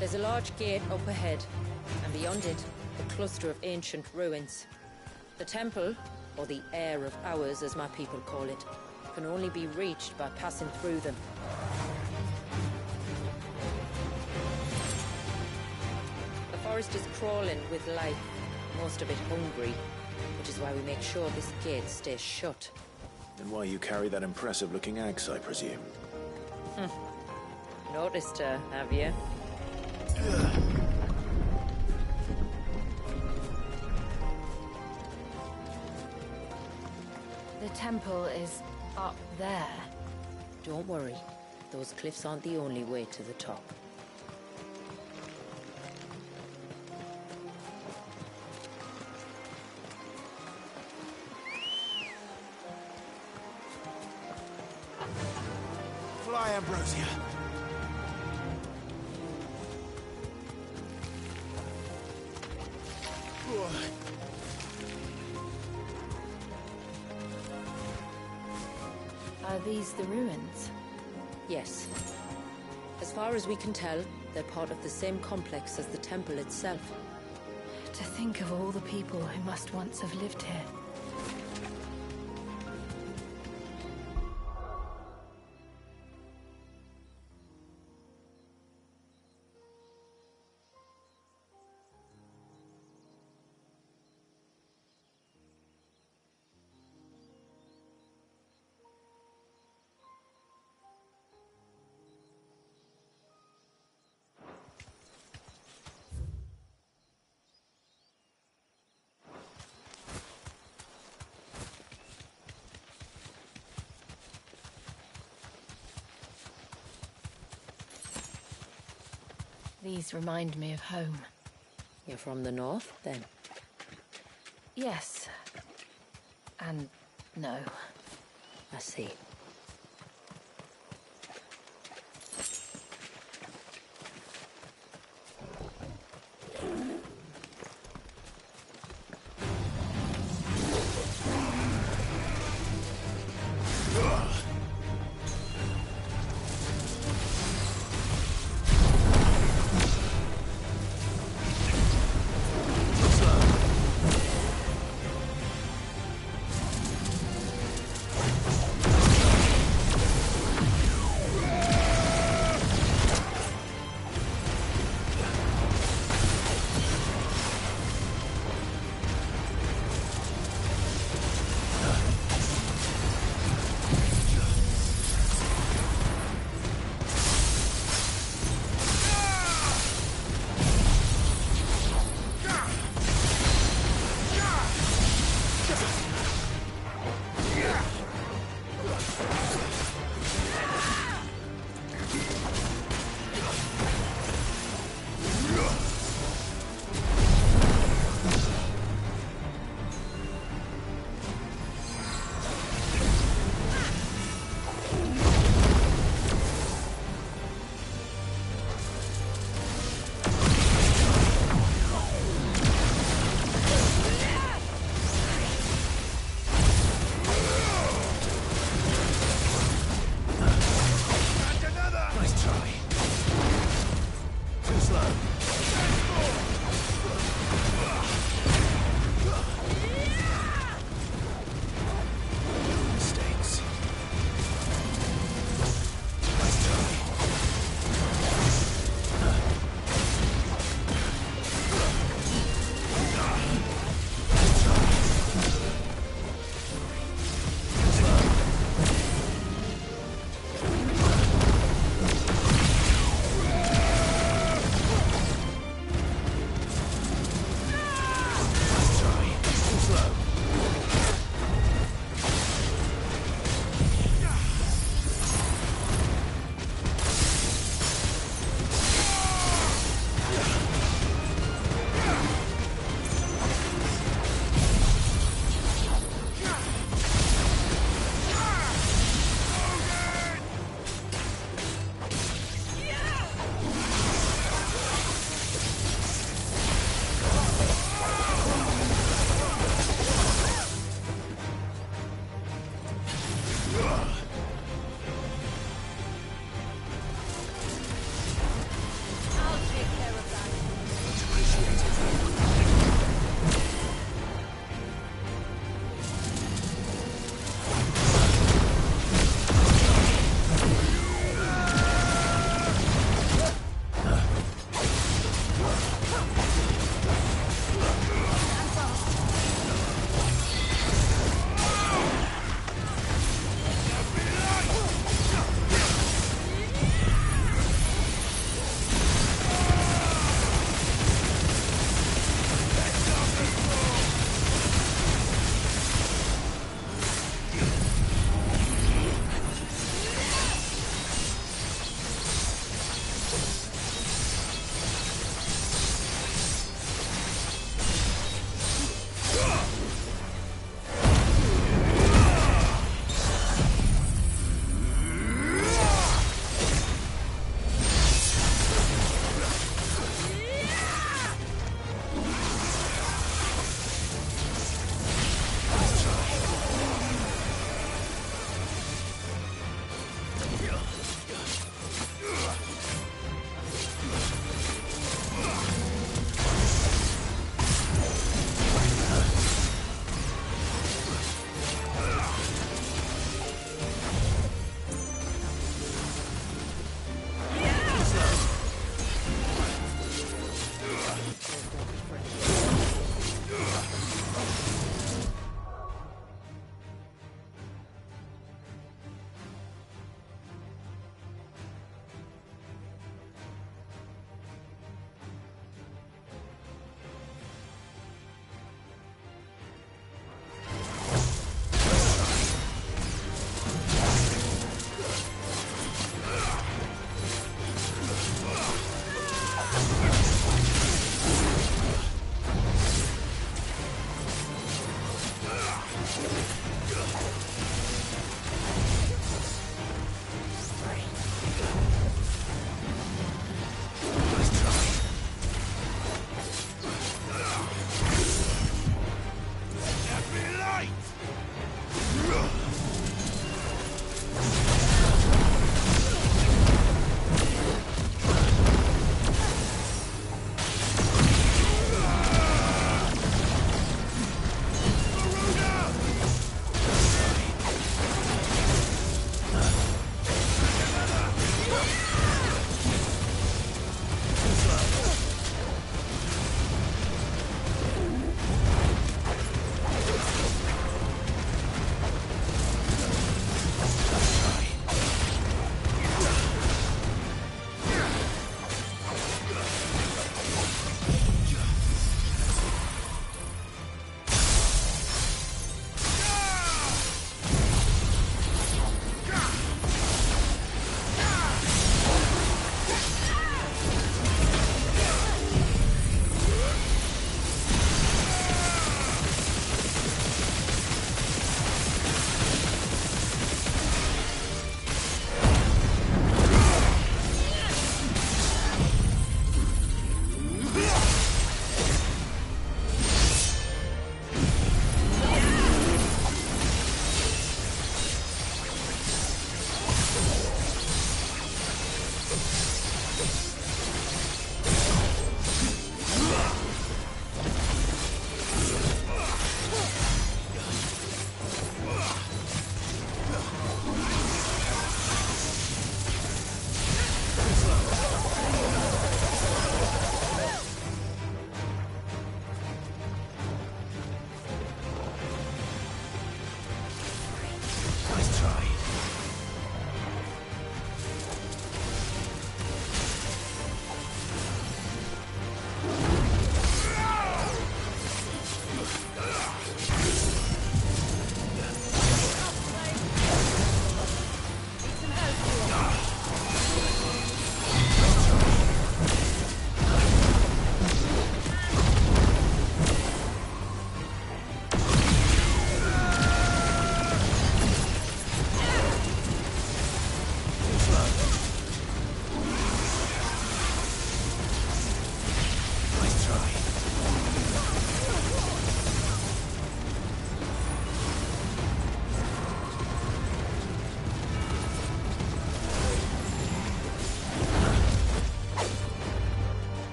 There's a large gate up ahead, and beyond it, a cluster of ancient ruins. The temple, or the Heir of Hours as my people call it, can only be reached by passing through them. The forest is crawling with life, most of it hungry, which is why we make sure this gate stays shut. And why you carry that impressive-looking axe, I presume. Noticed her, have you? The temple is up there. Don't worry. Those cliffs aren't the only way to the top. Fly, Ambrosia. Are these the ruins? Yes. As far as we can tell, they're part of the same complex as the temple itself. To think of all the people who must once have lived here. These remind me of home. You're from the north, then? Yes. And no. I see.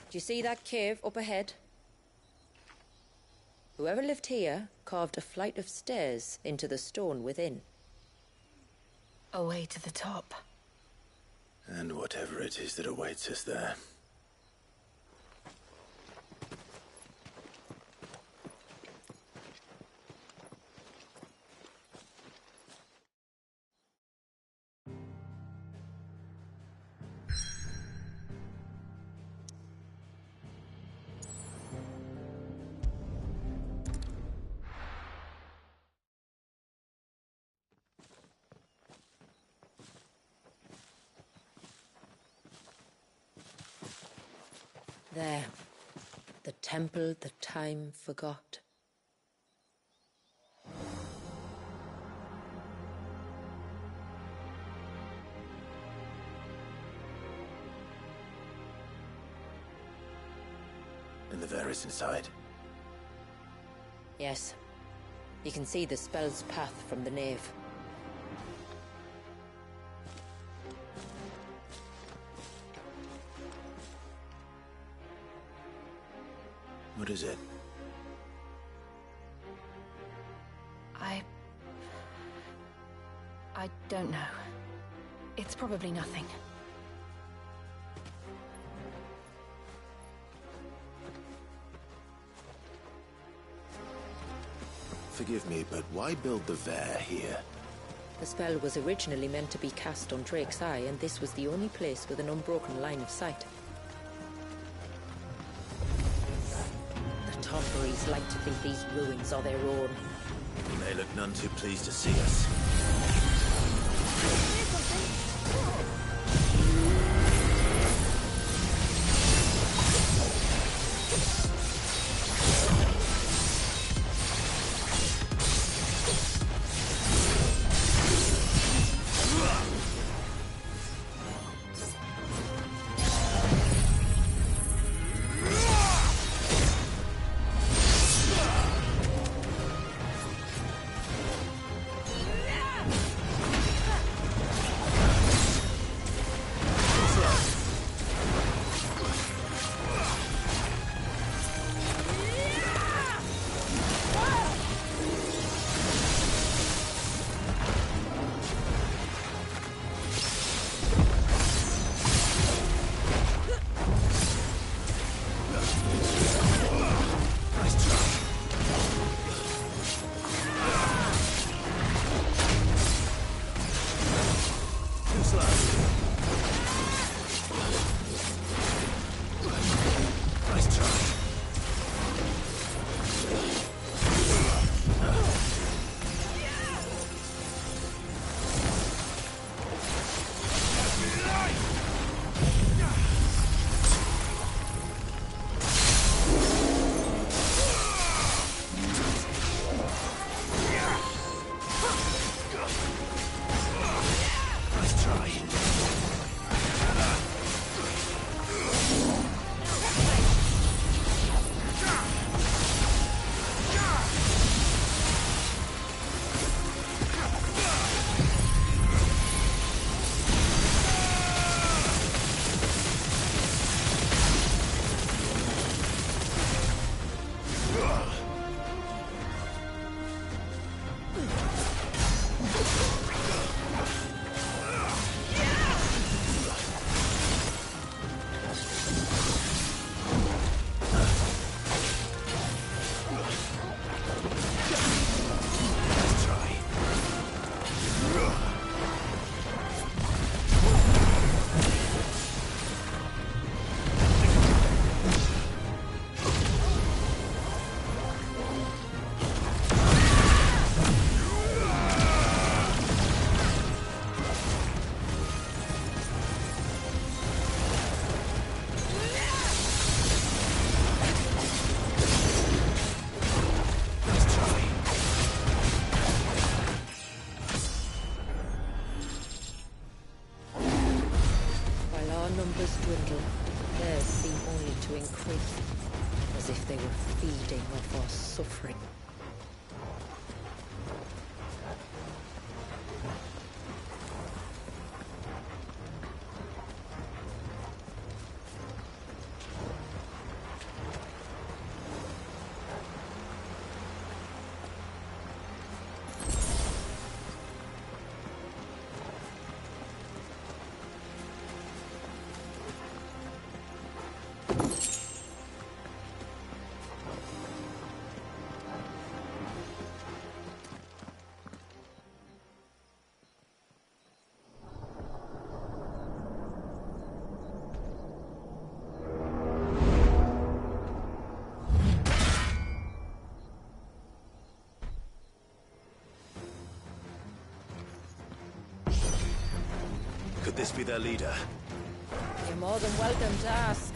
Do you see that cave up ahead? Whoever lived here carved a flight of stairs into the stone within. A way to the top. And whatever it is that awaits us there. There. The temple the time forgot. And the Varys inside? Yes. You can see the spell's path from the nave. What is it? I don't know. It's probably nothing. Forgive me, but why build the Vare here? The spell was originally meant to be cast on Drake's Eye, and this was the only place with an unbroken line of sight. The Tomberries like to think these ruins are their own. They look none too pleased to see us. Dwindle, theirs seem only to increase, as if they were feeding off our suffering. this be their leader? You're more than welcome to ask.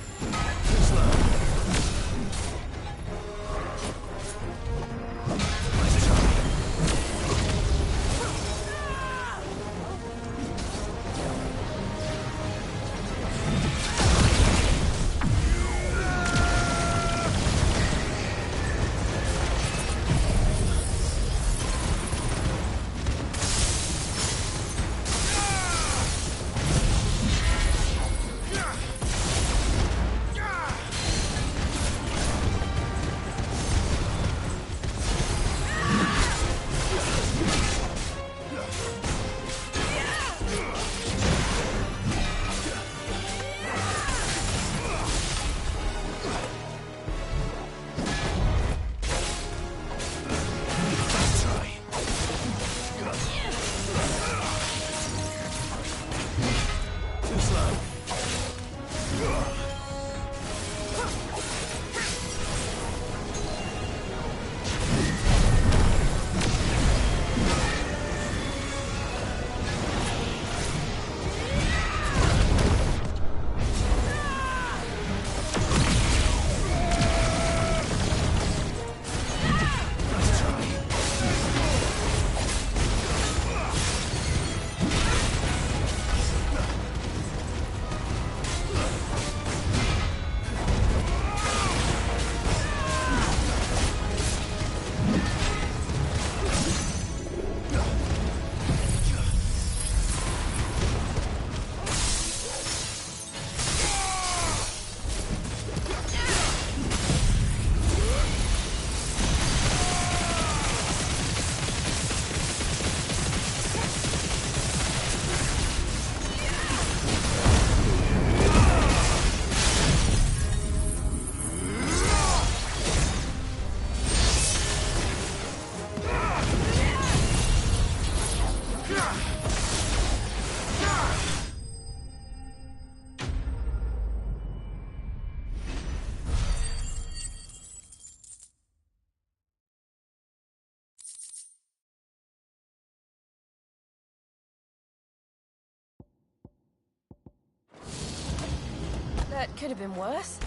That could have been worse,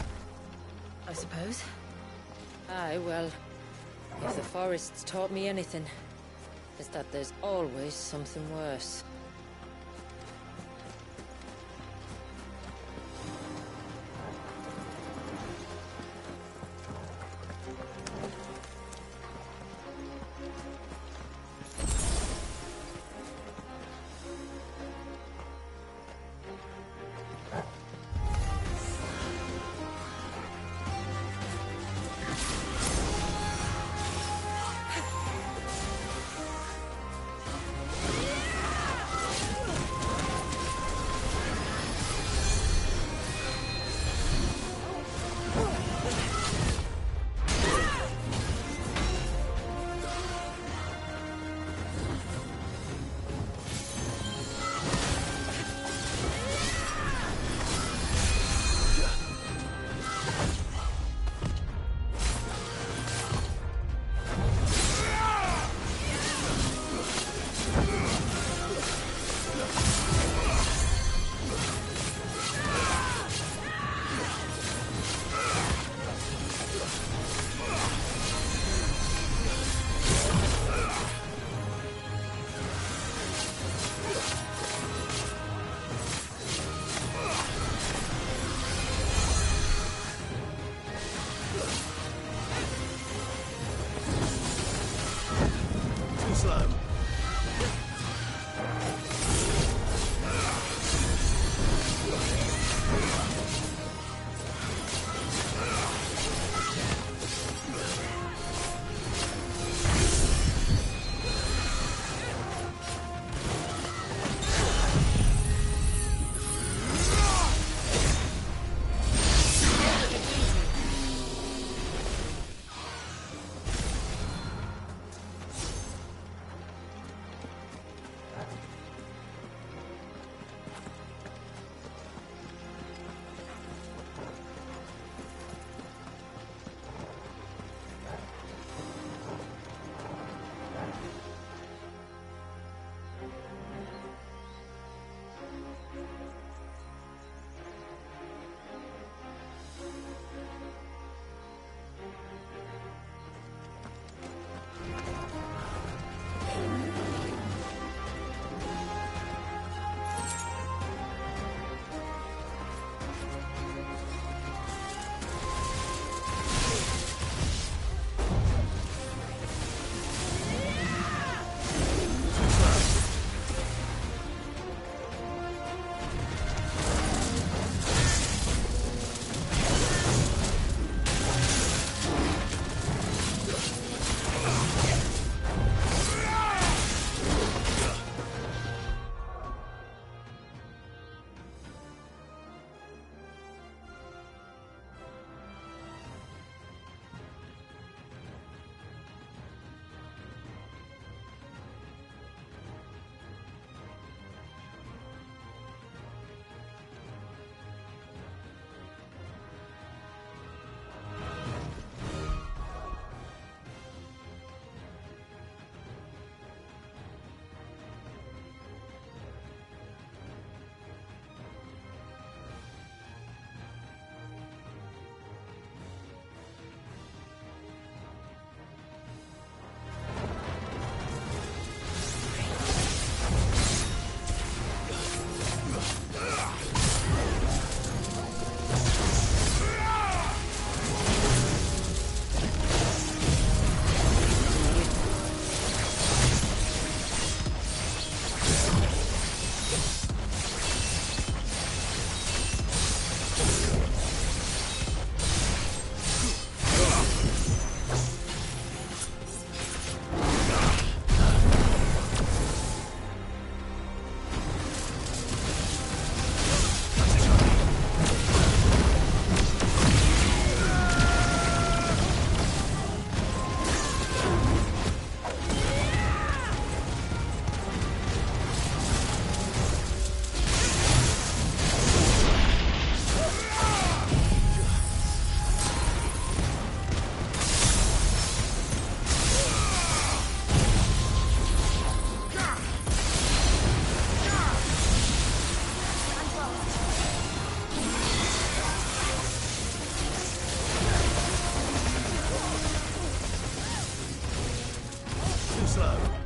I suppose. Aye, well, if the forest's taught me anything, it's that there's always something worse. slow.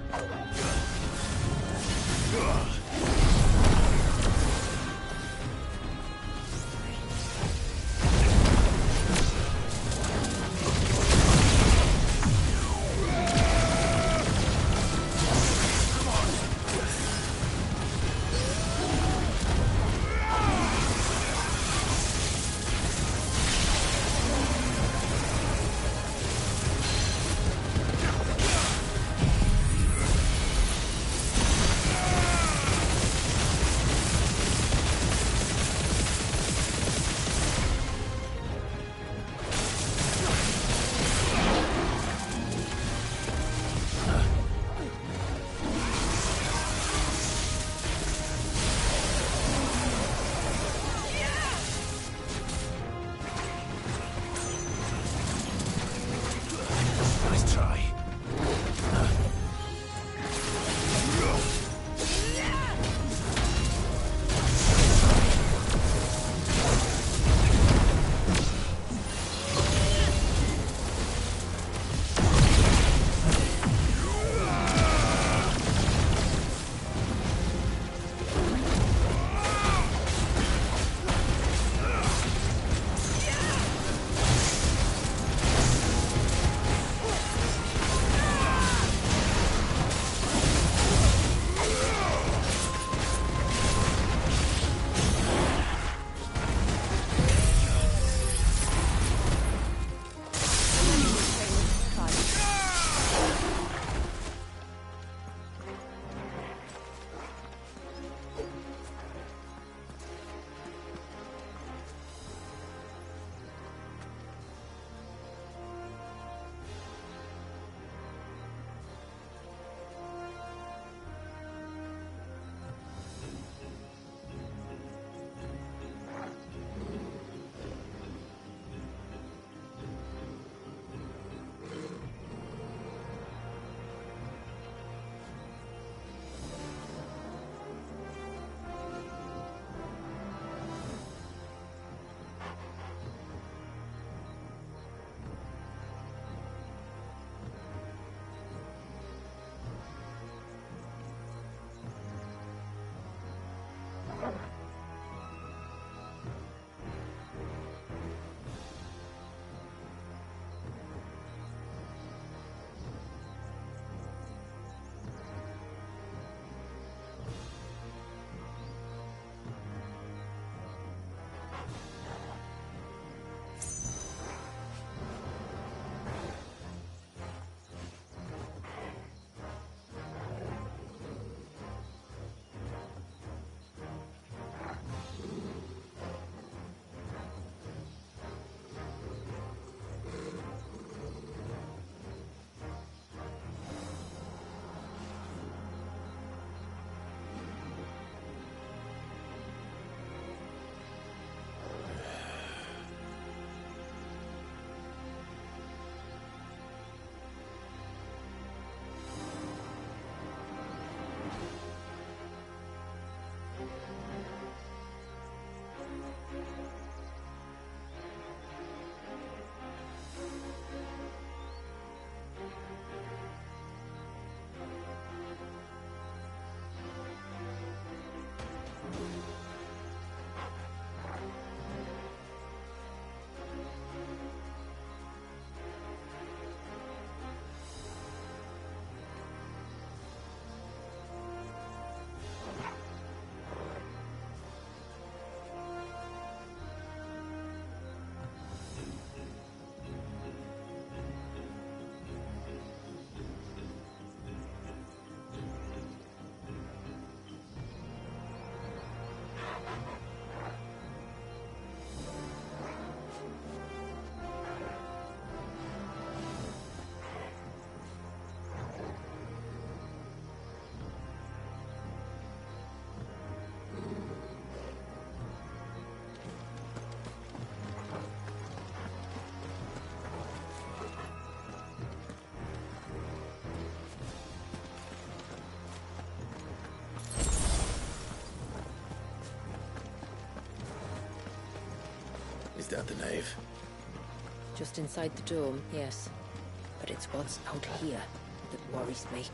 Nice try. Is that the nave? Just inside the dome, yes. But it's what's out here that worries me.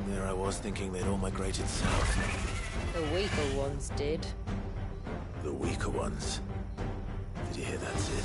There I was thinking they'd all migrated south. The weaker ones did. The weaker ones. Did you hear that, Sid?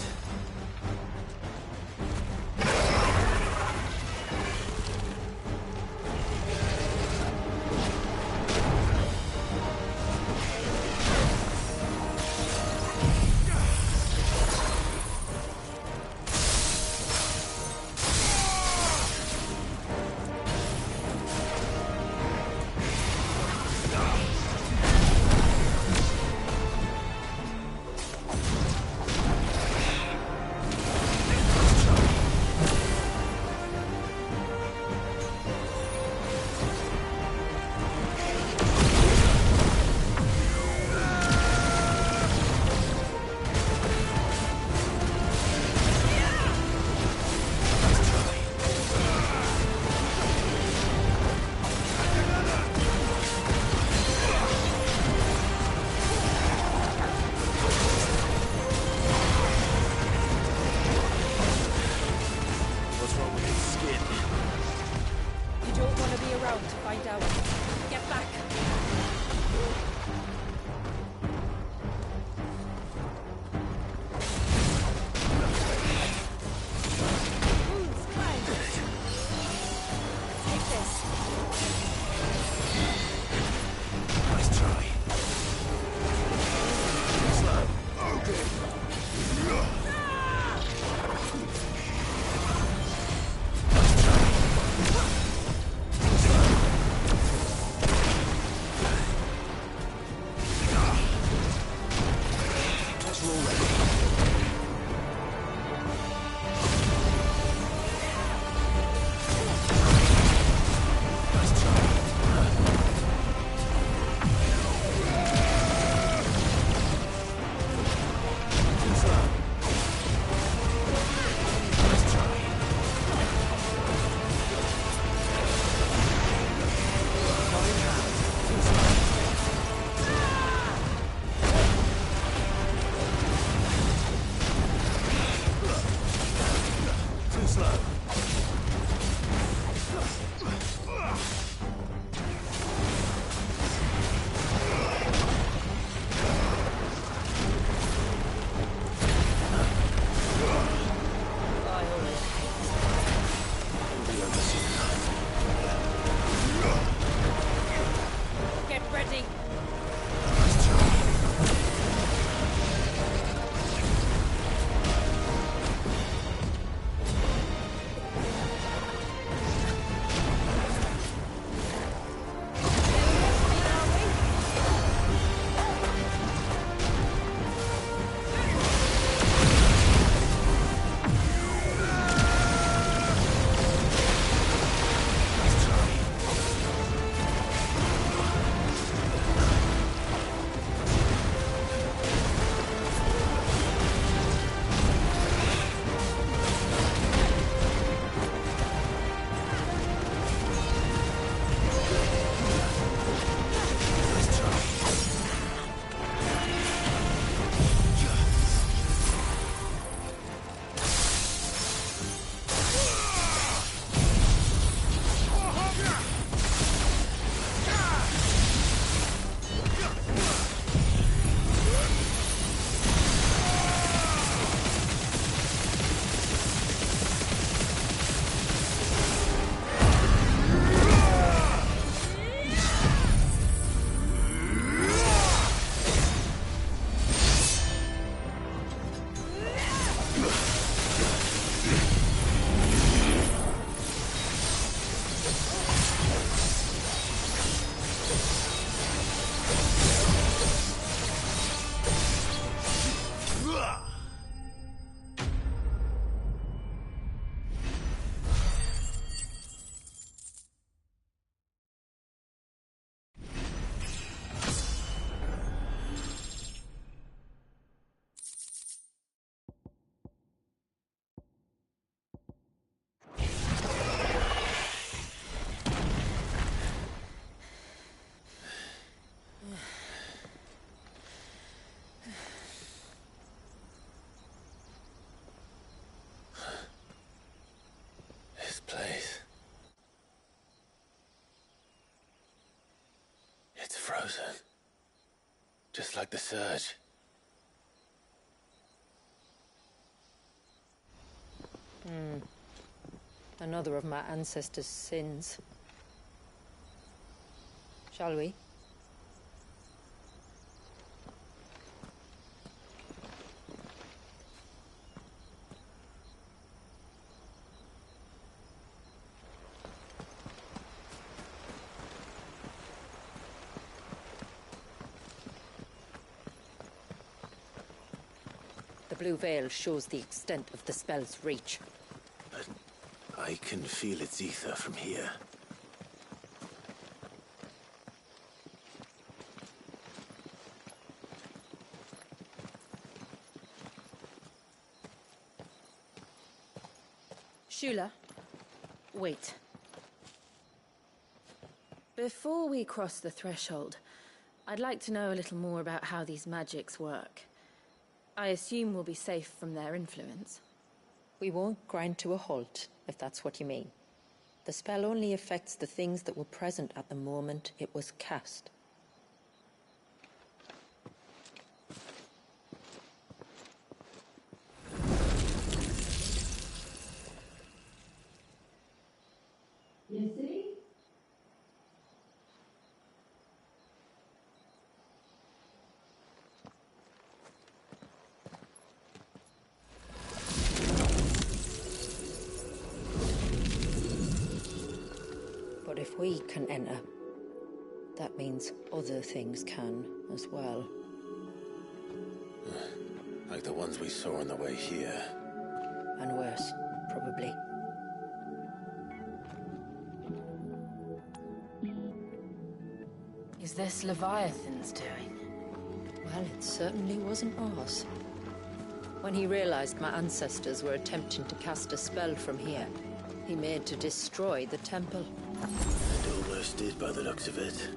Just like the surge. Another of my ancestors' sins. Shall we? The blue veil shows the extent of the spell's reach. But I can feel its ether from here. Shula, wait. Before we cross the threshold, I'd like to know a little more about how these magics work. I assume we'll be safe from their influence. We won't grind to a halt, if that's what you mean. The spell only affects the things that were present at the moment it was cast. But if we can enter, that means other things can as well. Like the ones we saw on the way here. And worse, probably. Is this Leviathan's doing? Well, it certainly wasn't ours. When he realized my ancestors were attempting to cast a spell from here, he made to destroy the temple. And almost did by the looks of it.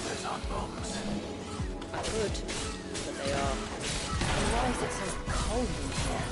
Those aren't bombs. I could, but they are. And why is it so cold in here?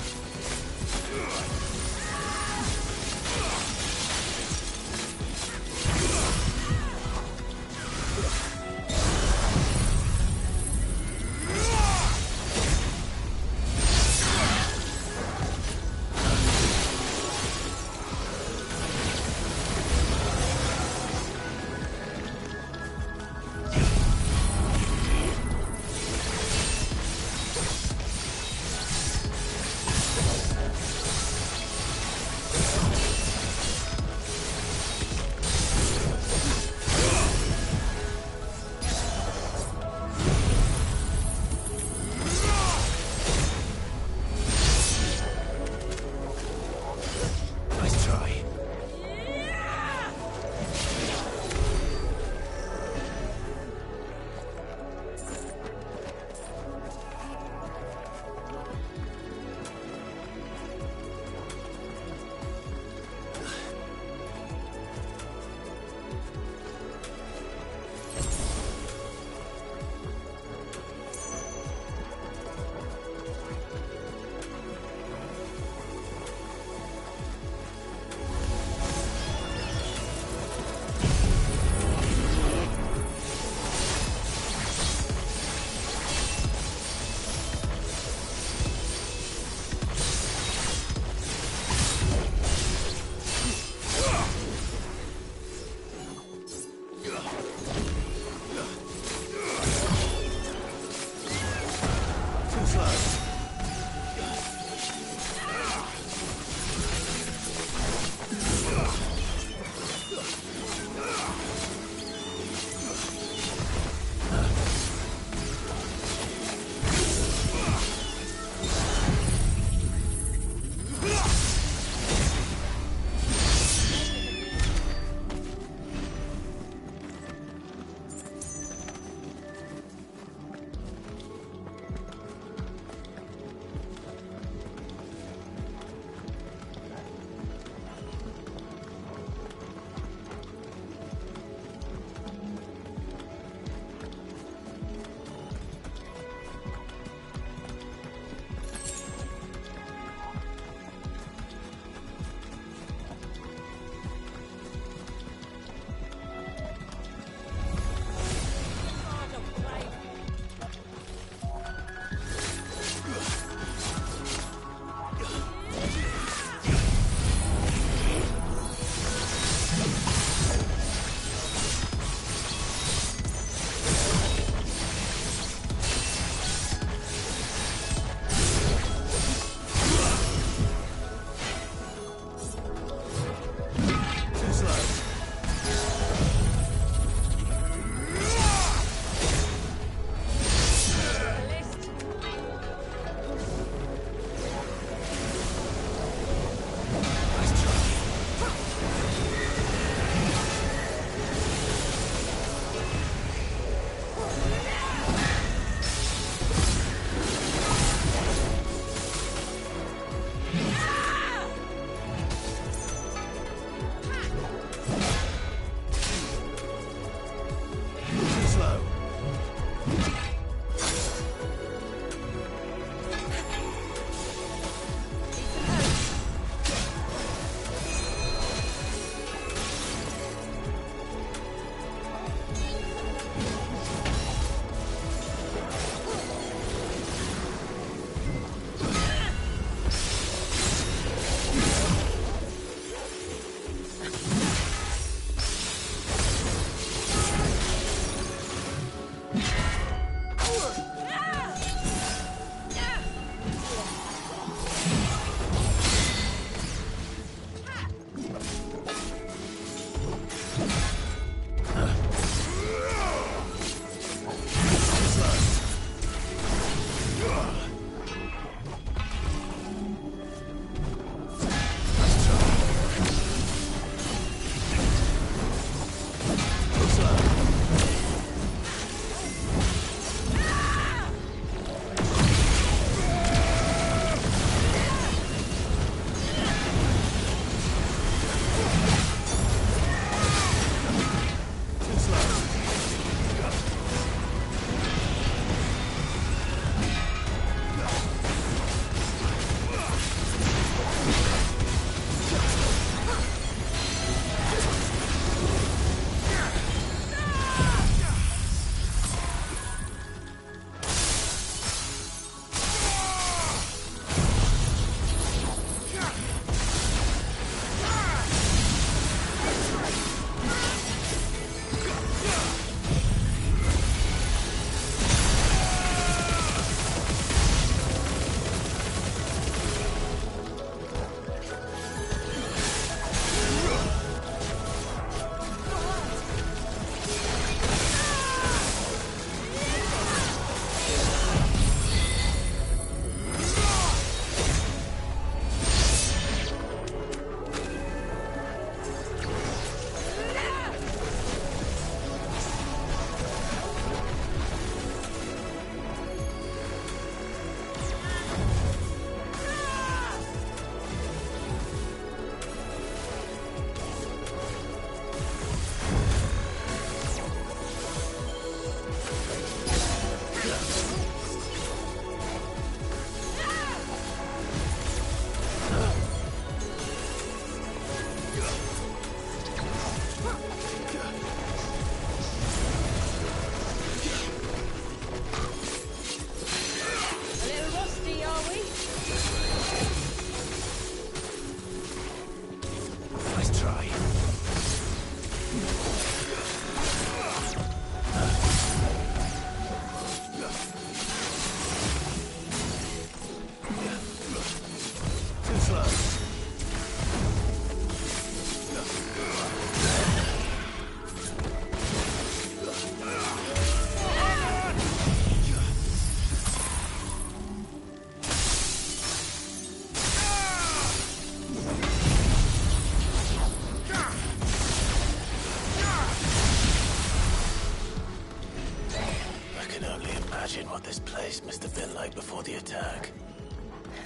must have been like before the attack.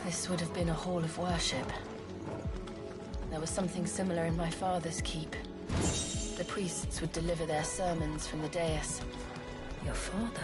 This would have been a hall of worship. There was something similar in my father's keep. The priests would deliver their sermons from the dais. Your father?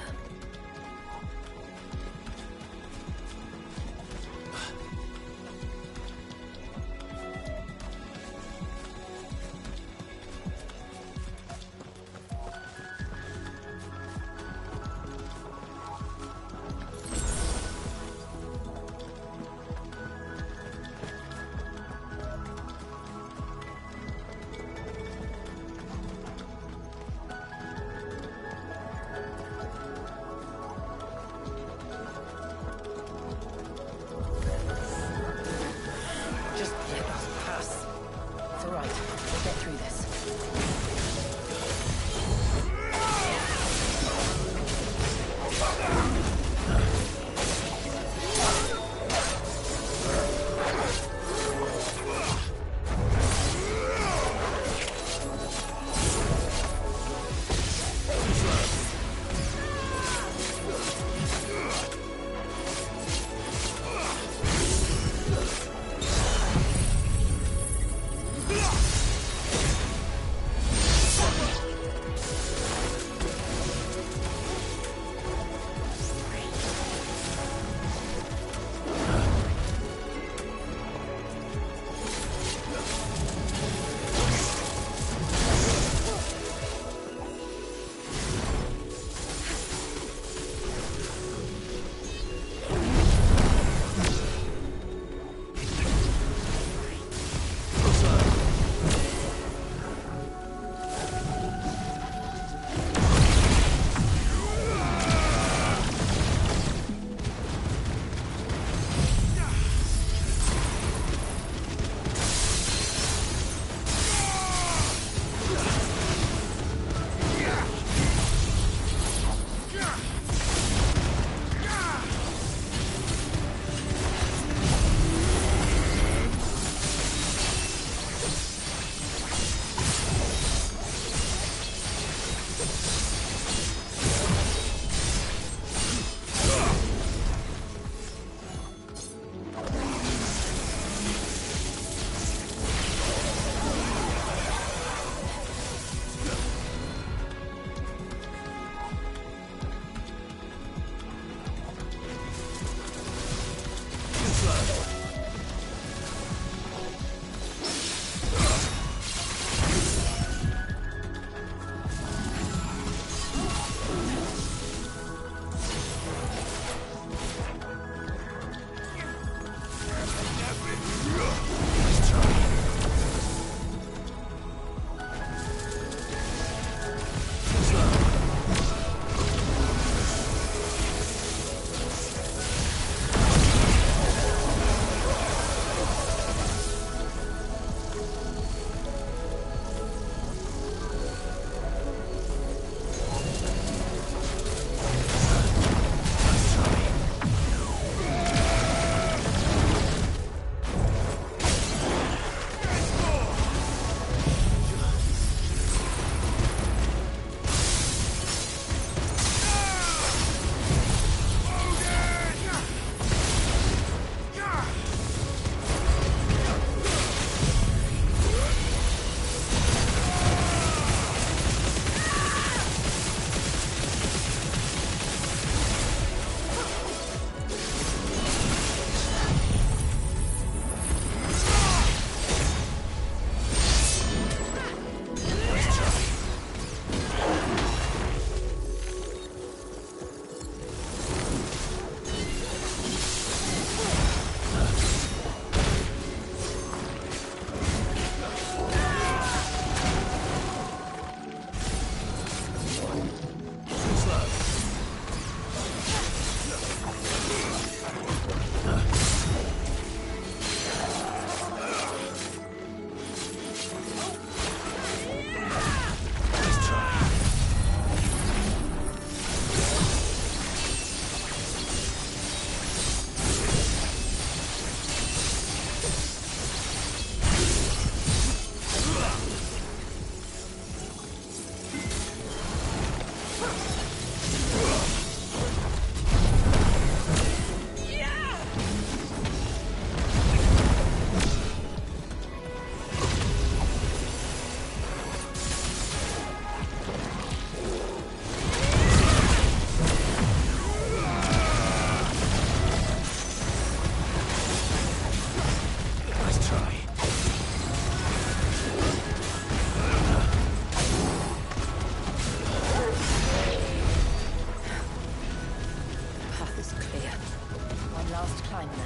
must climb then.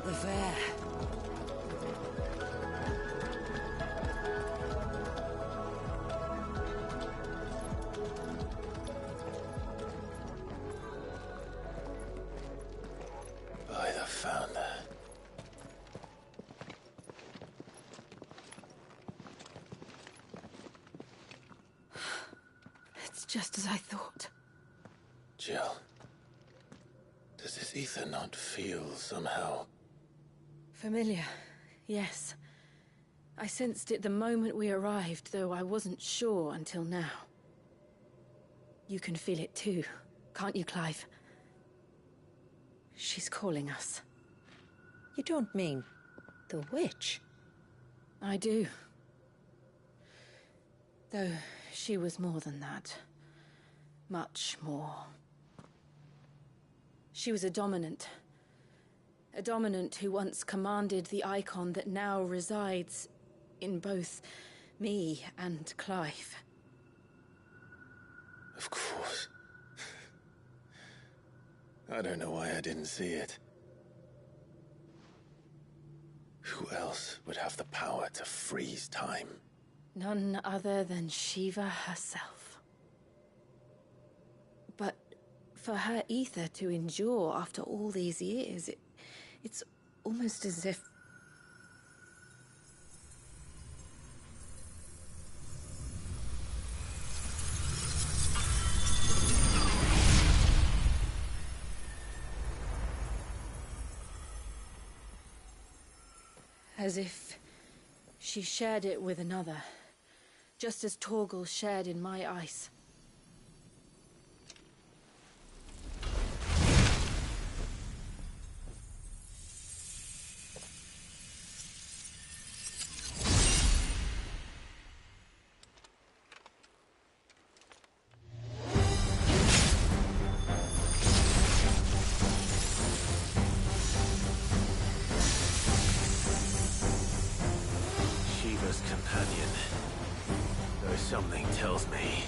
The fair. By the founder. It's just as I thought. Jill, does this ether not feel somehow? Familiar, yes. I sensed it the moment we arrived, though I wasn't sure until now. You can feel it too, can't you, Clive? She's calling us. You don't mean the witch? I do. Though she was more than that. Much more. She was a dominant. A dominant who once commanded the icon that now resides in both me and Clive. Of course. I don't know why I didn't see it. Who else would have the power to freeze time? None other than Shiva herself. But for her ether to endure after all these years, it's almost as if... As if she shared it with another, just as Torgal shared in my ice. Companion. Though something tells me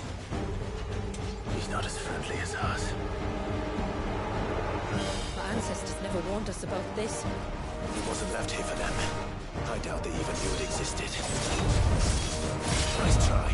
he's not as friendly as us. My ancestors never warned us about this. He wasn't left here for them. I doubt they even knew it existed. Nice try.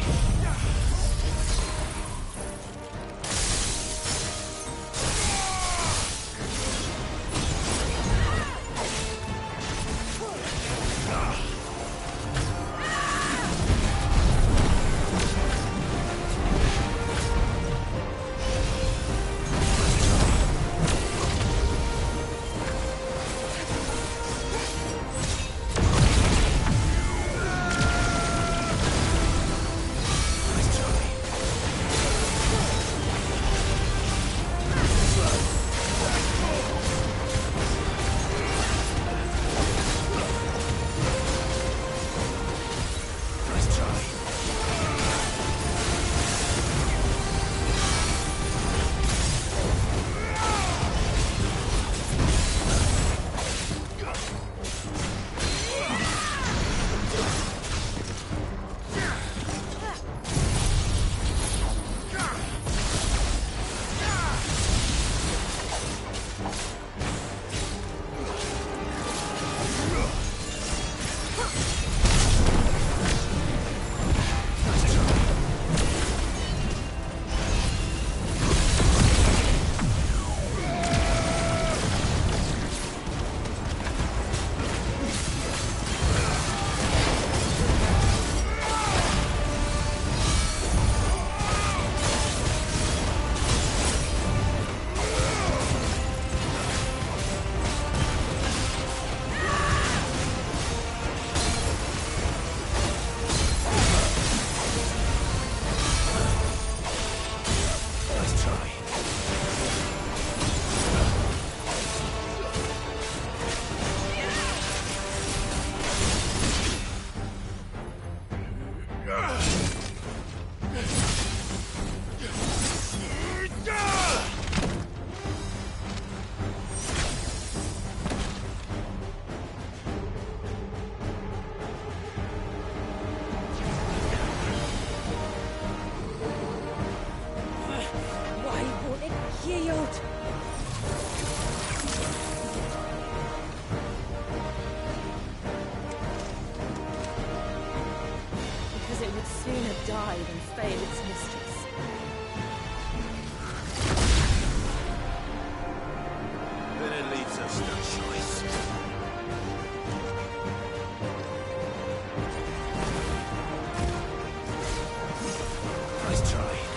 sooner die than fail its mistress. Then it leaves us no choice. Nice try.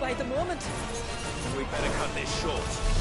by the moment. We better cut this short.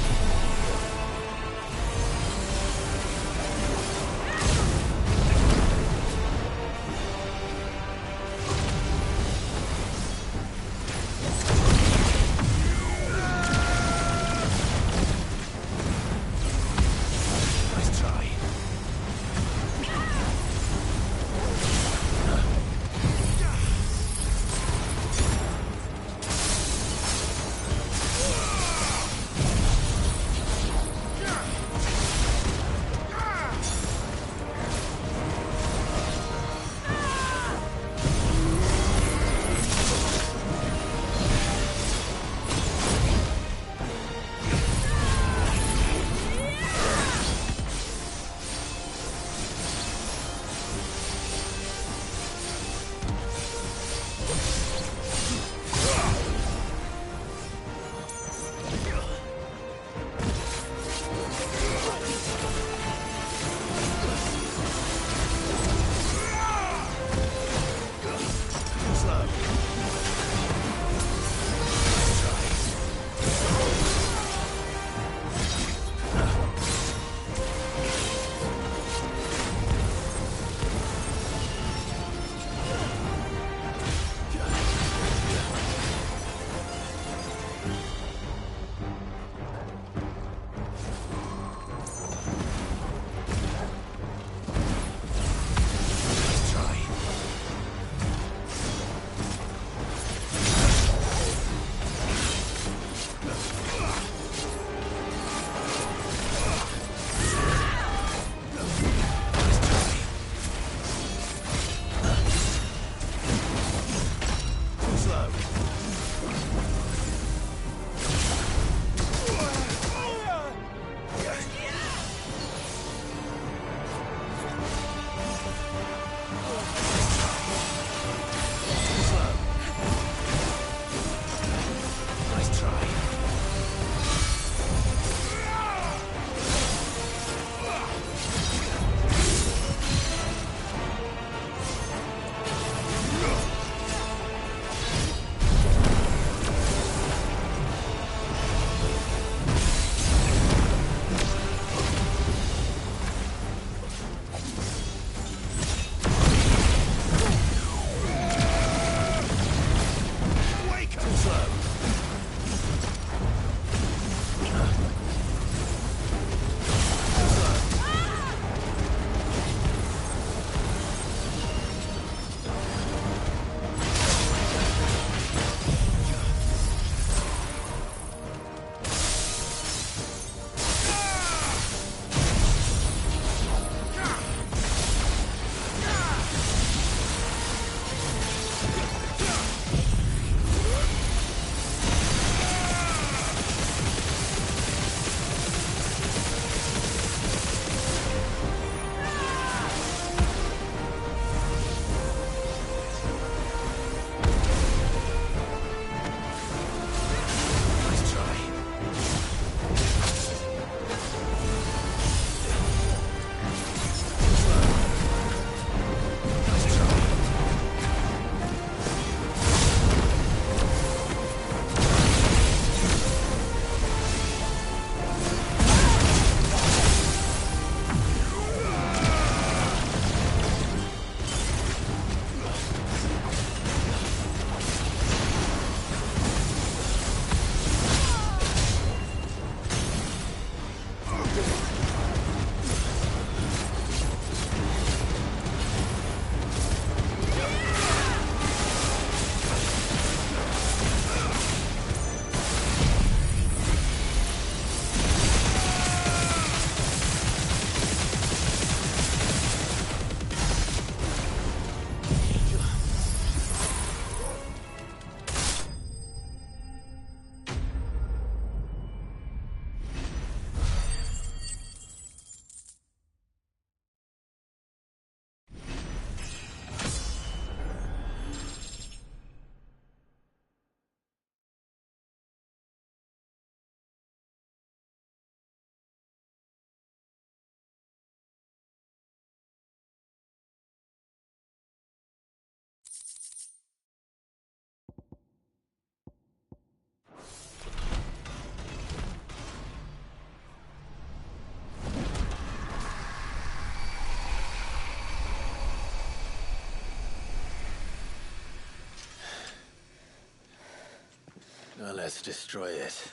Well, let's destroy it.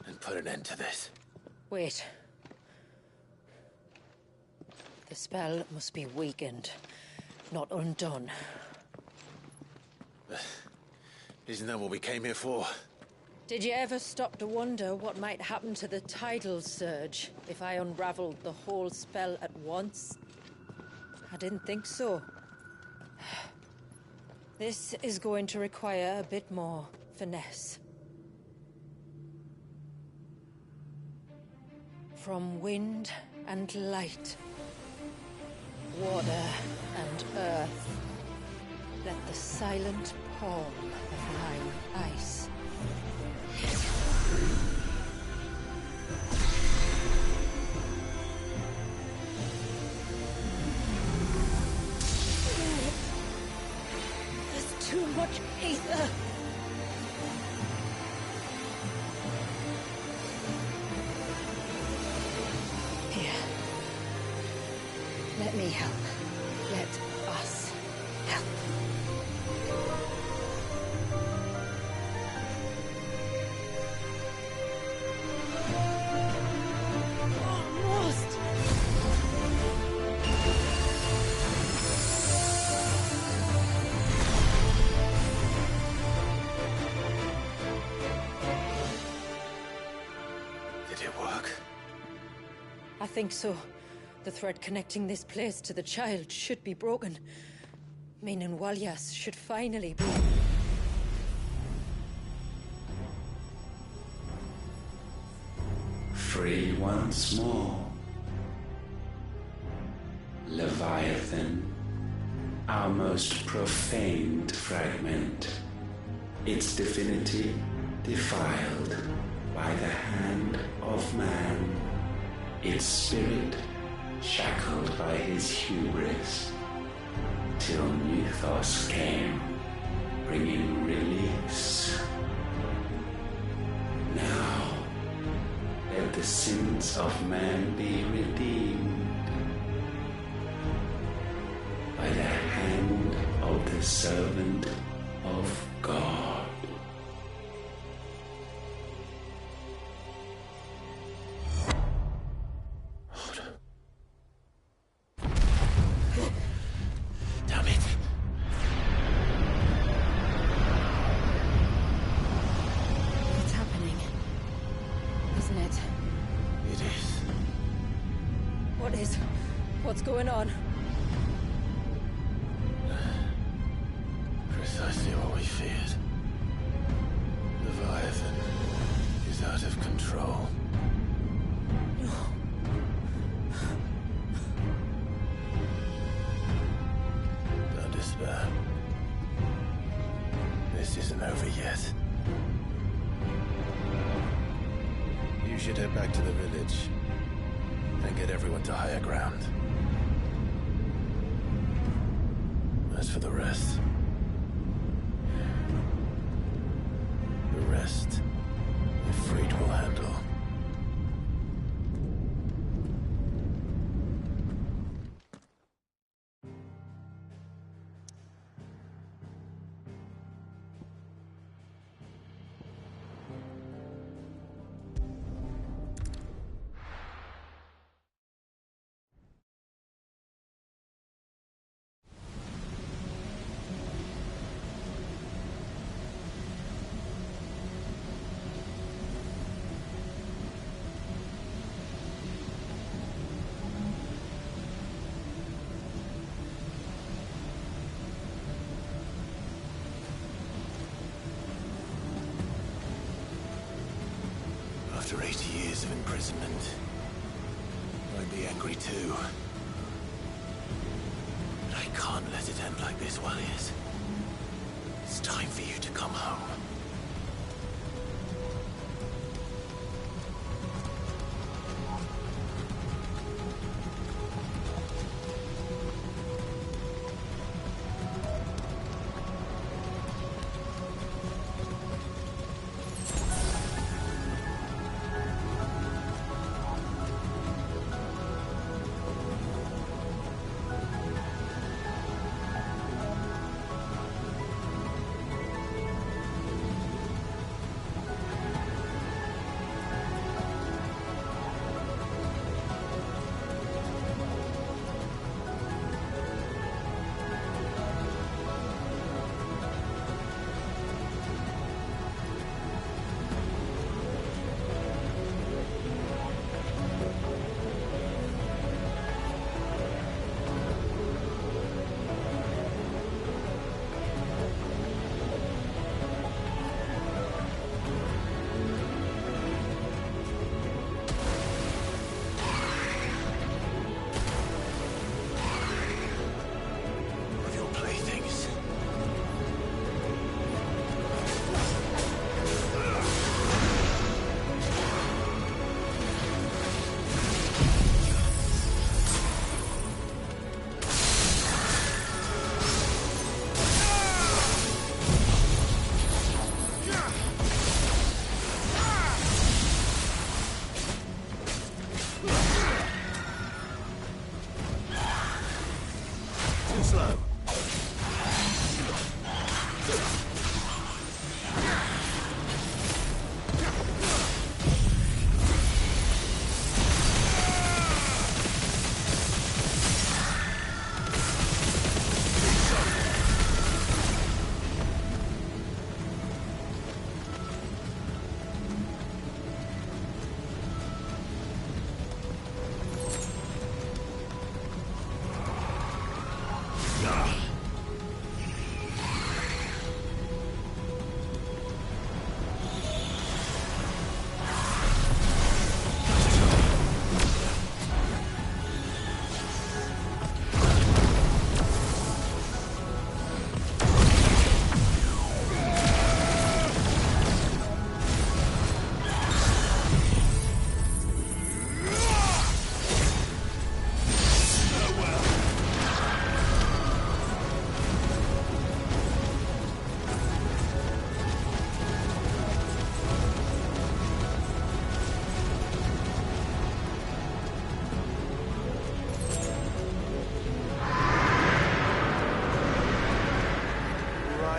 And put an end to this. Wait. The spell must be weakened, not undone. Isn't that what we came here for? Did you ever stop to wonder what might happen to the tidal surge if I unraveled the whole spell at once? I didn't think so. This is going to require a bit more finesse. From wind and light, water and earth, let the silent palm of mine ice. There's too much ether. Here. Let me help. Let us help. Almost. Did it work? I think so. The thread connecting this place to the child should be broken. Meaning Walyas should finally be... Free once more. Leviathan, our most profaned fragment, its divinity defiled by the hand of man, its spirit shackled by his hubris, till Mythos came, bringing release. Now, let the sins of man be redeemed by the hand of the servant of God. Damn it. It's happening. Isn't it? It is. What is... what's going on? Precisely what we feared. Leviathan is out of control. Don't despair. This isn't over yet. You should head back to the village and get everyone to higher ground. As for the rest, Ifrit will handle. After 80 years of imprisonment, I'd be angry too. But I can't let it end like this, Walyas. It's time for you to come home.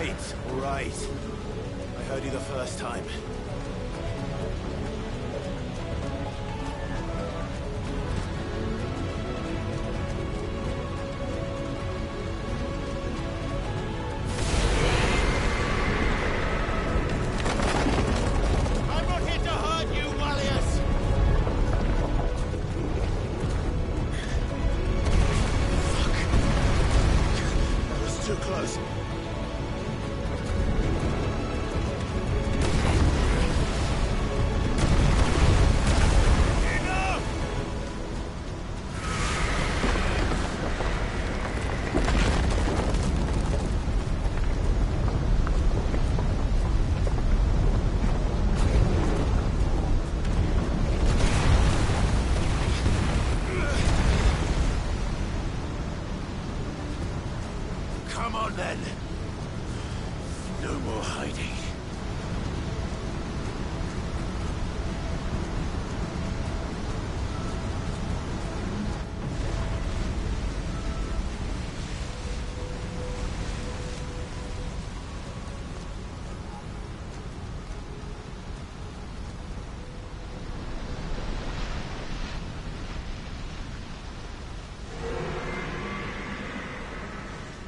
all right. I heard you the first time. I'm not here to hurt you, Malleus! That was too close. Come on then. No more hiding.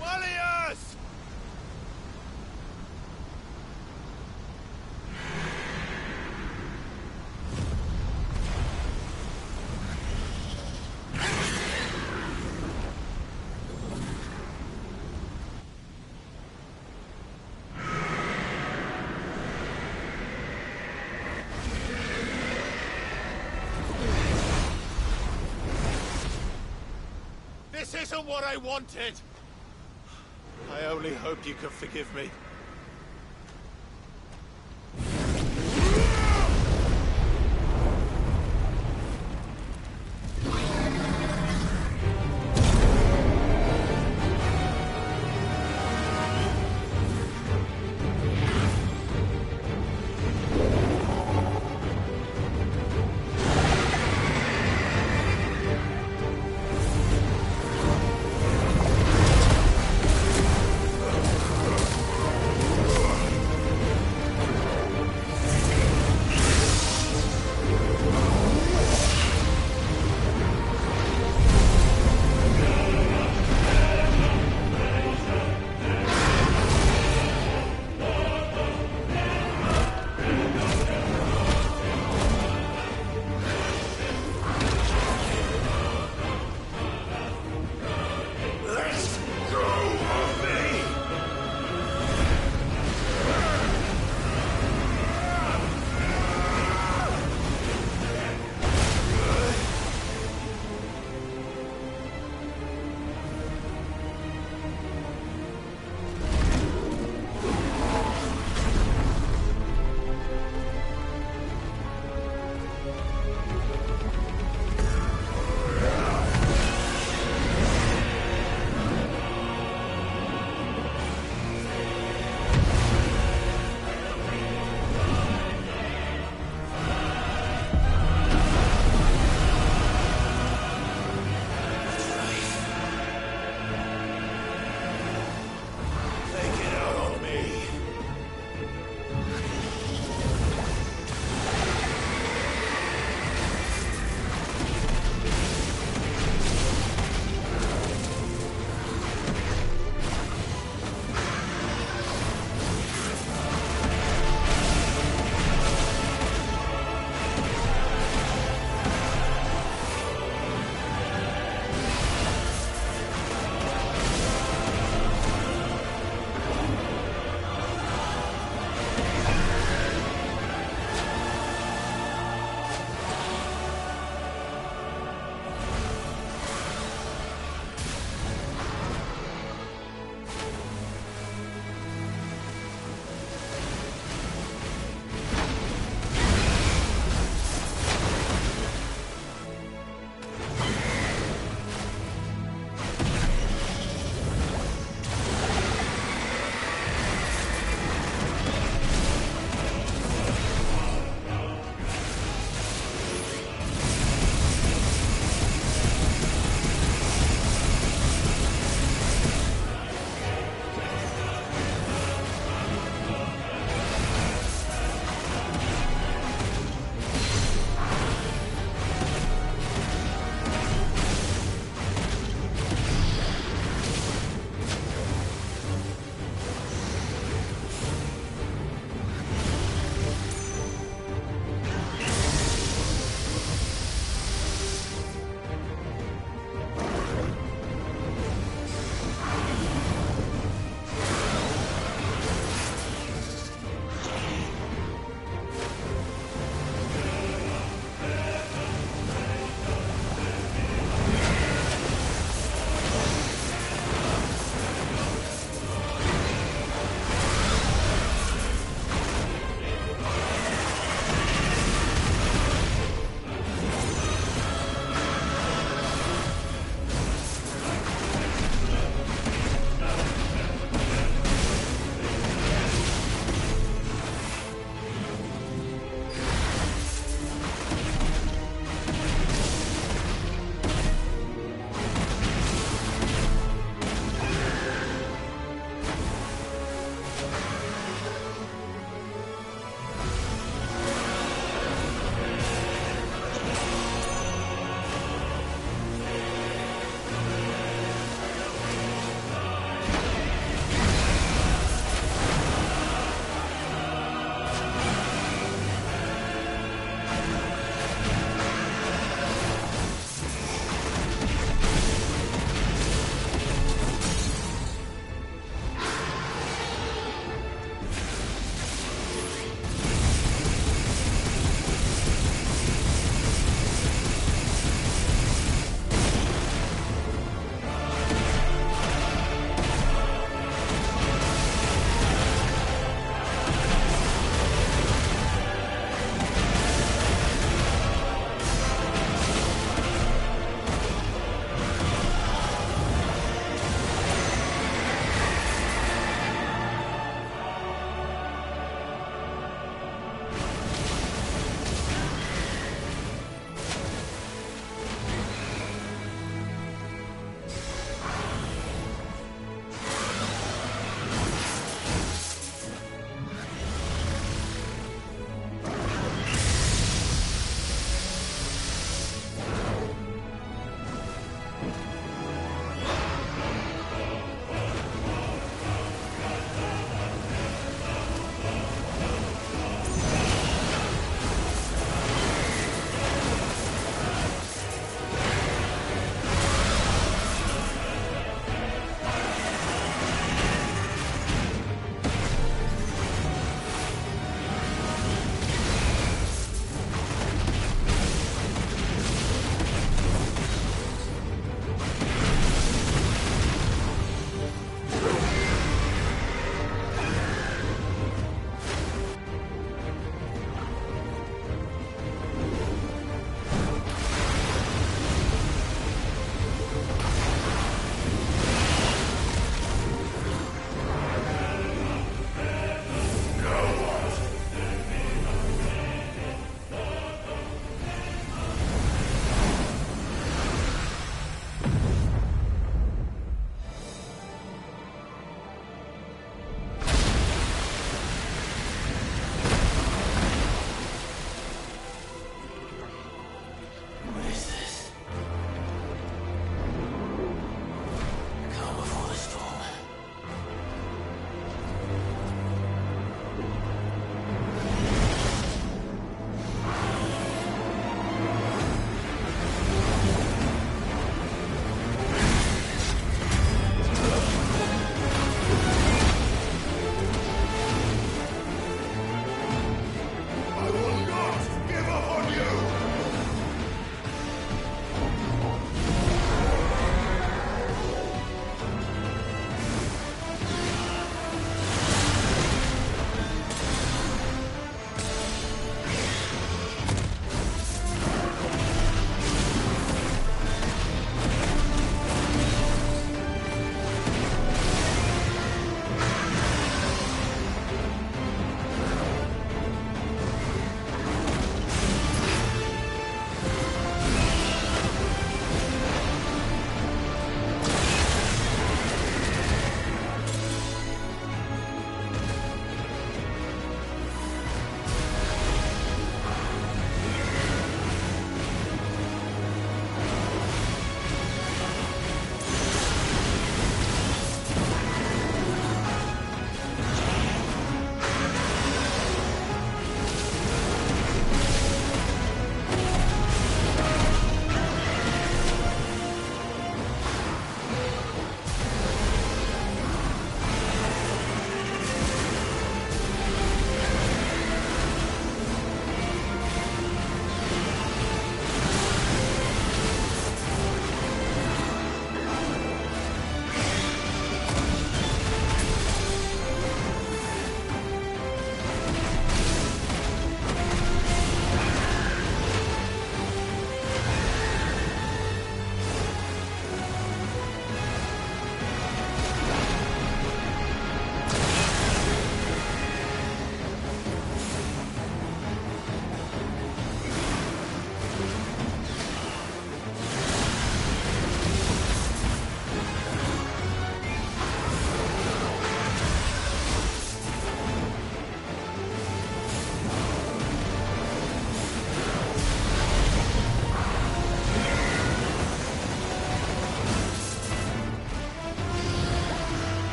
Malleus! This isn't what I wanted! I only hoped you could forgive me.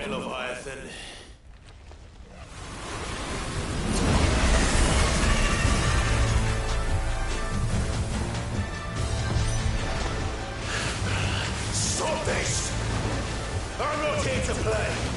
dead, Leviathan. Stop this! I'm not here to play!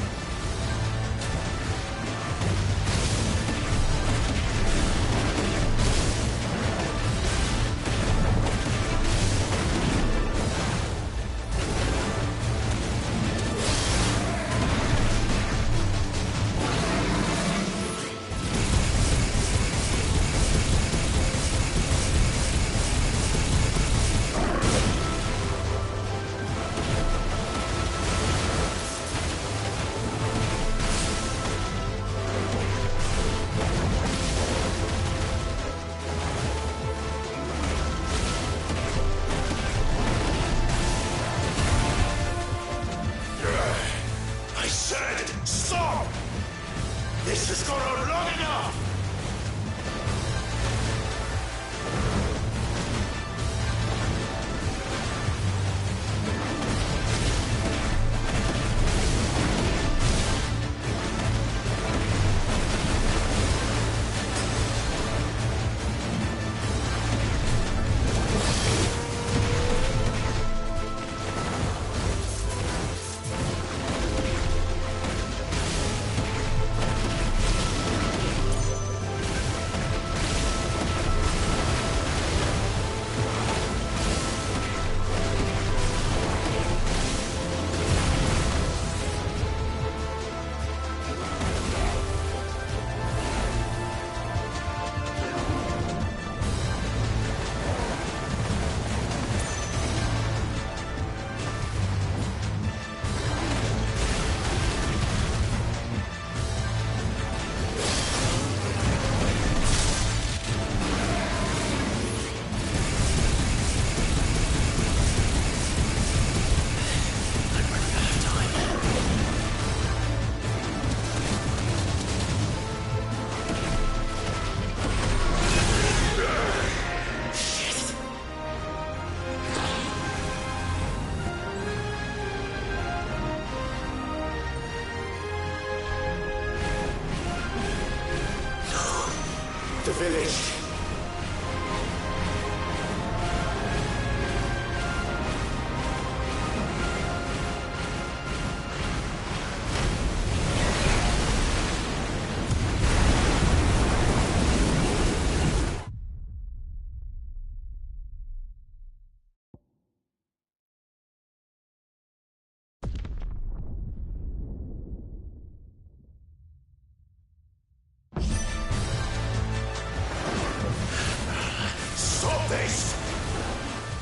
The village.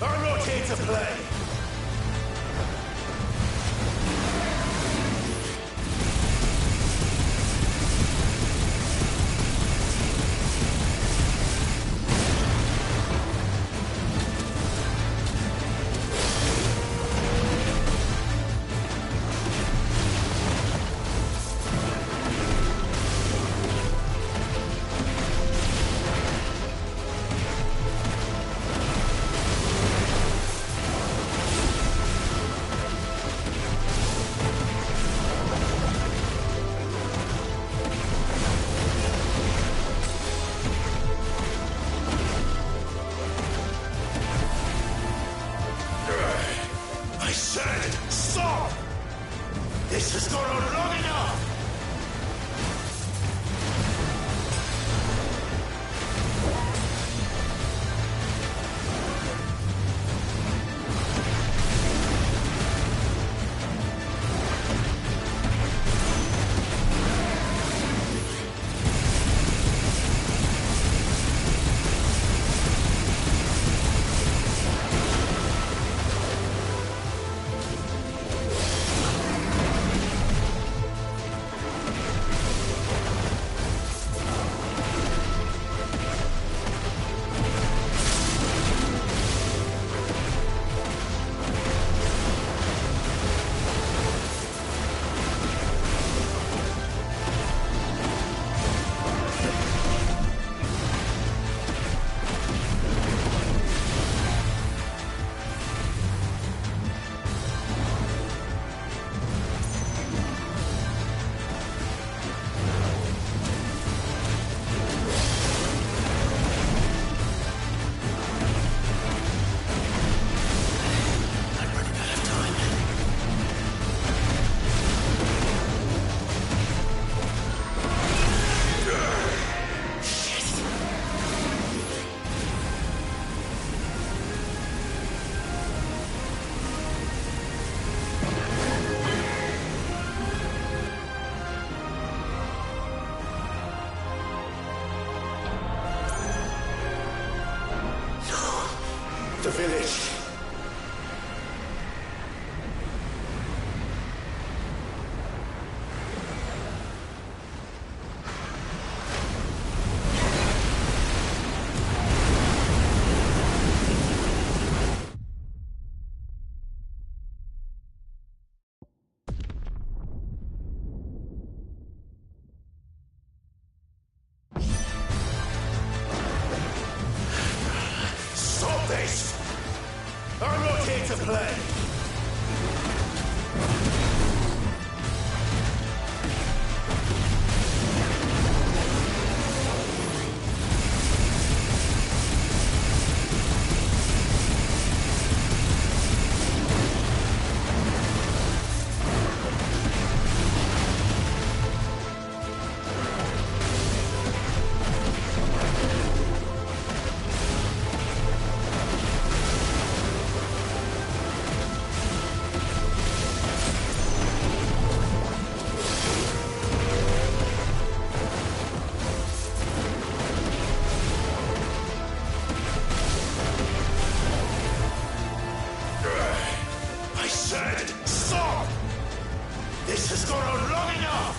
I'm not here to play! This has gone on long enough! the village. Stop this! I'm not here to play! I said, stop! This has gone on long enough!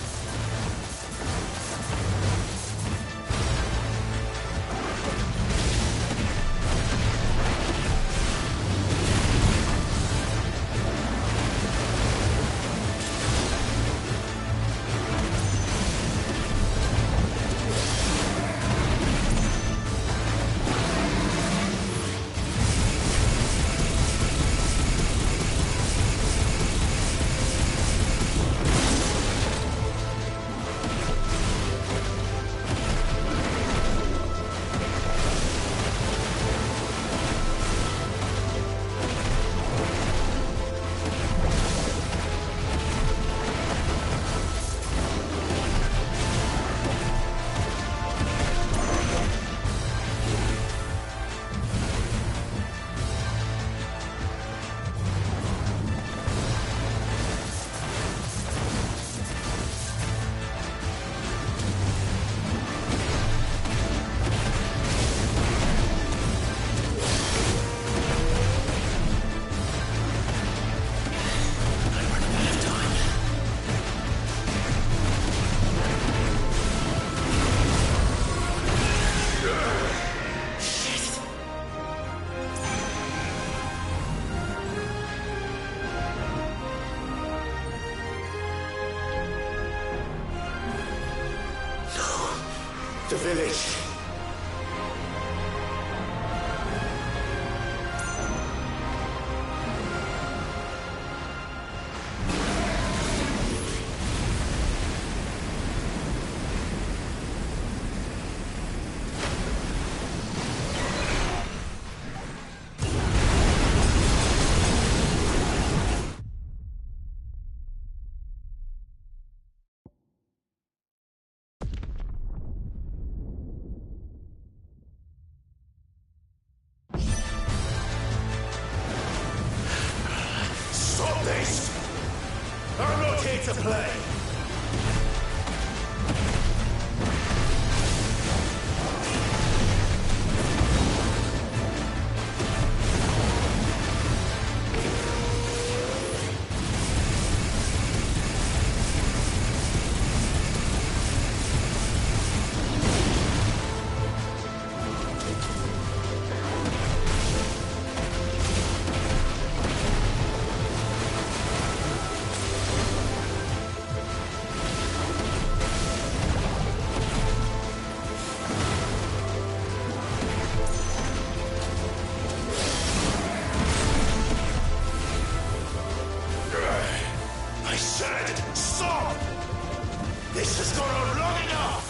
The village. Stop this! I'm not here to play! I said, stop! This has gone on long enough!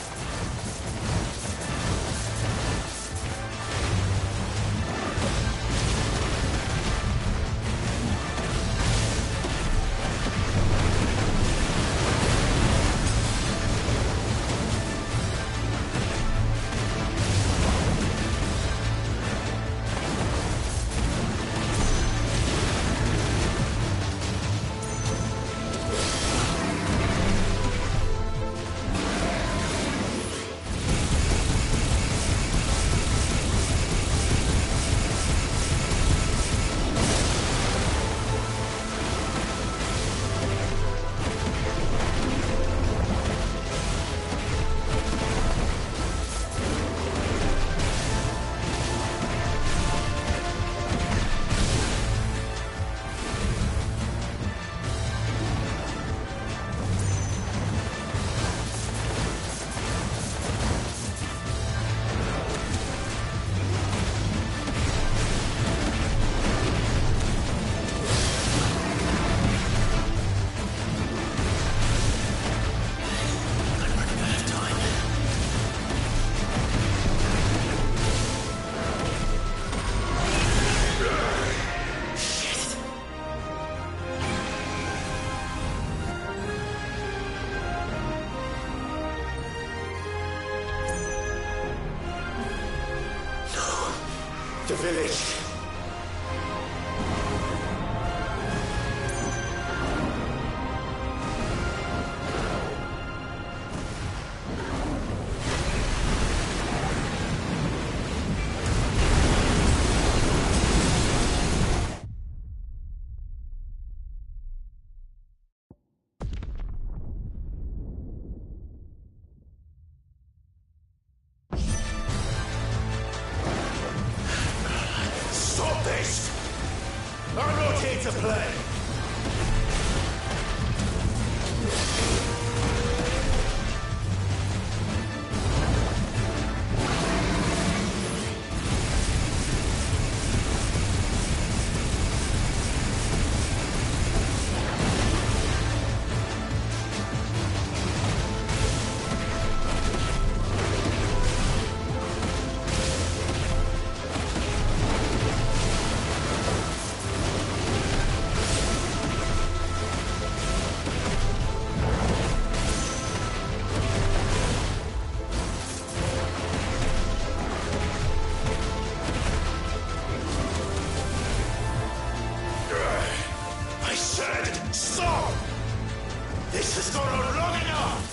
The village. Stop this! I'm not here to play! I said, stop! This has gone on long enough!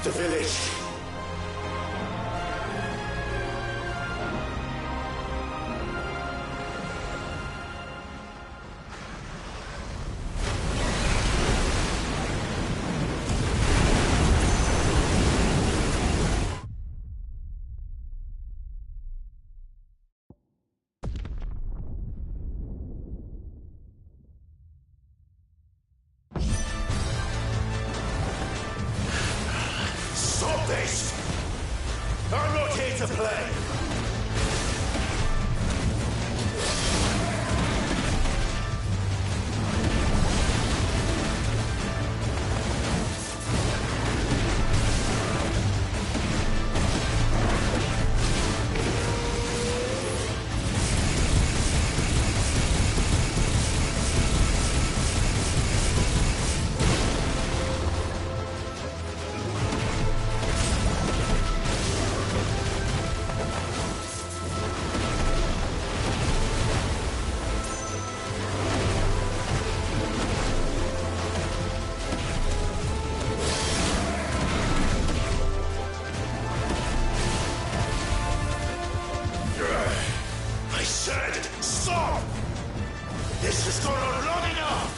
The village. Stop this! I'm not here to play! I said, stop! This has gone on long enough!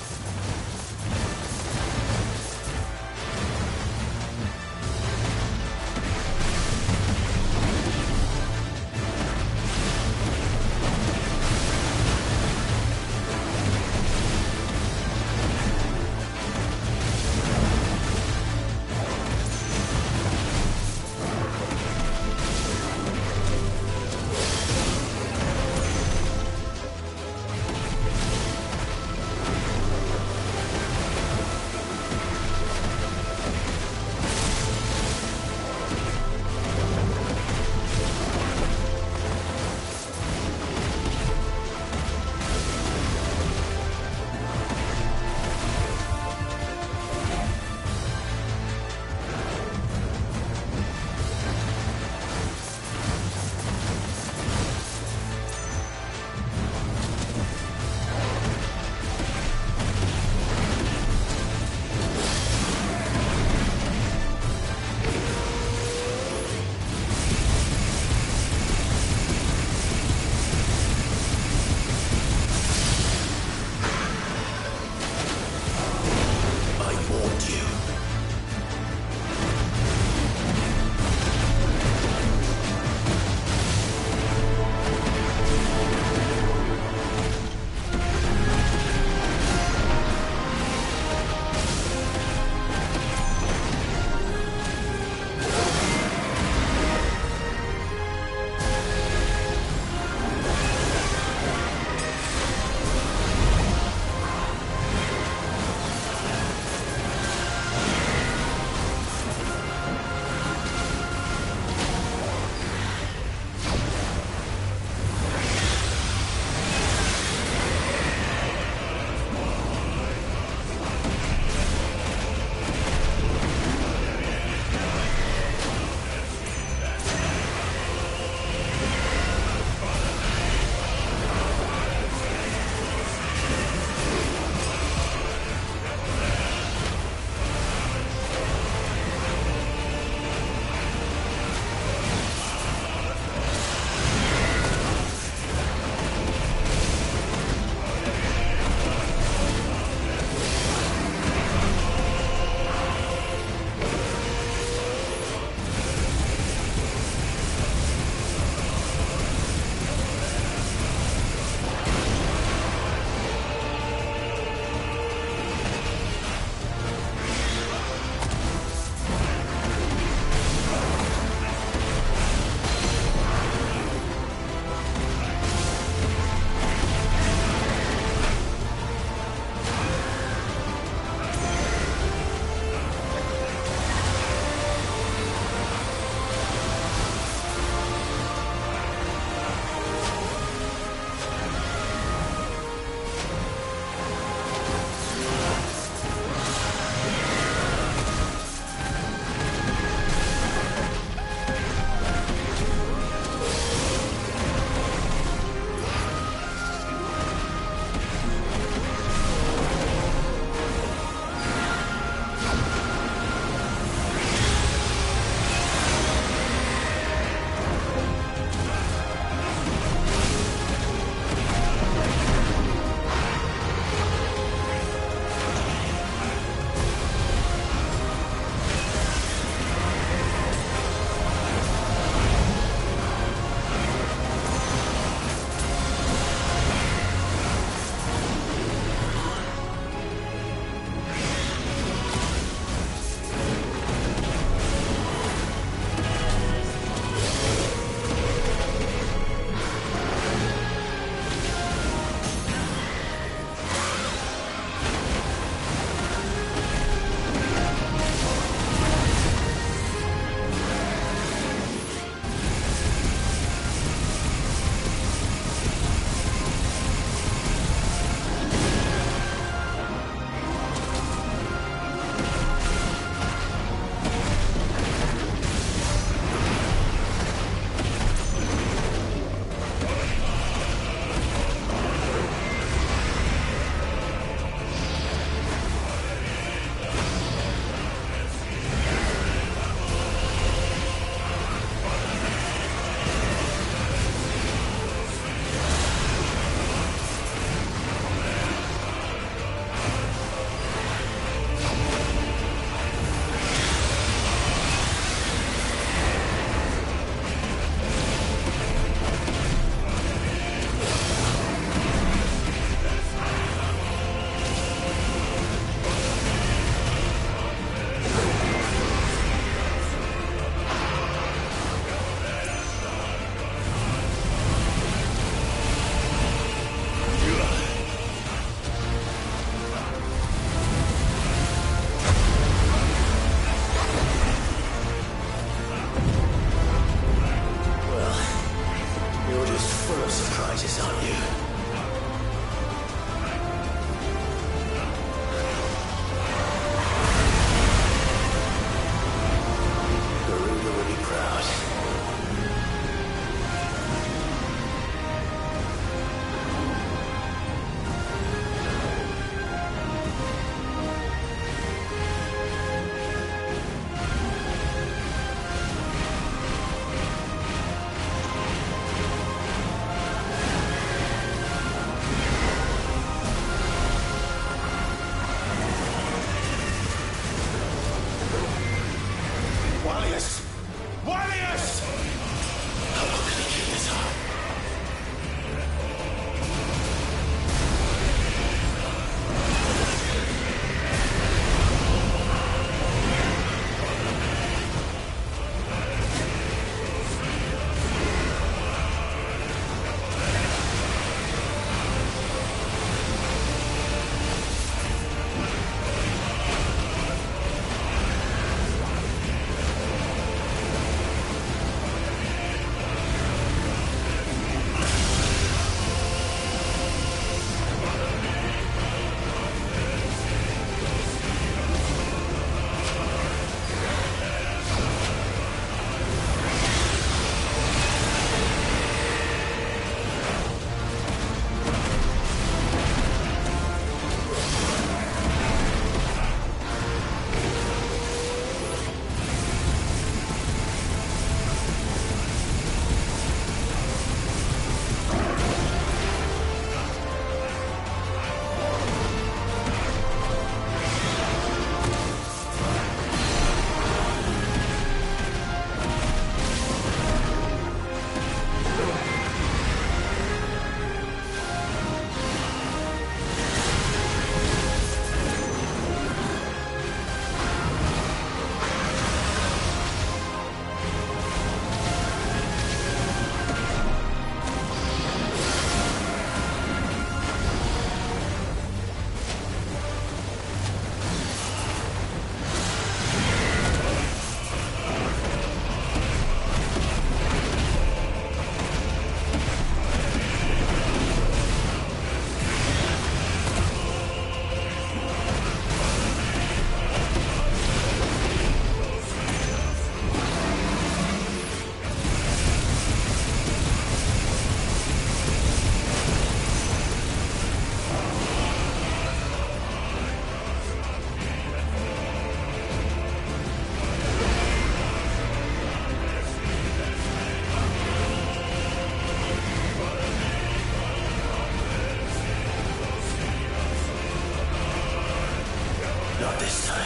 Not this time.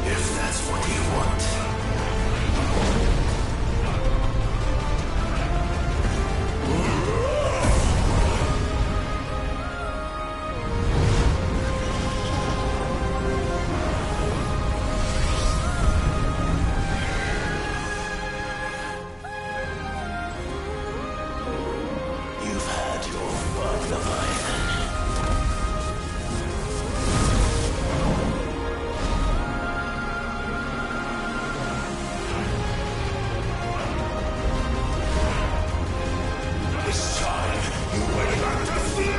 If that's what you want. You've had your fun, Leviathan. This time, you will have to flee!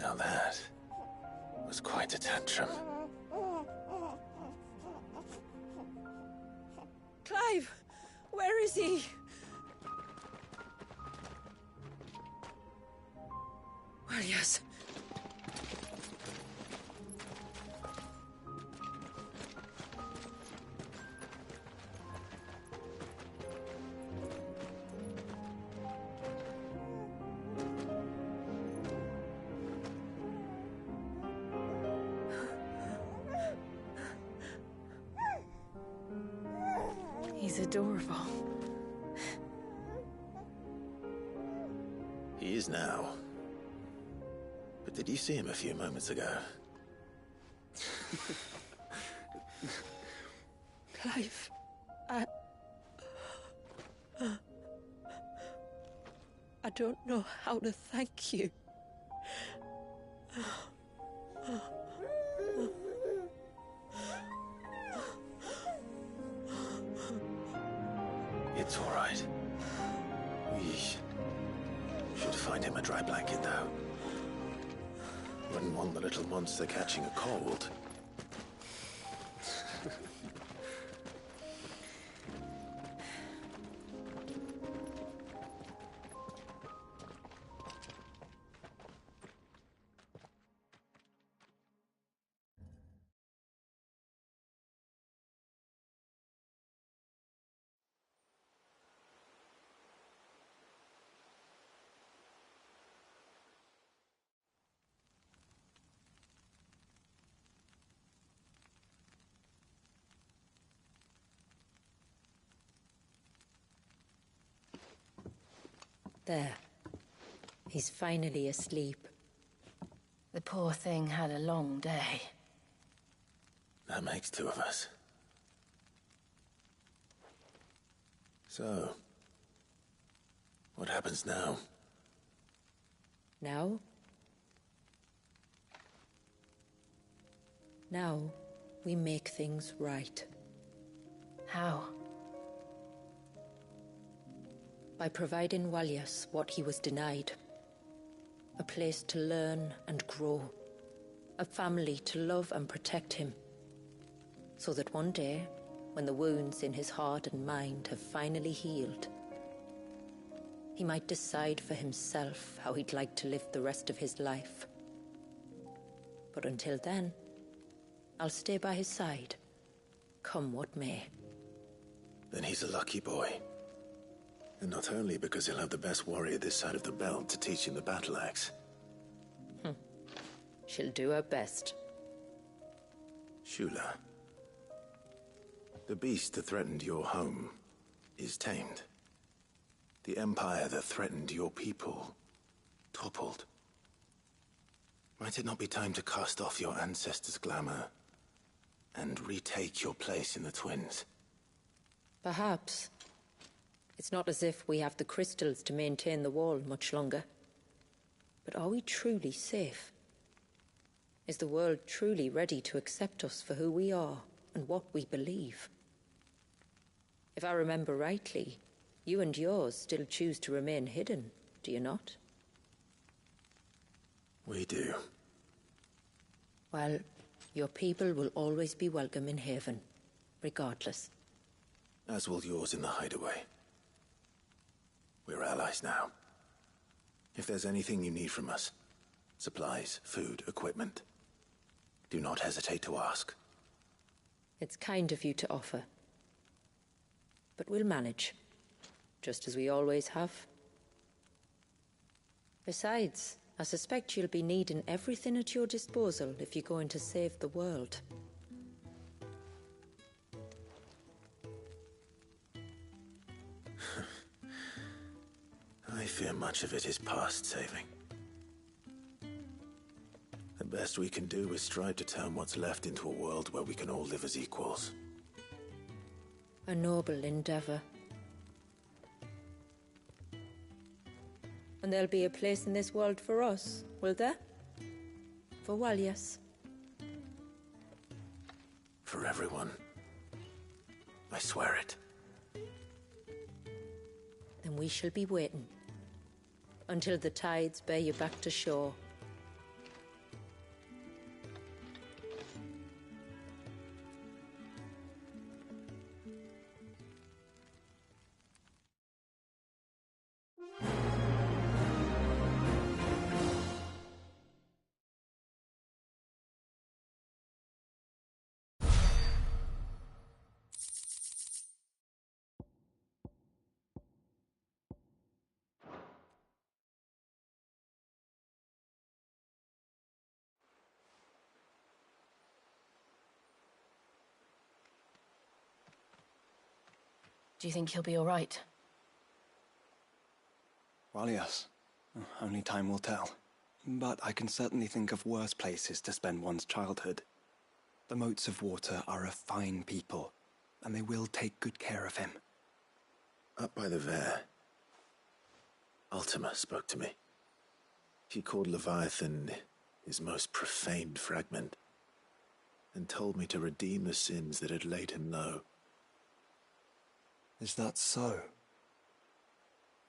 Now that was quite a tantrum. Clive! Where is he? Well, yes. He's adorable. He is now. But did you see him a few moments ago? Clive, I don't know how to thank you. It's all right. We should find him a dry blanket, though. Wouldn't want the little monster catching a cold. There. He's finally asleep. The poor thing had a long day. That makes two of us. So, what happens now? Now? Now, we make things right. How? By providing Walyas what he was denied. A place to learn and grow. A family to love and protect him. So that one day, when the wounds in his heart and mind have finally healed, he might decide for himself how he'd like to live the rest of his life. But until then, I'll stay by his side, come what may. Then he's a lucky boy. And not only because he'll have the best warrior this side of the belt to teach him the battle axe. She'll do her best. Shula. The beast that threatened your home is tamed. The empire that threatened your people toppled. Might it not be time to cast off your ancestors' glamour and retake your place in the Twins? Perhaps. It's not as if we have the crystals to maintain the wall much longer. But are we truly safe? Is the world truly ready to accept us for who we are and what we believe? If I remember rightly, you and yours still choose to remain hidden, do you not? We do. Well, your people will always be welcome in Haven, regardless. As will yours in the hideaway. We're allies now. If there's anything you need from us, supplies, food, equipment, do not hesitate to ask. It's kind of you to offer. But we'll manage, just as we always have. Besides, I suspect you'll be needing everything at your disposal if you're going to save the world. I fear much of it is past saving. The best we can do is strive to turn what's left into a world where we can all live as equals. A noble endeavor. And there'll be a place in this world for us, will there? For Walyas. For everyone. I swear it. Then we shall be waiting. Until the tides bear you back to shore. Do you think he'll be all right? Well, yes. Only time will tell. But I can certainly think of worse places to spend one's childhood. The Moats of Water are a fine people, and they will take good care of him. Up by the Vare, Ultima spoke to me. He called Leviathan his most profaned fragment, and told me to redeem the sins that had laid him low. Is that so?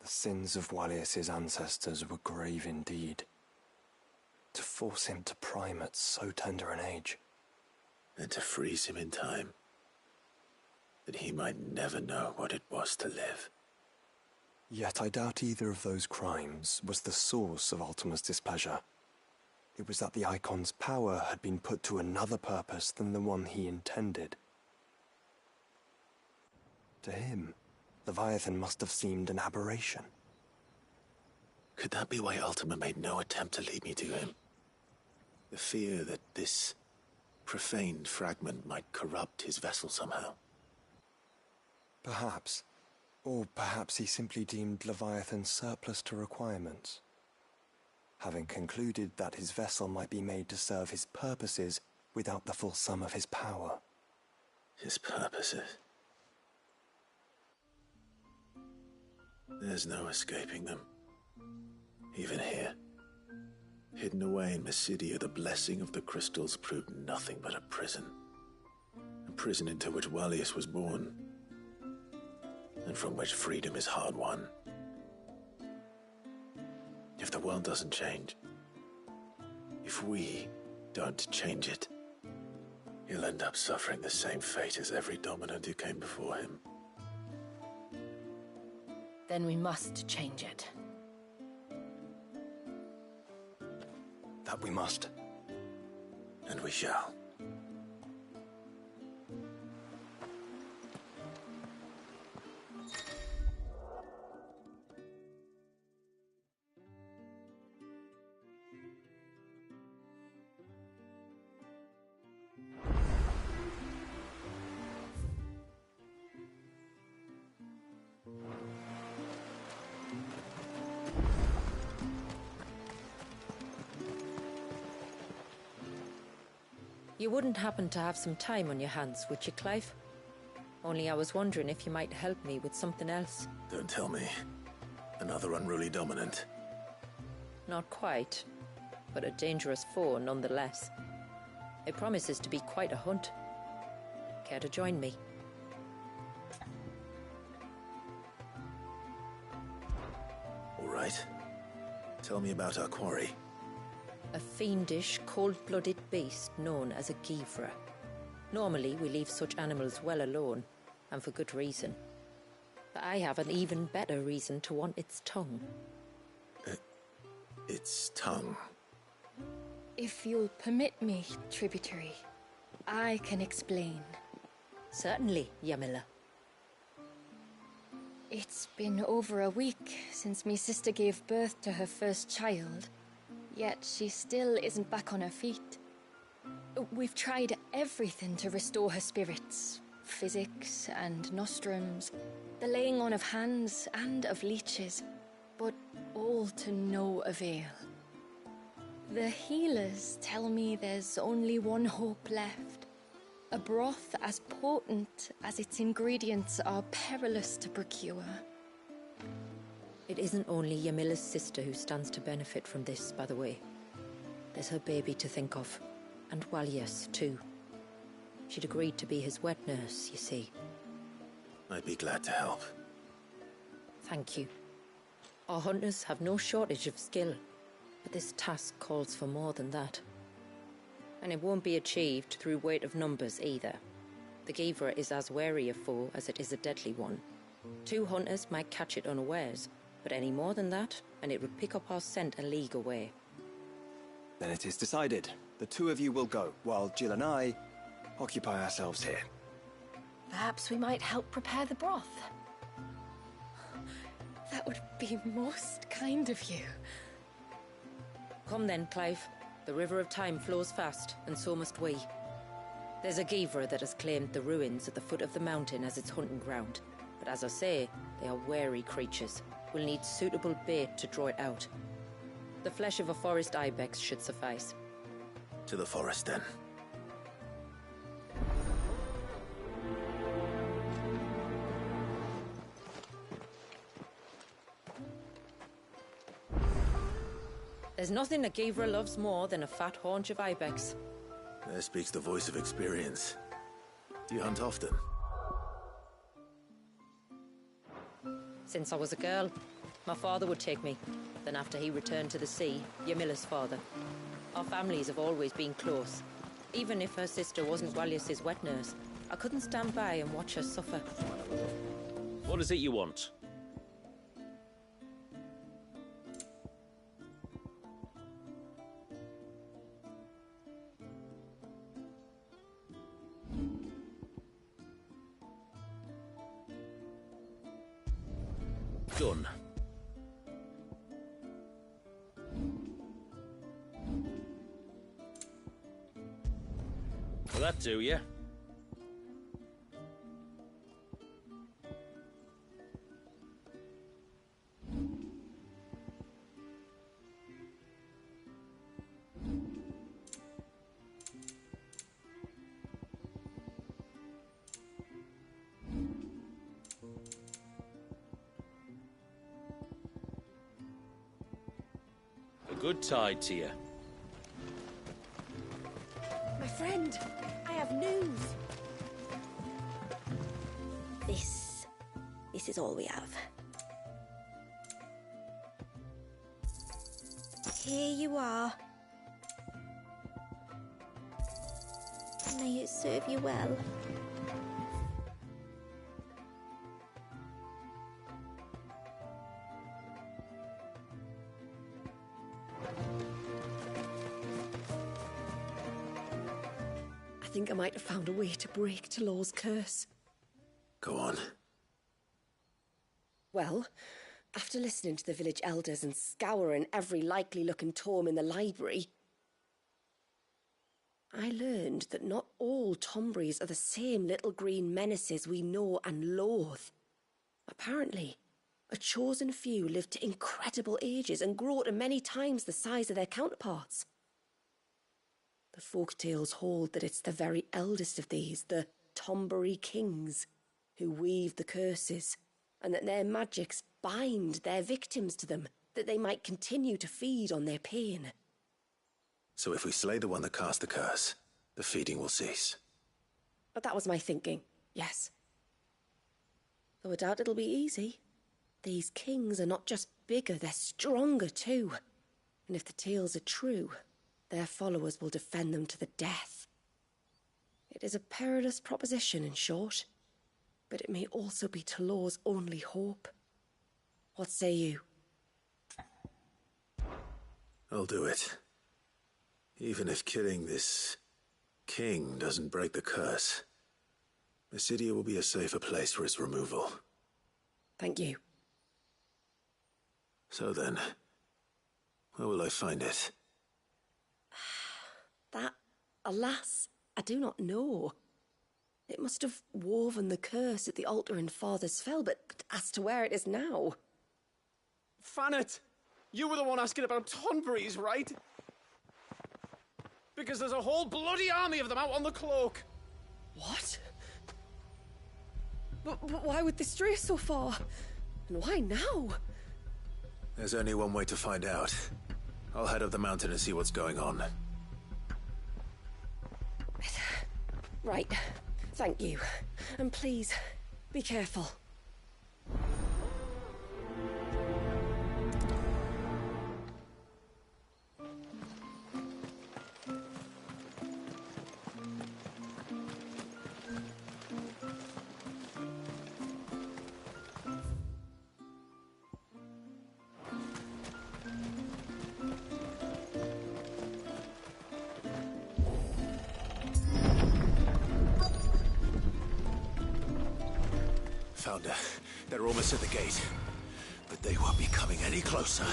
The sins of Walyas' ancestors were grave indeed. To force him to prime at so tender an age. And to freeze him in time, that he might never know what it was to live. Yet I doubt either of those crimes was the source of Ultima's displeasure. It was that the Icon's power had been put to another purpose than the one he intended. To him, Leviathan must have seemed an aberration. Could that be why Ultima made no attempt to lead me to him? The fear that this profaned fragment might corrupt his vessel somehow. Perhaps. Or perhaps he simply deemed Leviathan surplus to requirements, having concluded that his vessel might be made to serve his purposes without the full sum of his power. His purposes? There's no escaping them. Even here. Hidden away in Mysidia, the blessing of the crystals proved nothing but a prison. A prison into which Wallius was born, and from which freedom is hard won. If the world doesn't change, if we don't change it, he'll end up suffering the same fate as every dominant who came before him. Then we must change it. That we must. And we shall. You wouldn't happen to have some time on your hands, would you, Clive? Only I was wondering if you might help me with something else. Don't tell me. Another unruly dominant. Not quite, but a dangerous foe nonetheless. It promises to be quite a hunt. Care to join me? All right. Tell me about our quarry. A fiendish, cold-blooded beast known as a Givra. Normally, we leave such animals well alone, and for good reason. But I have an even better reason to want its tongue. Its tongue? If you'll permit me, Tributary, I can explain. Certainly, Yamila. It's been over a week since me sister gave birth to her first child. Yet she still isn't back on her feet. We've tried everything to restore her spirits. Physics and nostrums, the laying on of hands and of leeches, but all to no avail. The healers tell me there's only one hope left. A broth as potent as its ingredients are perilous to procure. It isn't only Yamila's sister who stands to benefit from this, by the way. There's her baby to think of, and Wallius, too. She'd agreed to be his wet nurse, you see. I'd be glad to help. Thank you. Our hunters have no shortage of skill, but this task calls for more than that. And it won't be achieved through weight of numbers either. The Givra is as wary a foe as it is a deadly one. 2 hunters might catch it unawares, but any more than that, and it would pick up our scent a league away. Then it is decided. The 2 of you will go, while Jill and I occupy ourselves here. Perhaps we might help prepare the broth. That would be most kind of you. Come then, Clive. The River of Time flows fast, and so must we. There's a Givra that has claimed the ruins at the foot of the mountain as its hunting ground. But as I say, they are wary creatures. We'll need suitable bait to draw it out. The flesh of a forest ibex should suffice. To the forest, then. There's nothing a Givra loves more than a fat haunch of ibex. There speaks the voice of experience. Do you hunt often? Since I was a girl, my father would take me. Then after he returned to the sea, Yamila's father. Our families have always been close. Even if her sister wasn't Wallius's wet nurse, I couldn't stand by and watch her suffer. What is it you want? Done. Will that do you? Good tide to you. My friend, I have news. This is all we have. Here you are. May it serve you well. I think I might have found a way to break Talor's curse. Go on. Well, after listening to the village elders and scouring every likely-looking tome in the library, I learned that not all Tomburys are the same little green menaces we know and loathe. Apparently, a chosen few live to incredible ages and grow to many times the size of their counterparts. The folk tales hold that it's the very eldest of these, the Tombury kings, who weave the curses, and that their magics bind their victims to them, that they might continue to feed on their pain. So if we slay the one that cast the curse, the feeding will cease. But that was my thinking, yes. Though I doubt it'll be easy. These kings are not just bigger, they're stronger too. And if the tales are true, their followers will defend them to the death. It is a perilous proposition, in short, but it may also be Talor's only hope. What say you? I'll do it. Even if killing this king doesn't break the curse, Mysidia will be a safer place for its removal. Thank you. So then, where will I find it? That, alas, I do not know. It must have woven the curse at the altar in Father's Fell, but as to where it is now... Fanet! You were the one asking about Tonburys, right? Because there's a whole bloody army of them out on the cloak! What? But why would they stray so far? And why now? There's only one way to find out. I'll head up the mountain and see what's going on. Right. Thank you. And please, be careful. Found her. They're almost at the gate. But they won't be coming any closer.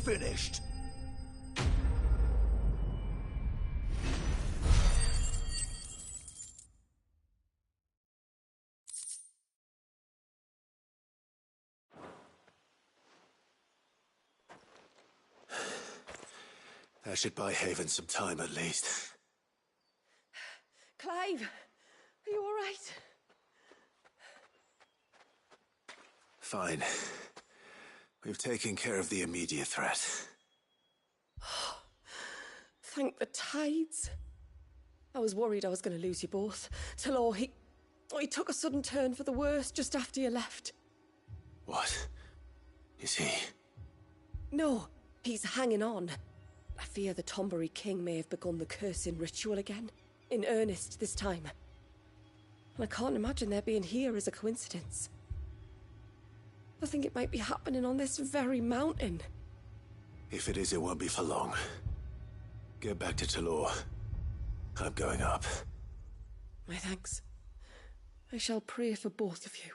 Finished. That should buy Haven some time at least. Clive, are you all right? Fine. We've taken care of the immediate threat. Thank the tides. I was worried I was going to lose you both. Talor, he took a sudden turn for the worse just after you left. What? Is he? No, he's hanging on. I fear the Tombury king may have begun the cursing ritual again. In earnest this time. And I can't imagine their being here as a coincidence. I think it might be happening on this very mountain. If it is, it won't be for long. Get back to Talor. I'm going up. My thanks. I shall pray for both of you.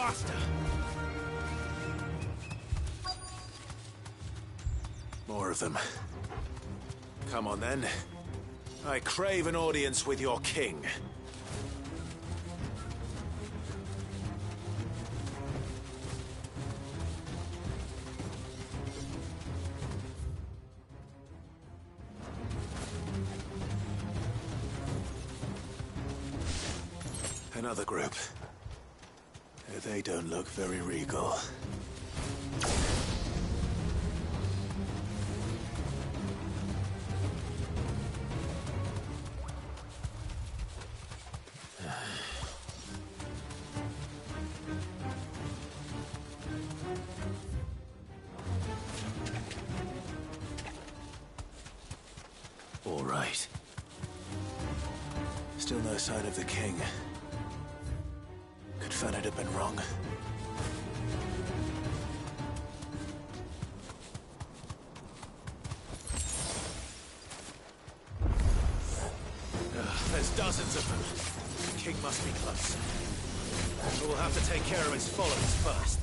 faster! More of them. Come on, then. I crave an audience with your king. Another group. They don't look very regal. All right. Still no sign of the king. Could Fennard have been wrong? There's dozens of them. The king must be close. But we'll have to take care of his followers first.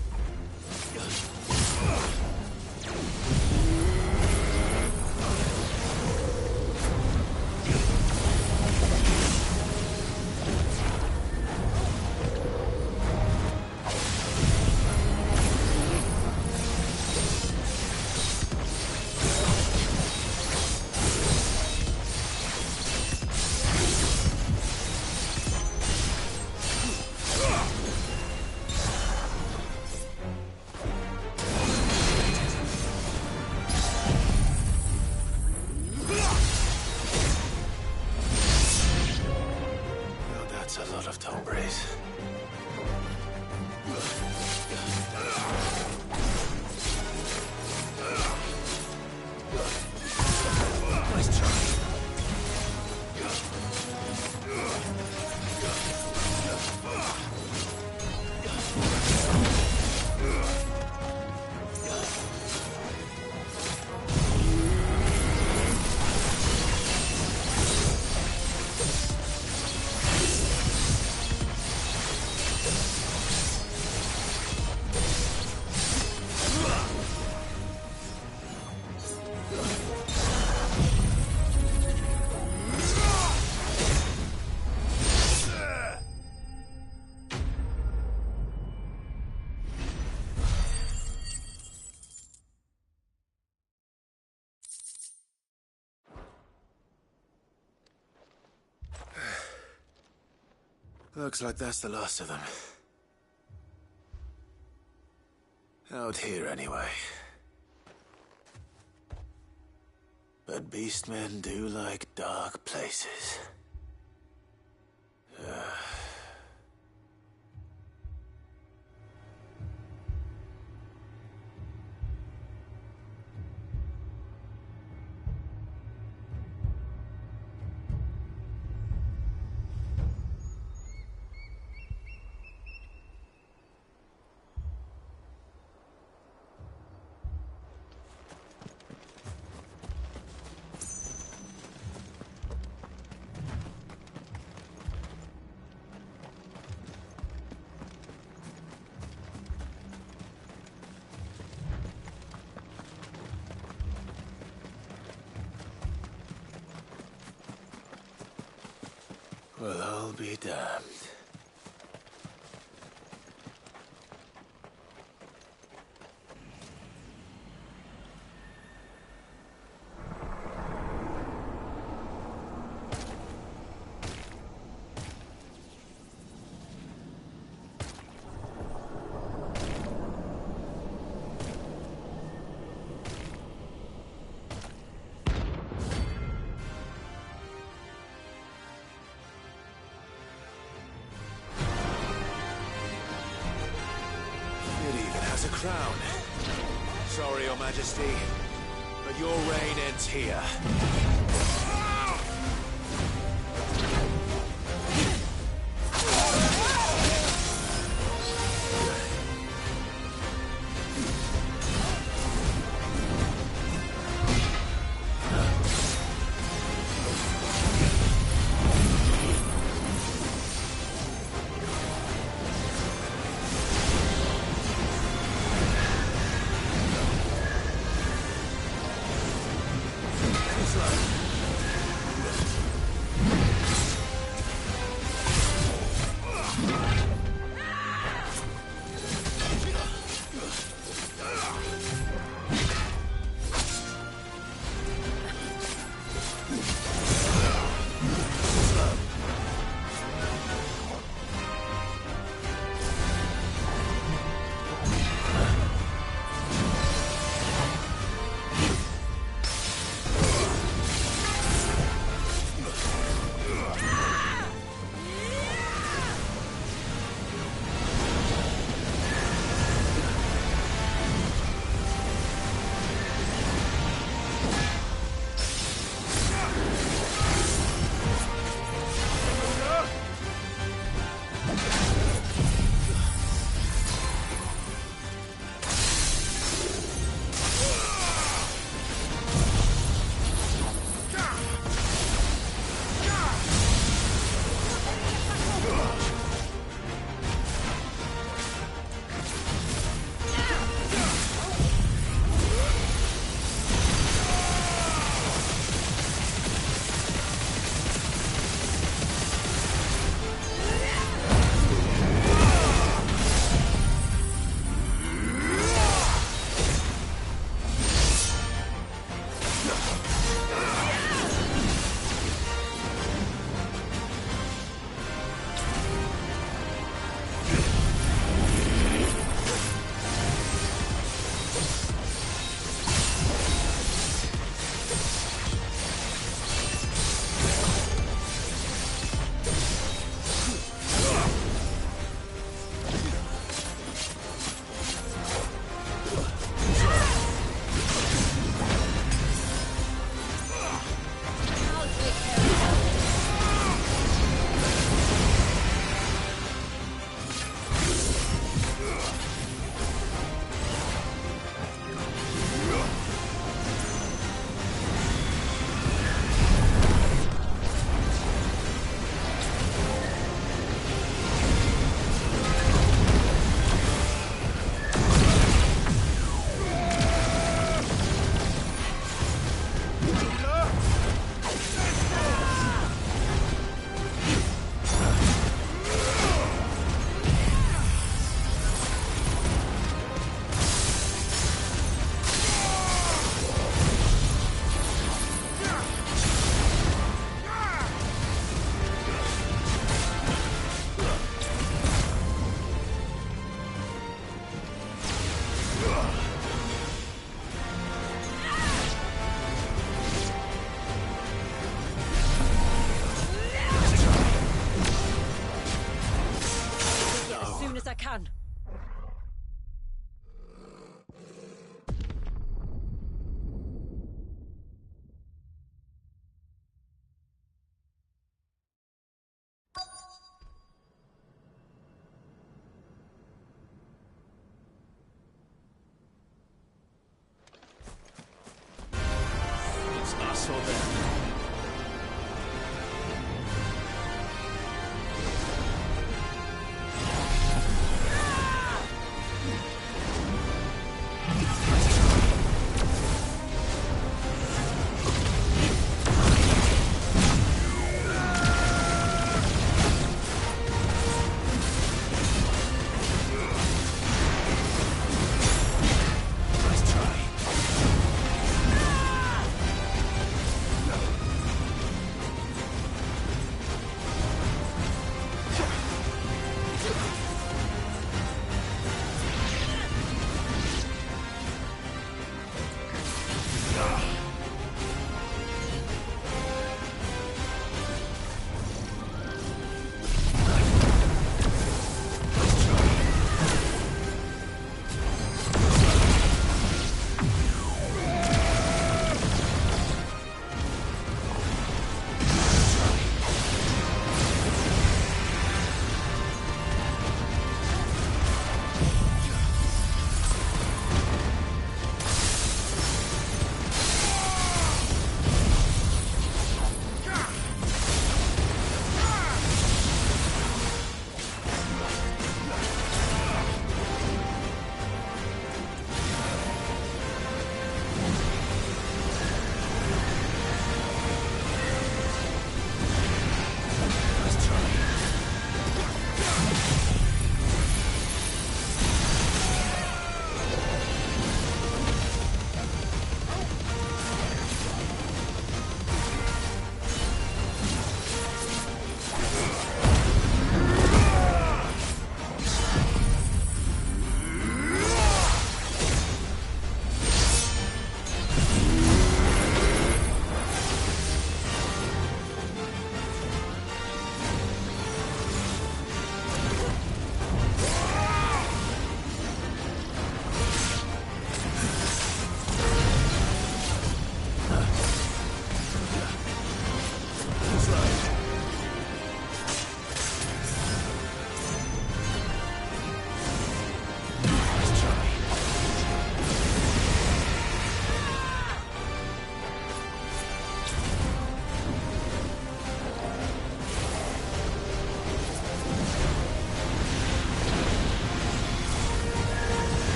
Looks like that's the last of them. Out here, anyway. But beastmen do like dark places. Well, I'll be damned. A crown. Sorry, Your Majesty, but your reign ends here. Until then.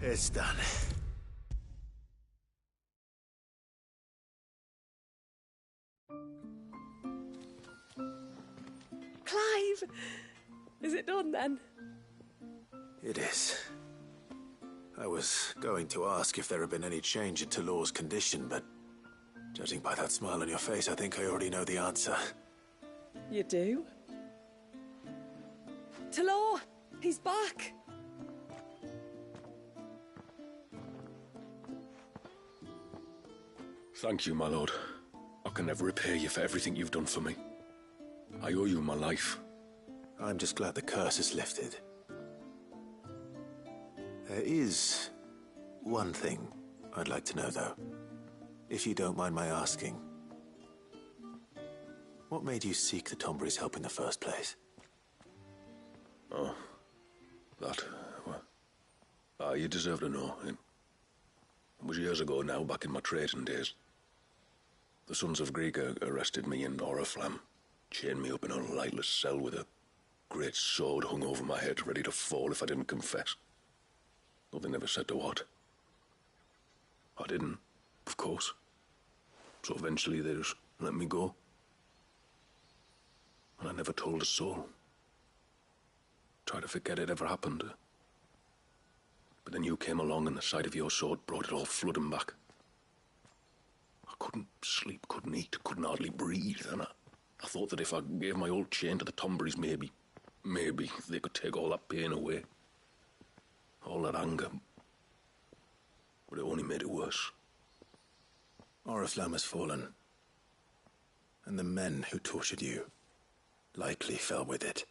It's done. Clive! Is it done then? It is. I was going to ask if there had been any change in Talor's condition, but judging by that smile on your face, I think I already know the answer. You do? Talor! He's back! Thank you, my lord. I can never repay you for everything you've done for me. I owe you my life. I'm just glad the curse is lifted. There is one thing I'd like to know, though. If you don't mind my asking. What made you seek the Tombury's help in the first place? Oh, that... well, you deserve to know. It was years ago now, back in my trading days. The Sons of Greek arrested me in Oriflamme, chained me up in a lightless cell with a great sword hung over my head, ready to fall if I didn't confess. Though they never said to what. I didn't, of course. So eventually they just let me go. And I never told a soul. Tried to forget it ever happened. But then you came along and the sight of your sword brought it all flooding back. I couldn't sleep, couldn't eat, couldn't hardly breathe, and I thought that if I gave my old chain to the Tomburys, maybe they could take all that pain away. All that anger. But it only made it worse. Oriflamme has fallen. And the men who tortured you likely fell with it.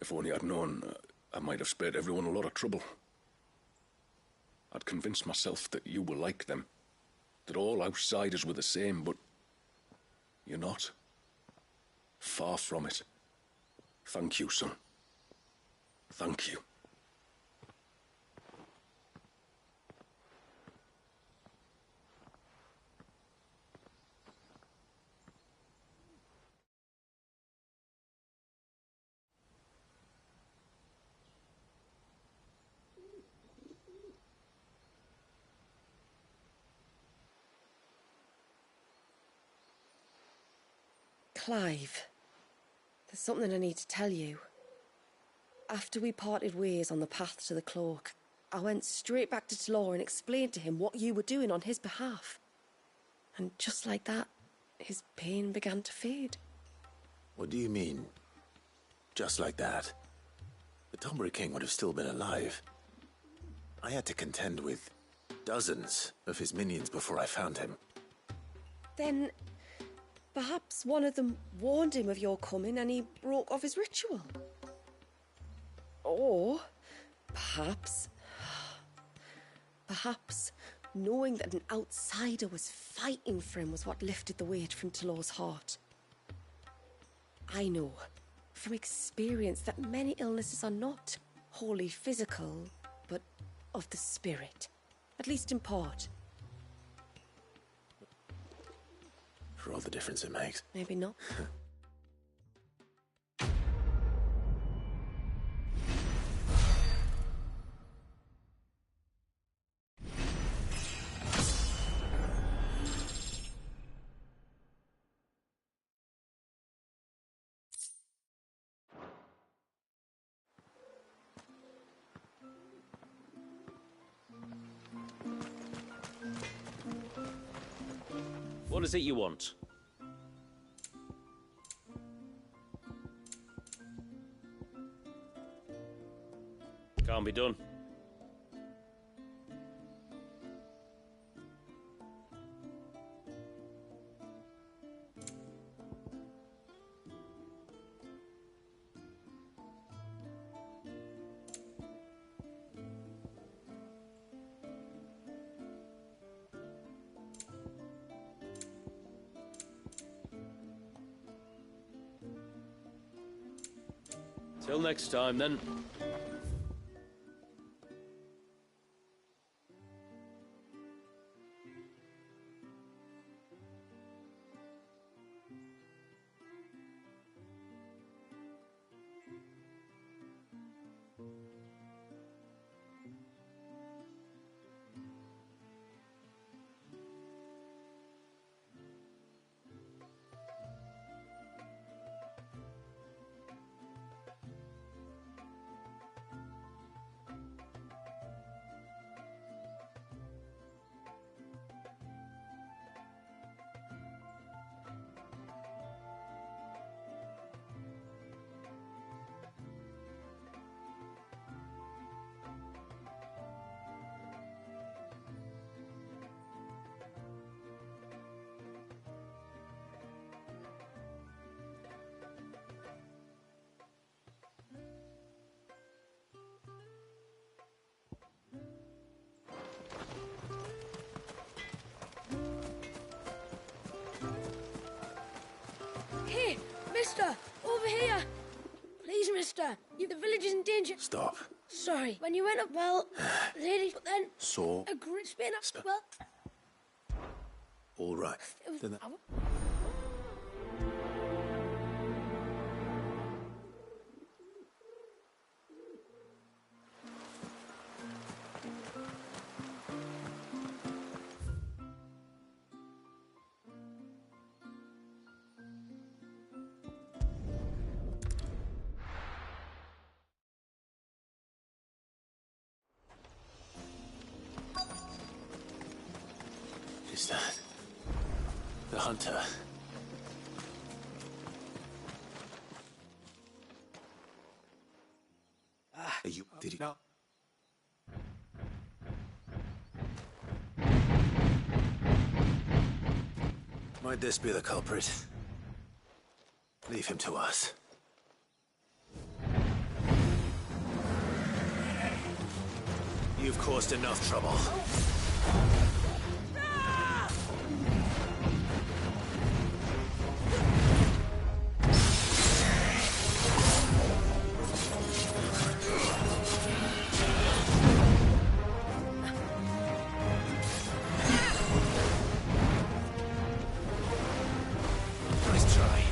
If only I'd known, I might have spared everyone a lot of trouble. I'd convinced myself that you were like them, that all outsiders were the same, but you're not. Far from it. Thank you, son. Thank you. Clive, there's something I need to tell you. After we parted ways on the path to the cloak, I went straight back to Talor and explained to him what you were doing on his behalf. And just like that, his pain began to fade. What do you mean? Just like that? The Tombury King would have still been alive. I had to contend with dozens of his minions before I found him. Then perhaps one of them warned him of your coming and he broke off his ritual. Or perhaps knowing that an outsider was fighting for him was what lifted the weight from Talor's heart. I know from experience that many illnesses are not wholly physical, but of the spirit, at least in part. For all the difference it makes. Maybe not. What is it you want? Can't be done. Till next time, then. Mister, over here. Please, mister. The village is in danger. Stop. Sorry. When you went up, well, ladies, but then... So? A great spin up, well... All right. It was... Then that... Is that the hunter? Are you? Did he? No. Might this be the culprit? Leave him to us. You've caused enough trouble. Nice try.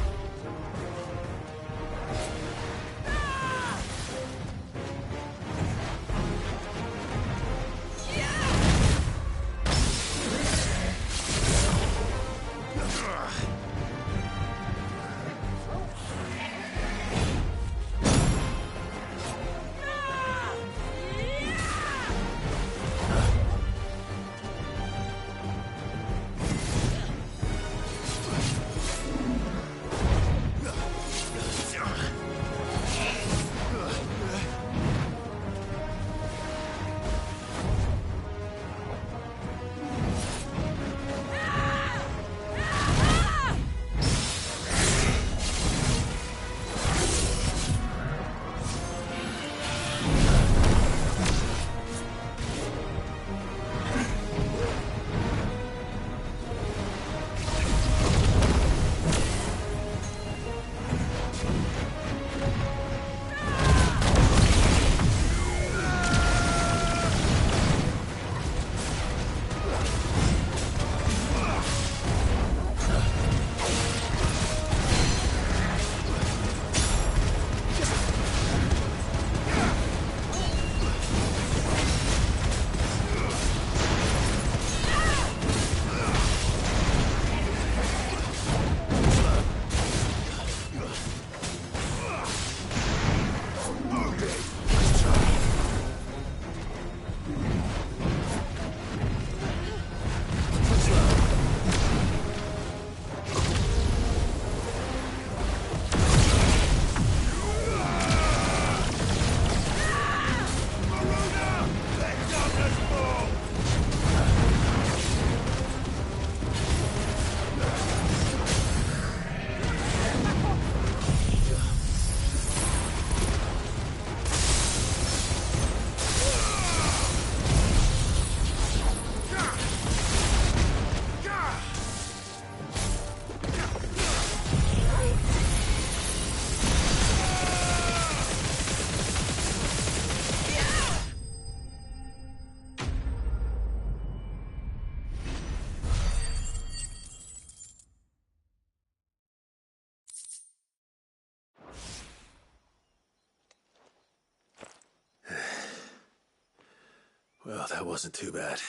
Well, that wasn't too bad.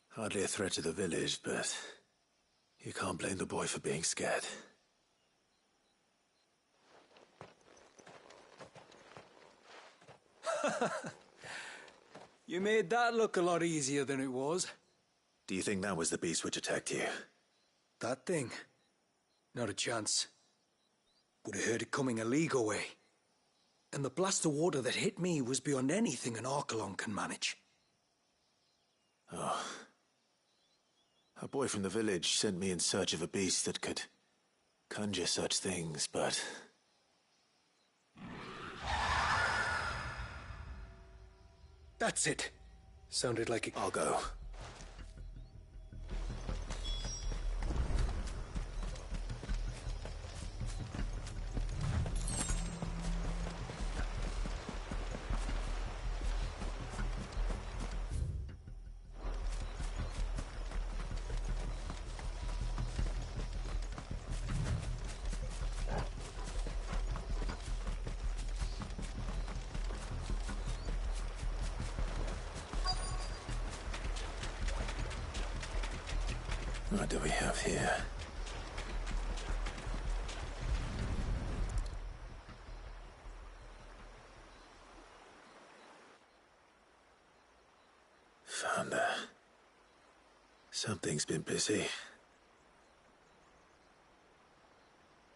Hardly a threat to the village, but you can't blame the boy for being scared. You made that look a lot easier than it was. Do you think that was the beast which attacked you? That thing? Not a chance. Would have heard it coming a league away. And the blast of water that hit me was beyond anything an Archelon can manage. Oh. A boy from the village sent me in search of a beast that could conjure such things, but... That's it. Sounded like I'll go. What do we have here? Found her. Something's been busy.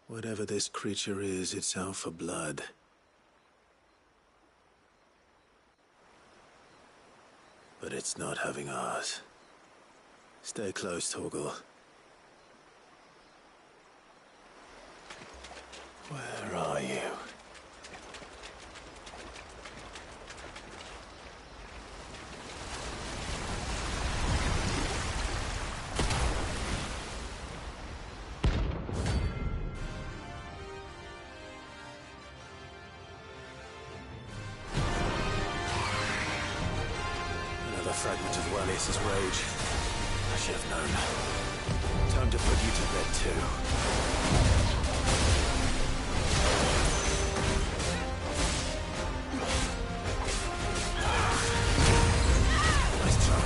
Whatever this creature is, it's out for blood. But it's not having ours. Stay close, Torgal. Where are you? Fragment of Walius's rage. I should have known. Time to put you to bed too. Nice try.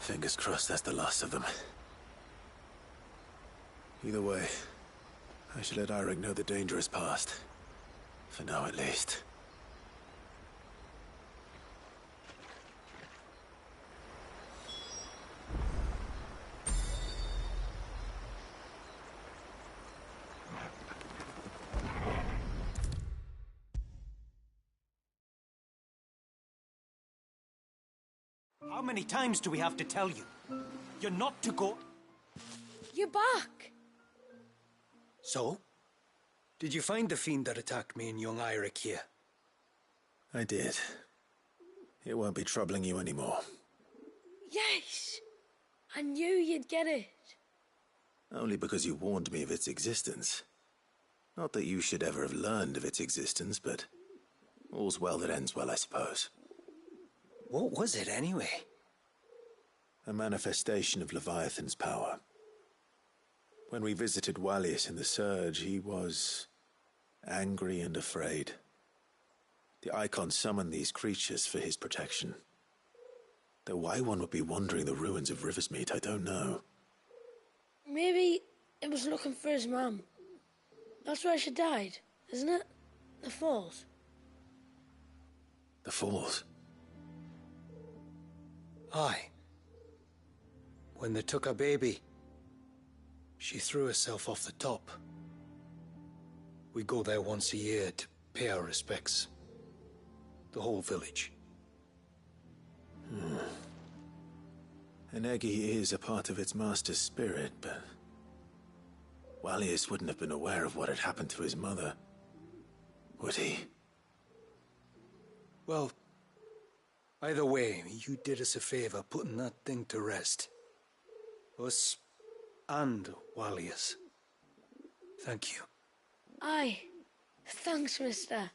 Fingers crossed that's the last of them. Either way, I should let Eirik know the danger is past. For now, at least. How many times do we have to tell you? You're not to go... You're back! So? Did you find the fiend that attacked me and young Eirik here? I did. It won't be troubling you anymore. Yes! I knew you'd get it. Only because you warned me of its existence. Not that you should ever have learned of its existence, but all's well that ends well, I suppose. What was it, anyway? A manifestation of Leviathan's power. When we visited Wallius in the Surge, he was angry and afraid. The Icon summoned these creatures for his protection. Though why one would be wandering the ruins of Riversmeet, I don't know. Maybe it was looking for his mum. That's where she died, isn't it? The Falls. The Falls? Aye. When they took her baby, she threw herself off the top. We go there once a year to pay our respects. The whole village. An Eggy is a part of its master's spirit, but Wallius wouldn't have been aware of what had happened to his mother, would he? Well, either way, you did us a favor putting that thing to rest. Us and Wallius. Thank you. Aye. Thanks, mister.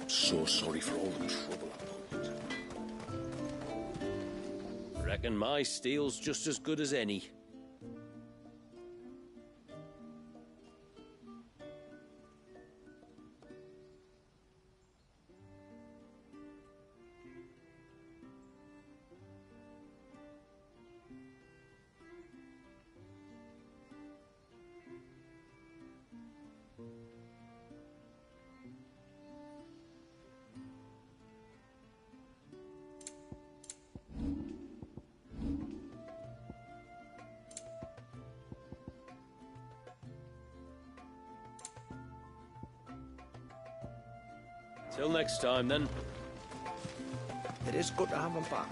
So sorry for all the trouble I put into. Reckon my steel's just as good as any. Till next time, then. It is good to have him back.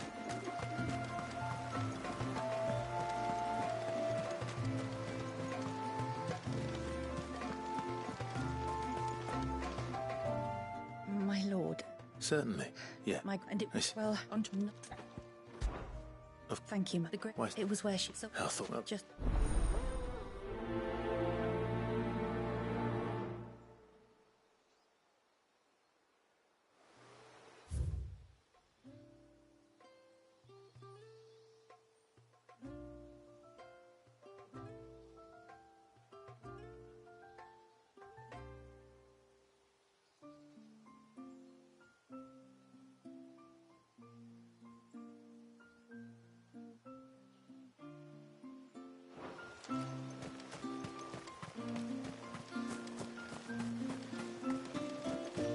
My lord. Certainly, yeah. And it was well onto. Thank you, Why? It was where she. So I thought, well, just.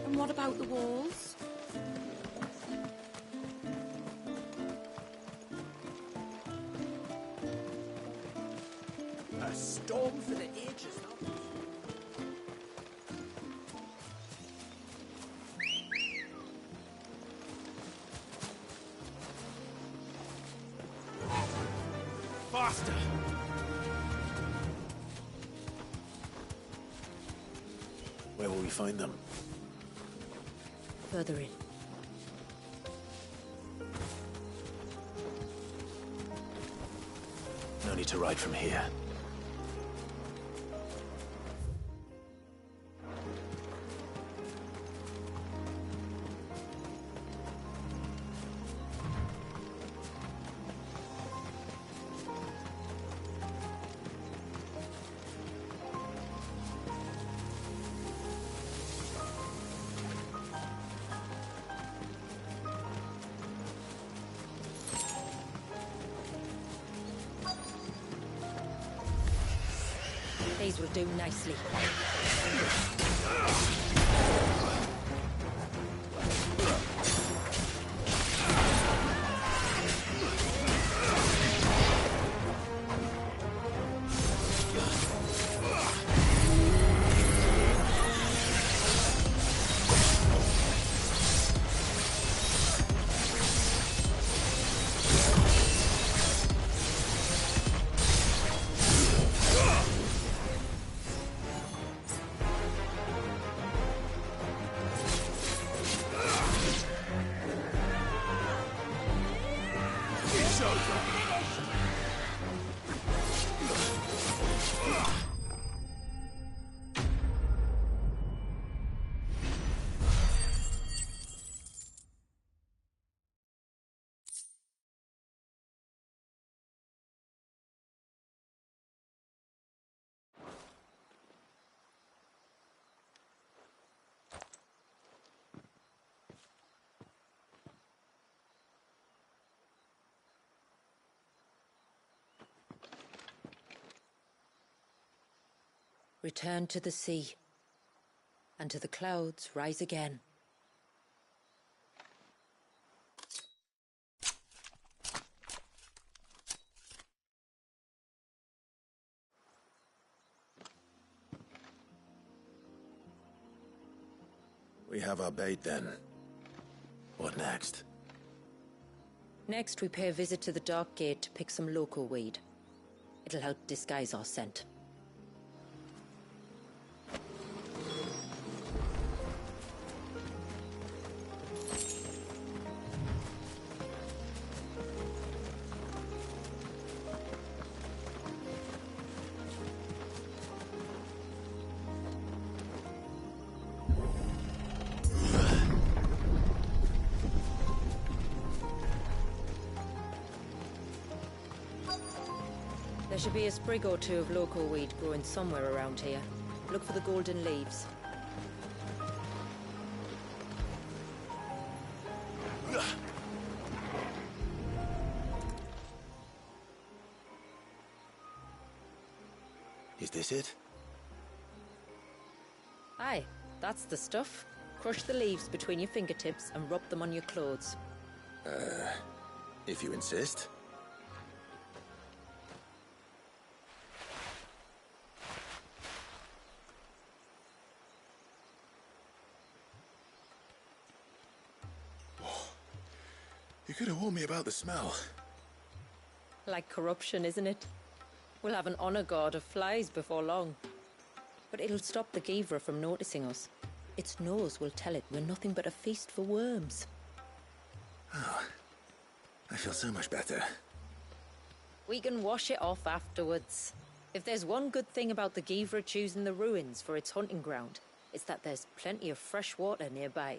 And what about the walls? A storm for the ages, huh? faster! Where will we find them? Further in. No need to ride from here. These will do nicely. Return to the sea, and to the clouds rise again. We have our bait then. What next? Next, we pay a visit to the Dark Gate to pick some local weed. It'll help disguise our scent. There should be a sprig or two of local weed growing somewhere around here. Look for the golden leaves. Is this it? Aye, that's the stuff. Crush the leaves between your fingertips and rub them on your clothes. If you insist. You could have warned me about the smell. Like corruption, isn't it? We'll have an honor guard of flies before long. But it'll stop the Givra from noticing us. Its nose will tell it we're nothing but a feast for worms. Oh, I feel so much better. We can wash it off afterwards. If there's one good thing about the Givra choosing the ruins for its hunting ground, it's that there's plenty of fresh water nearby.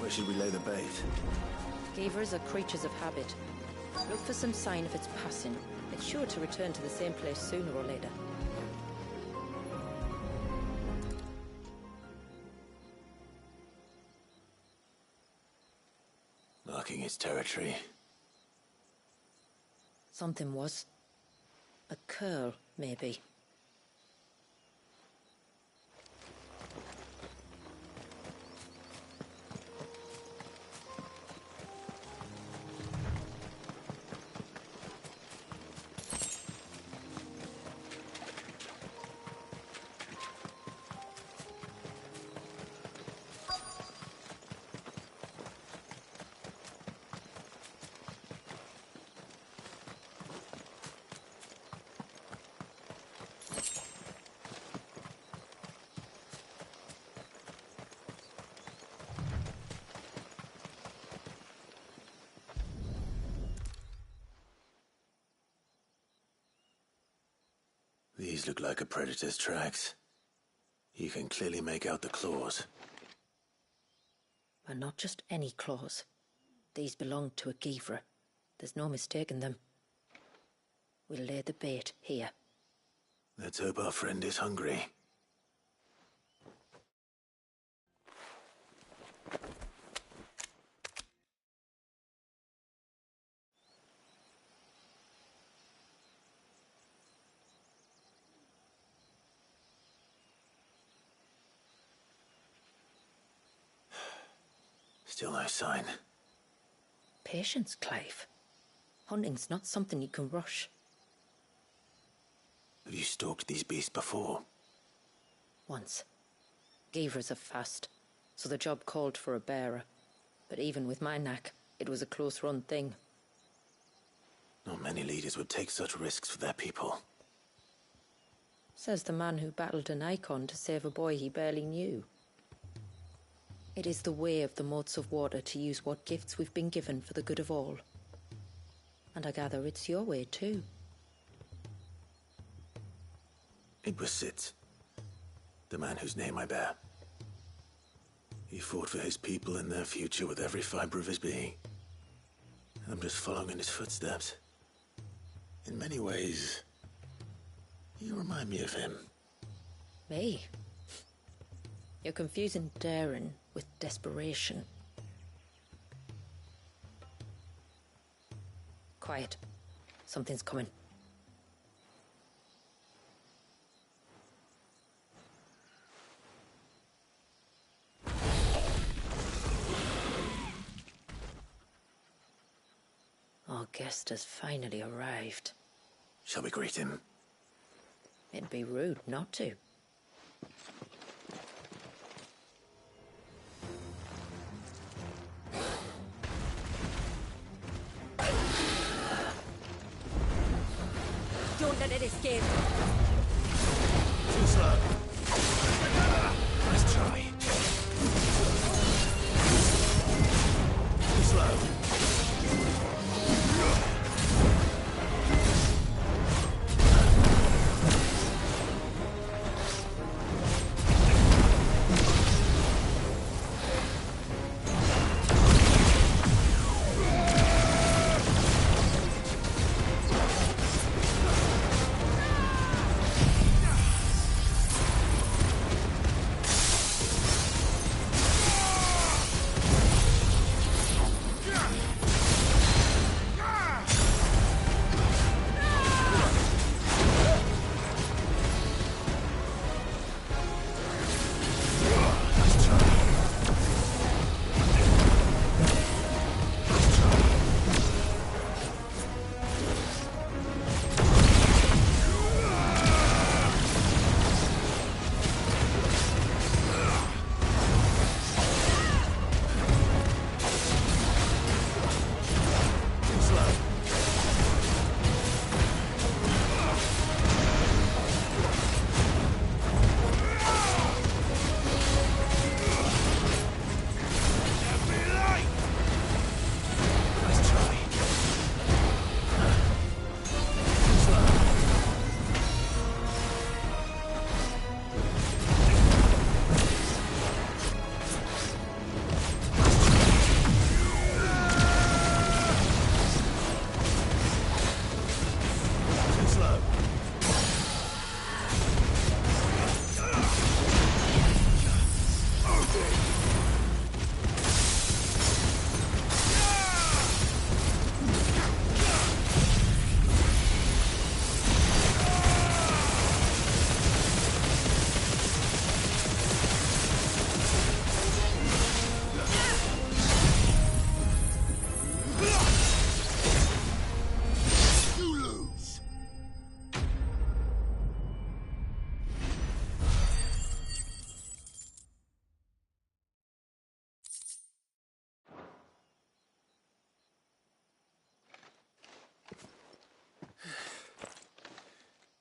Where should we lay the bait? Gavers are creatures of habit. Look for some sign of its passing. It's sure to return to the same place sooner or later. Marking its territory. Something was. A curl, maybe. These look like a predator's tracks. You can clearly make out the claws. But not just any claws. These belonged to a Givra. There's no mistaking them. We'll lay the bait here. Let's hope our friend is hungry. Still no sign. Patience, Clive. Hunting's not something you can rush. Have you stalked these beasts before? Once. Gavers are fast, so the job called for a bearer. But even with my knack, it was a close-run thing. Not many leaders would take such risks for their people. Says the man who battled an icon to save a boy he barely knew. It is the way of the Moats of Water to use what gifts we've been given for the good of all. And I gather it's your way too. It was Sid, the man whose name I bear. He fought for his people and their future with every fiber of his being. I'm just following in his footsteps. In many ways, you remind me of him. Me? You're confusing daring with desperation. Quiet. Something's coming. Our guest has finally arrived. Shall we greet him? It'd be rude not to. Don't let it escape. Too slow. Nice try. Too slow.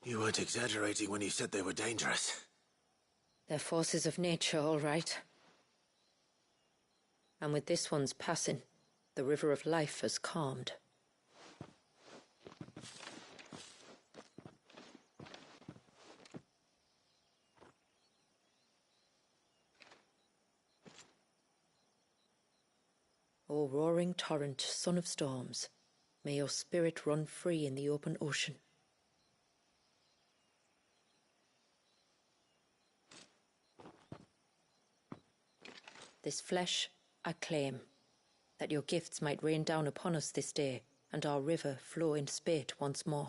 You weren't exaggerating when you said they were dangerous. They're forces of nature, all right. And with this one's passing, the river of life has calmed. O roaring torrent, son of storms, may your spirit run free in the open ocean. This flesh I claim, that your gifts might rain down upon us this day, and our river flow in spate once more.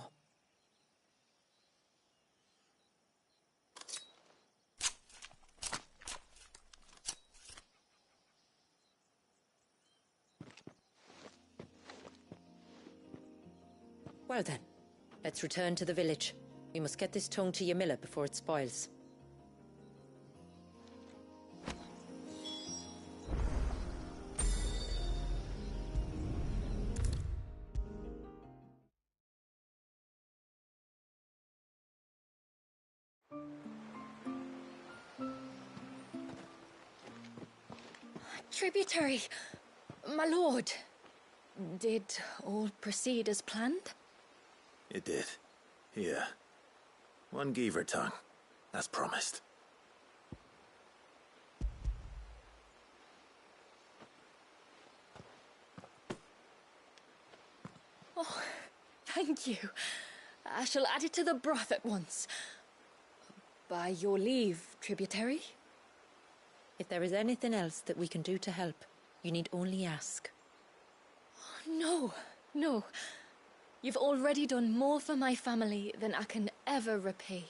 Well then, let's return to the village. We must get this tongue to Ymilla before it spoils. Tributary, my lord. Did all proceed as planned? It did. Here. One Geaver tongue, as promised. Oh, thank you. I shall add it to the broth at once. By your leave, tributary. If there is anything else that we can do to help, you need only ask. No, no. You've already done more for my family than I can ever repay.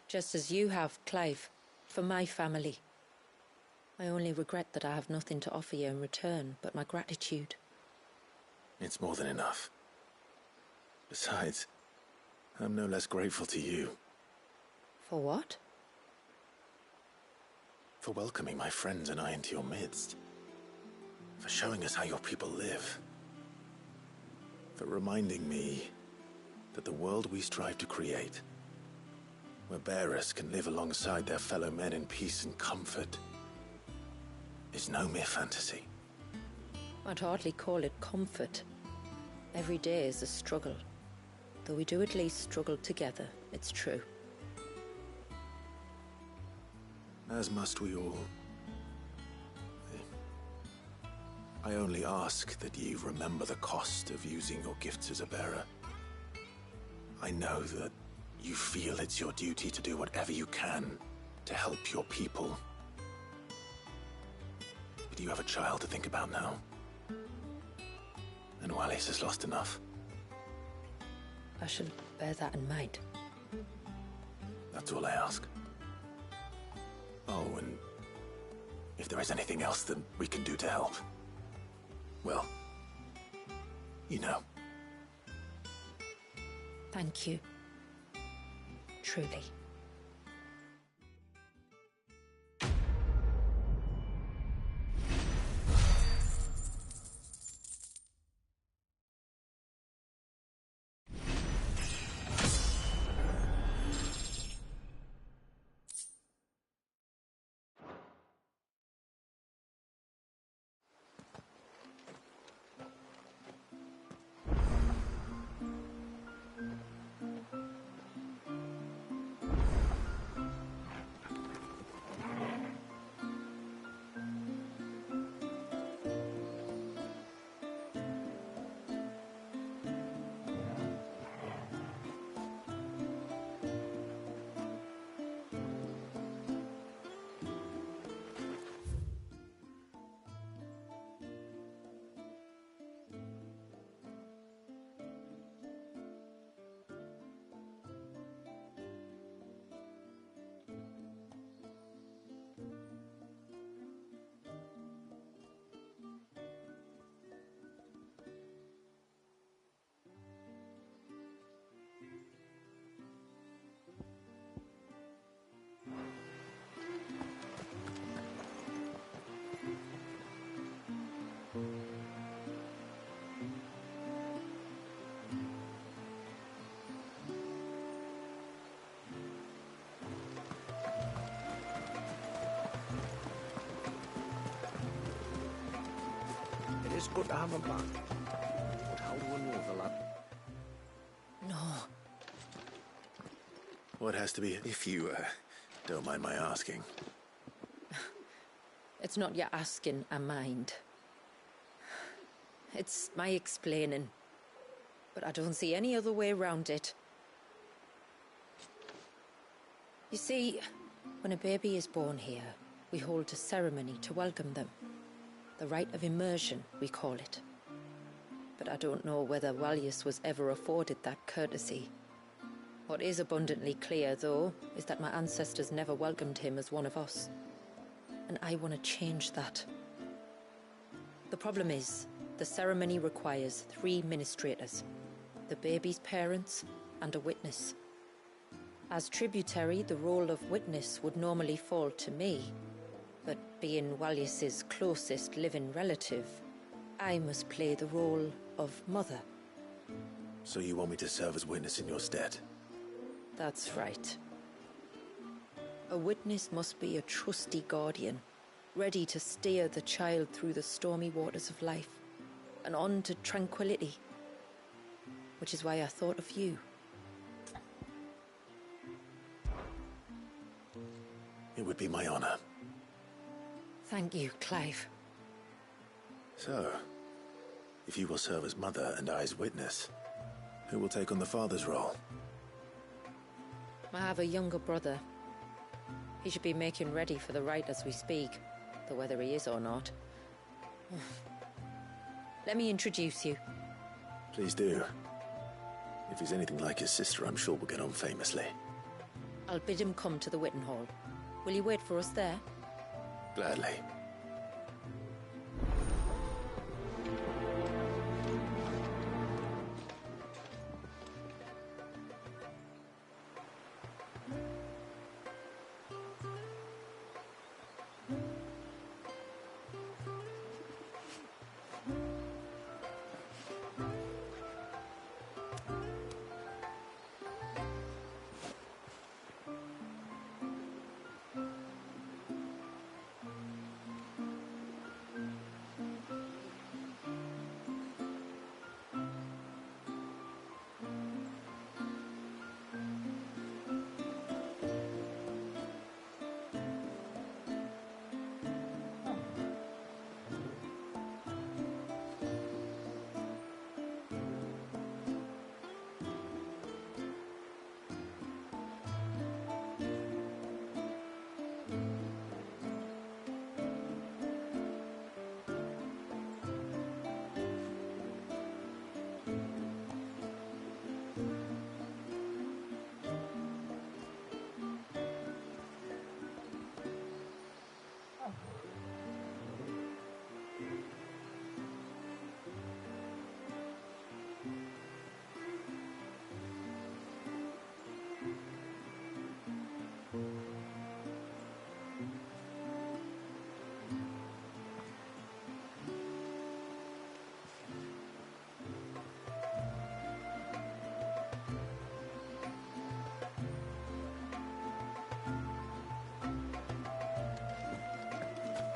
Just as you have, Clive, for my family. I only regret that I have nothing to offer you in return but my gratitude. It's more than enough. Besides, I'm no less grateful to you. For what? For welcoming my friends and I into your midst. For showing us how your people live. For reminding me that the world we strive to create, where bearers can live alongside their fellow men in peace and comfort, is no mere fantasy. I'd hardly call it comfort. Every day is a struggle. Though we do at least struggle together, it's true. As must we all. I only ask that you remember the cost of using your gifts as a bearer. I know that you feel it's your duty to do whatever you can to help your people. But you have a child to think about now. And Wallis has lost enough. I shall bear that in mind. That's all I ask. Oh, and if there is anything else that we can do to help, well, you know. Thank you. Truly. good to have him back. But how do I know the lad? No. What has to be, if you don't mind my asking? It's not your asking I mind. It's my explaining. But I don't see any other way around it. You see, when a baby is born here, we hold a ceremony to welcome them. The rite of immersion, we call it. But I don't know whether Walyus was ever afforded that courtesy. What is abundantly clear, though, is that my ancestors never welcomed him as one of us. And I want to change that. The problem is, the ceremony requires 3 ministrators. The baby's parents and a witness. As tributary, the role of witness would normally fall to me. But being Walyus's closest living relative, I must play the role of mother. So you want me to serve as witness in your stead? That's right. A witness must be a trusty guardian, ready to steer the child through the stormy waters of life, and on to tranquility. Which is why I thought of you. It would be my honor. Thank you, Clive. So, if you will serve as mother and I as witness, who will take on the father's role? I have a younger brother. He should be making ready for the rite as we speak, though whether he is or not. Let me introduce you. Please do. If he's anything like his sister, I'm sure we'll get on famously. I'll bid him come to the Witten Hall. Will you wait for us there? Gladly.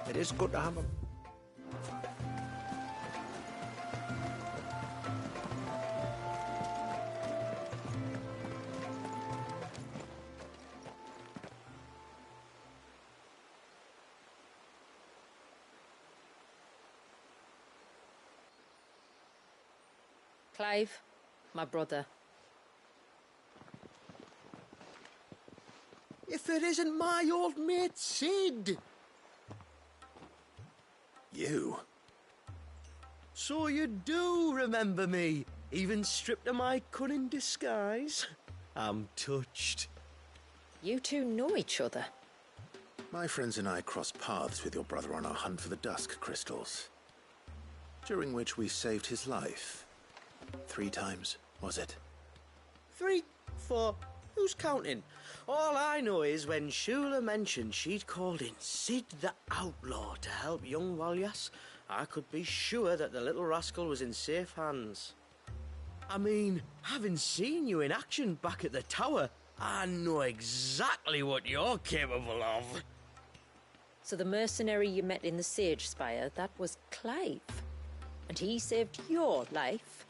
It is good to have him. Clive, my brother. If it isn't my old mate Sid! You? So you do remember me, even stripped of my cunning disguise? I'm touched. You two know each other? My friends and I crossed paths with your brother on our hunt for the Dusk Crystals, during which we saved his life. 3 times, was it? 3, 4, who's counting? All I know is when Shula mentioned she'd called in Sid the Outlaw to help young Walyus, I could be sure that the little rascal was in safe hands. I mean, having seen you in action back at the tower, I know exactly what you're capable of. So the mercenary you met in the Sage Spire, that was Clive? and he saved your life,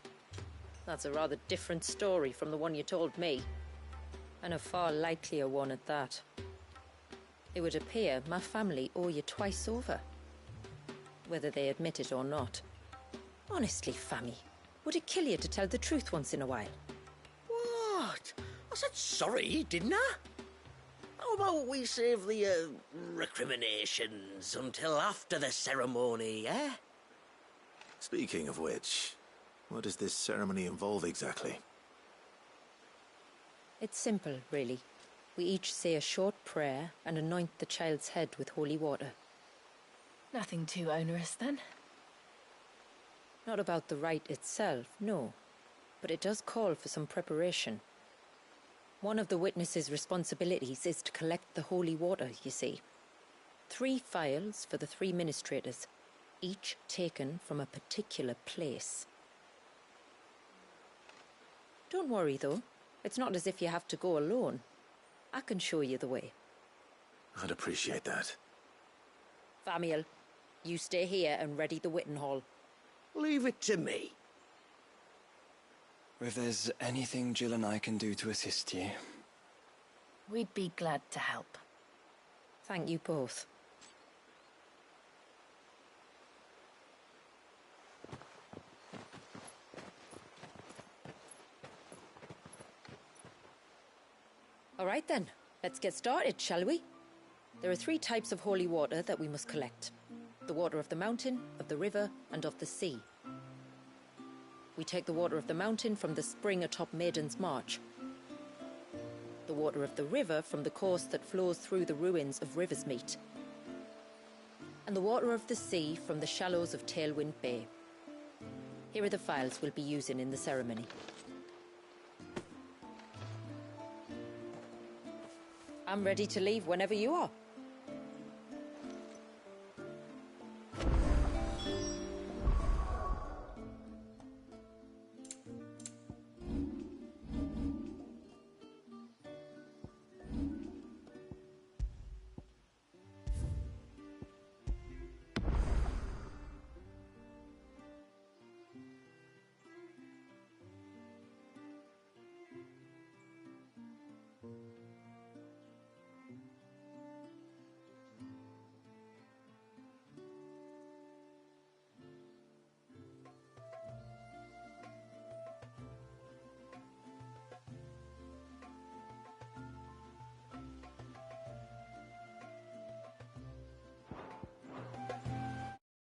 that's a rather different story from the one you told me. And a far likelier one at that. It would appear my family owe you twice over, whether they admit it or not. Honestly, Fammy, would it kill you to tell the truth once in a while? What? I said sorry, didn't I? How about we save the, recriminations until after the ceremony, eh? Speaking of which, what does this ceremony involve exactly? It's simple, really. We each say a short prayer and anoint the child's head with holy water. Nothing too onerous, then? Not about the rite itself, no. But it does call for some preparation. One of the witness's responsibilities is to collect the holy water, you see. 3 phials for the 3 ministrators, each taken from a particular place. Don't worry, though. It's not as if you have to go alone. I can show you the way. I'd appreciate that. Famiel, you stay here and ready the Witten Hall. Leave it to me. If there's anything Jill and I can do to assist you... We'd be glad to help. Thank you both. All right then, let's get started, shall we? There are 3 types of holy water that we must collect. The water of the mountain, of the river, and of the sea. We take the water of the mountain from the spring atop Maiden's March. The water of the river from the course that flows through the ruins of Riversmeet. And the water of the sea from the shallows of Tailwind Bay. Here are the phials we'll be using in the ceremony. I'm ready to leave whenever you are.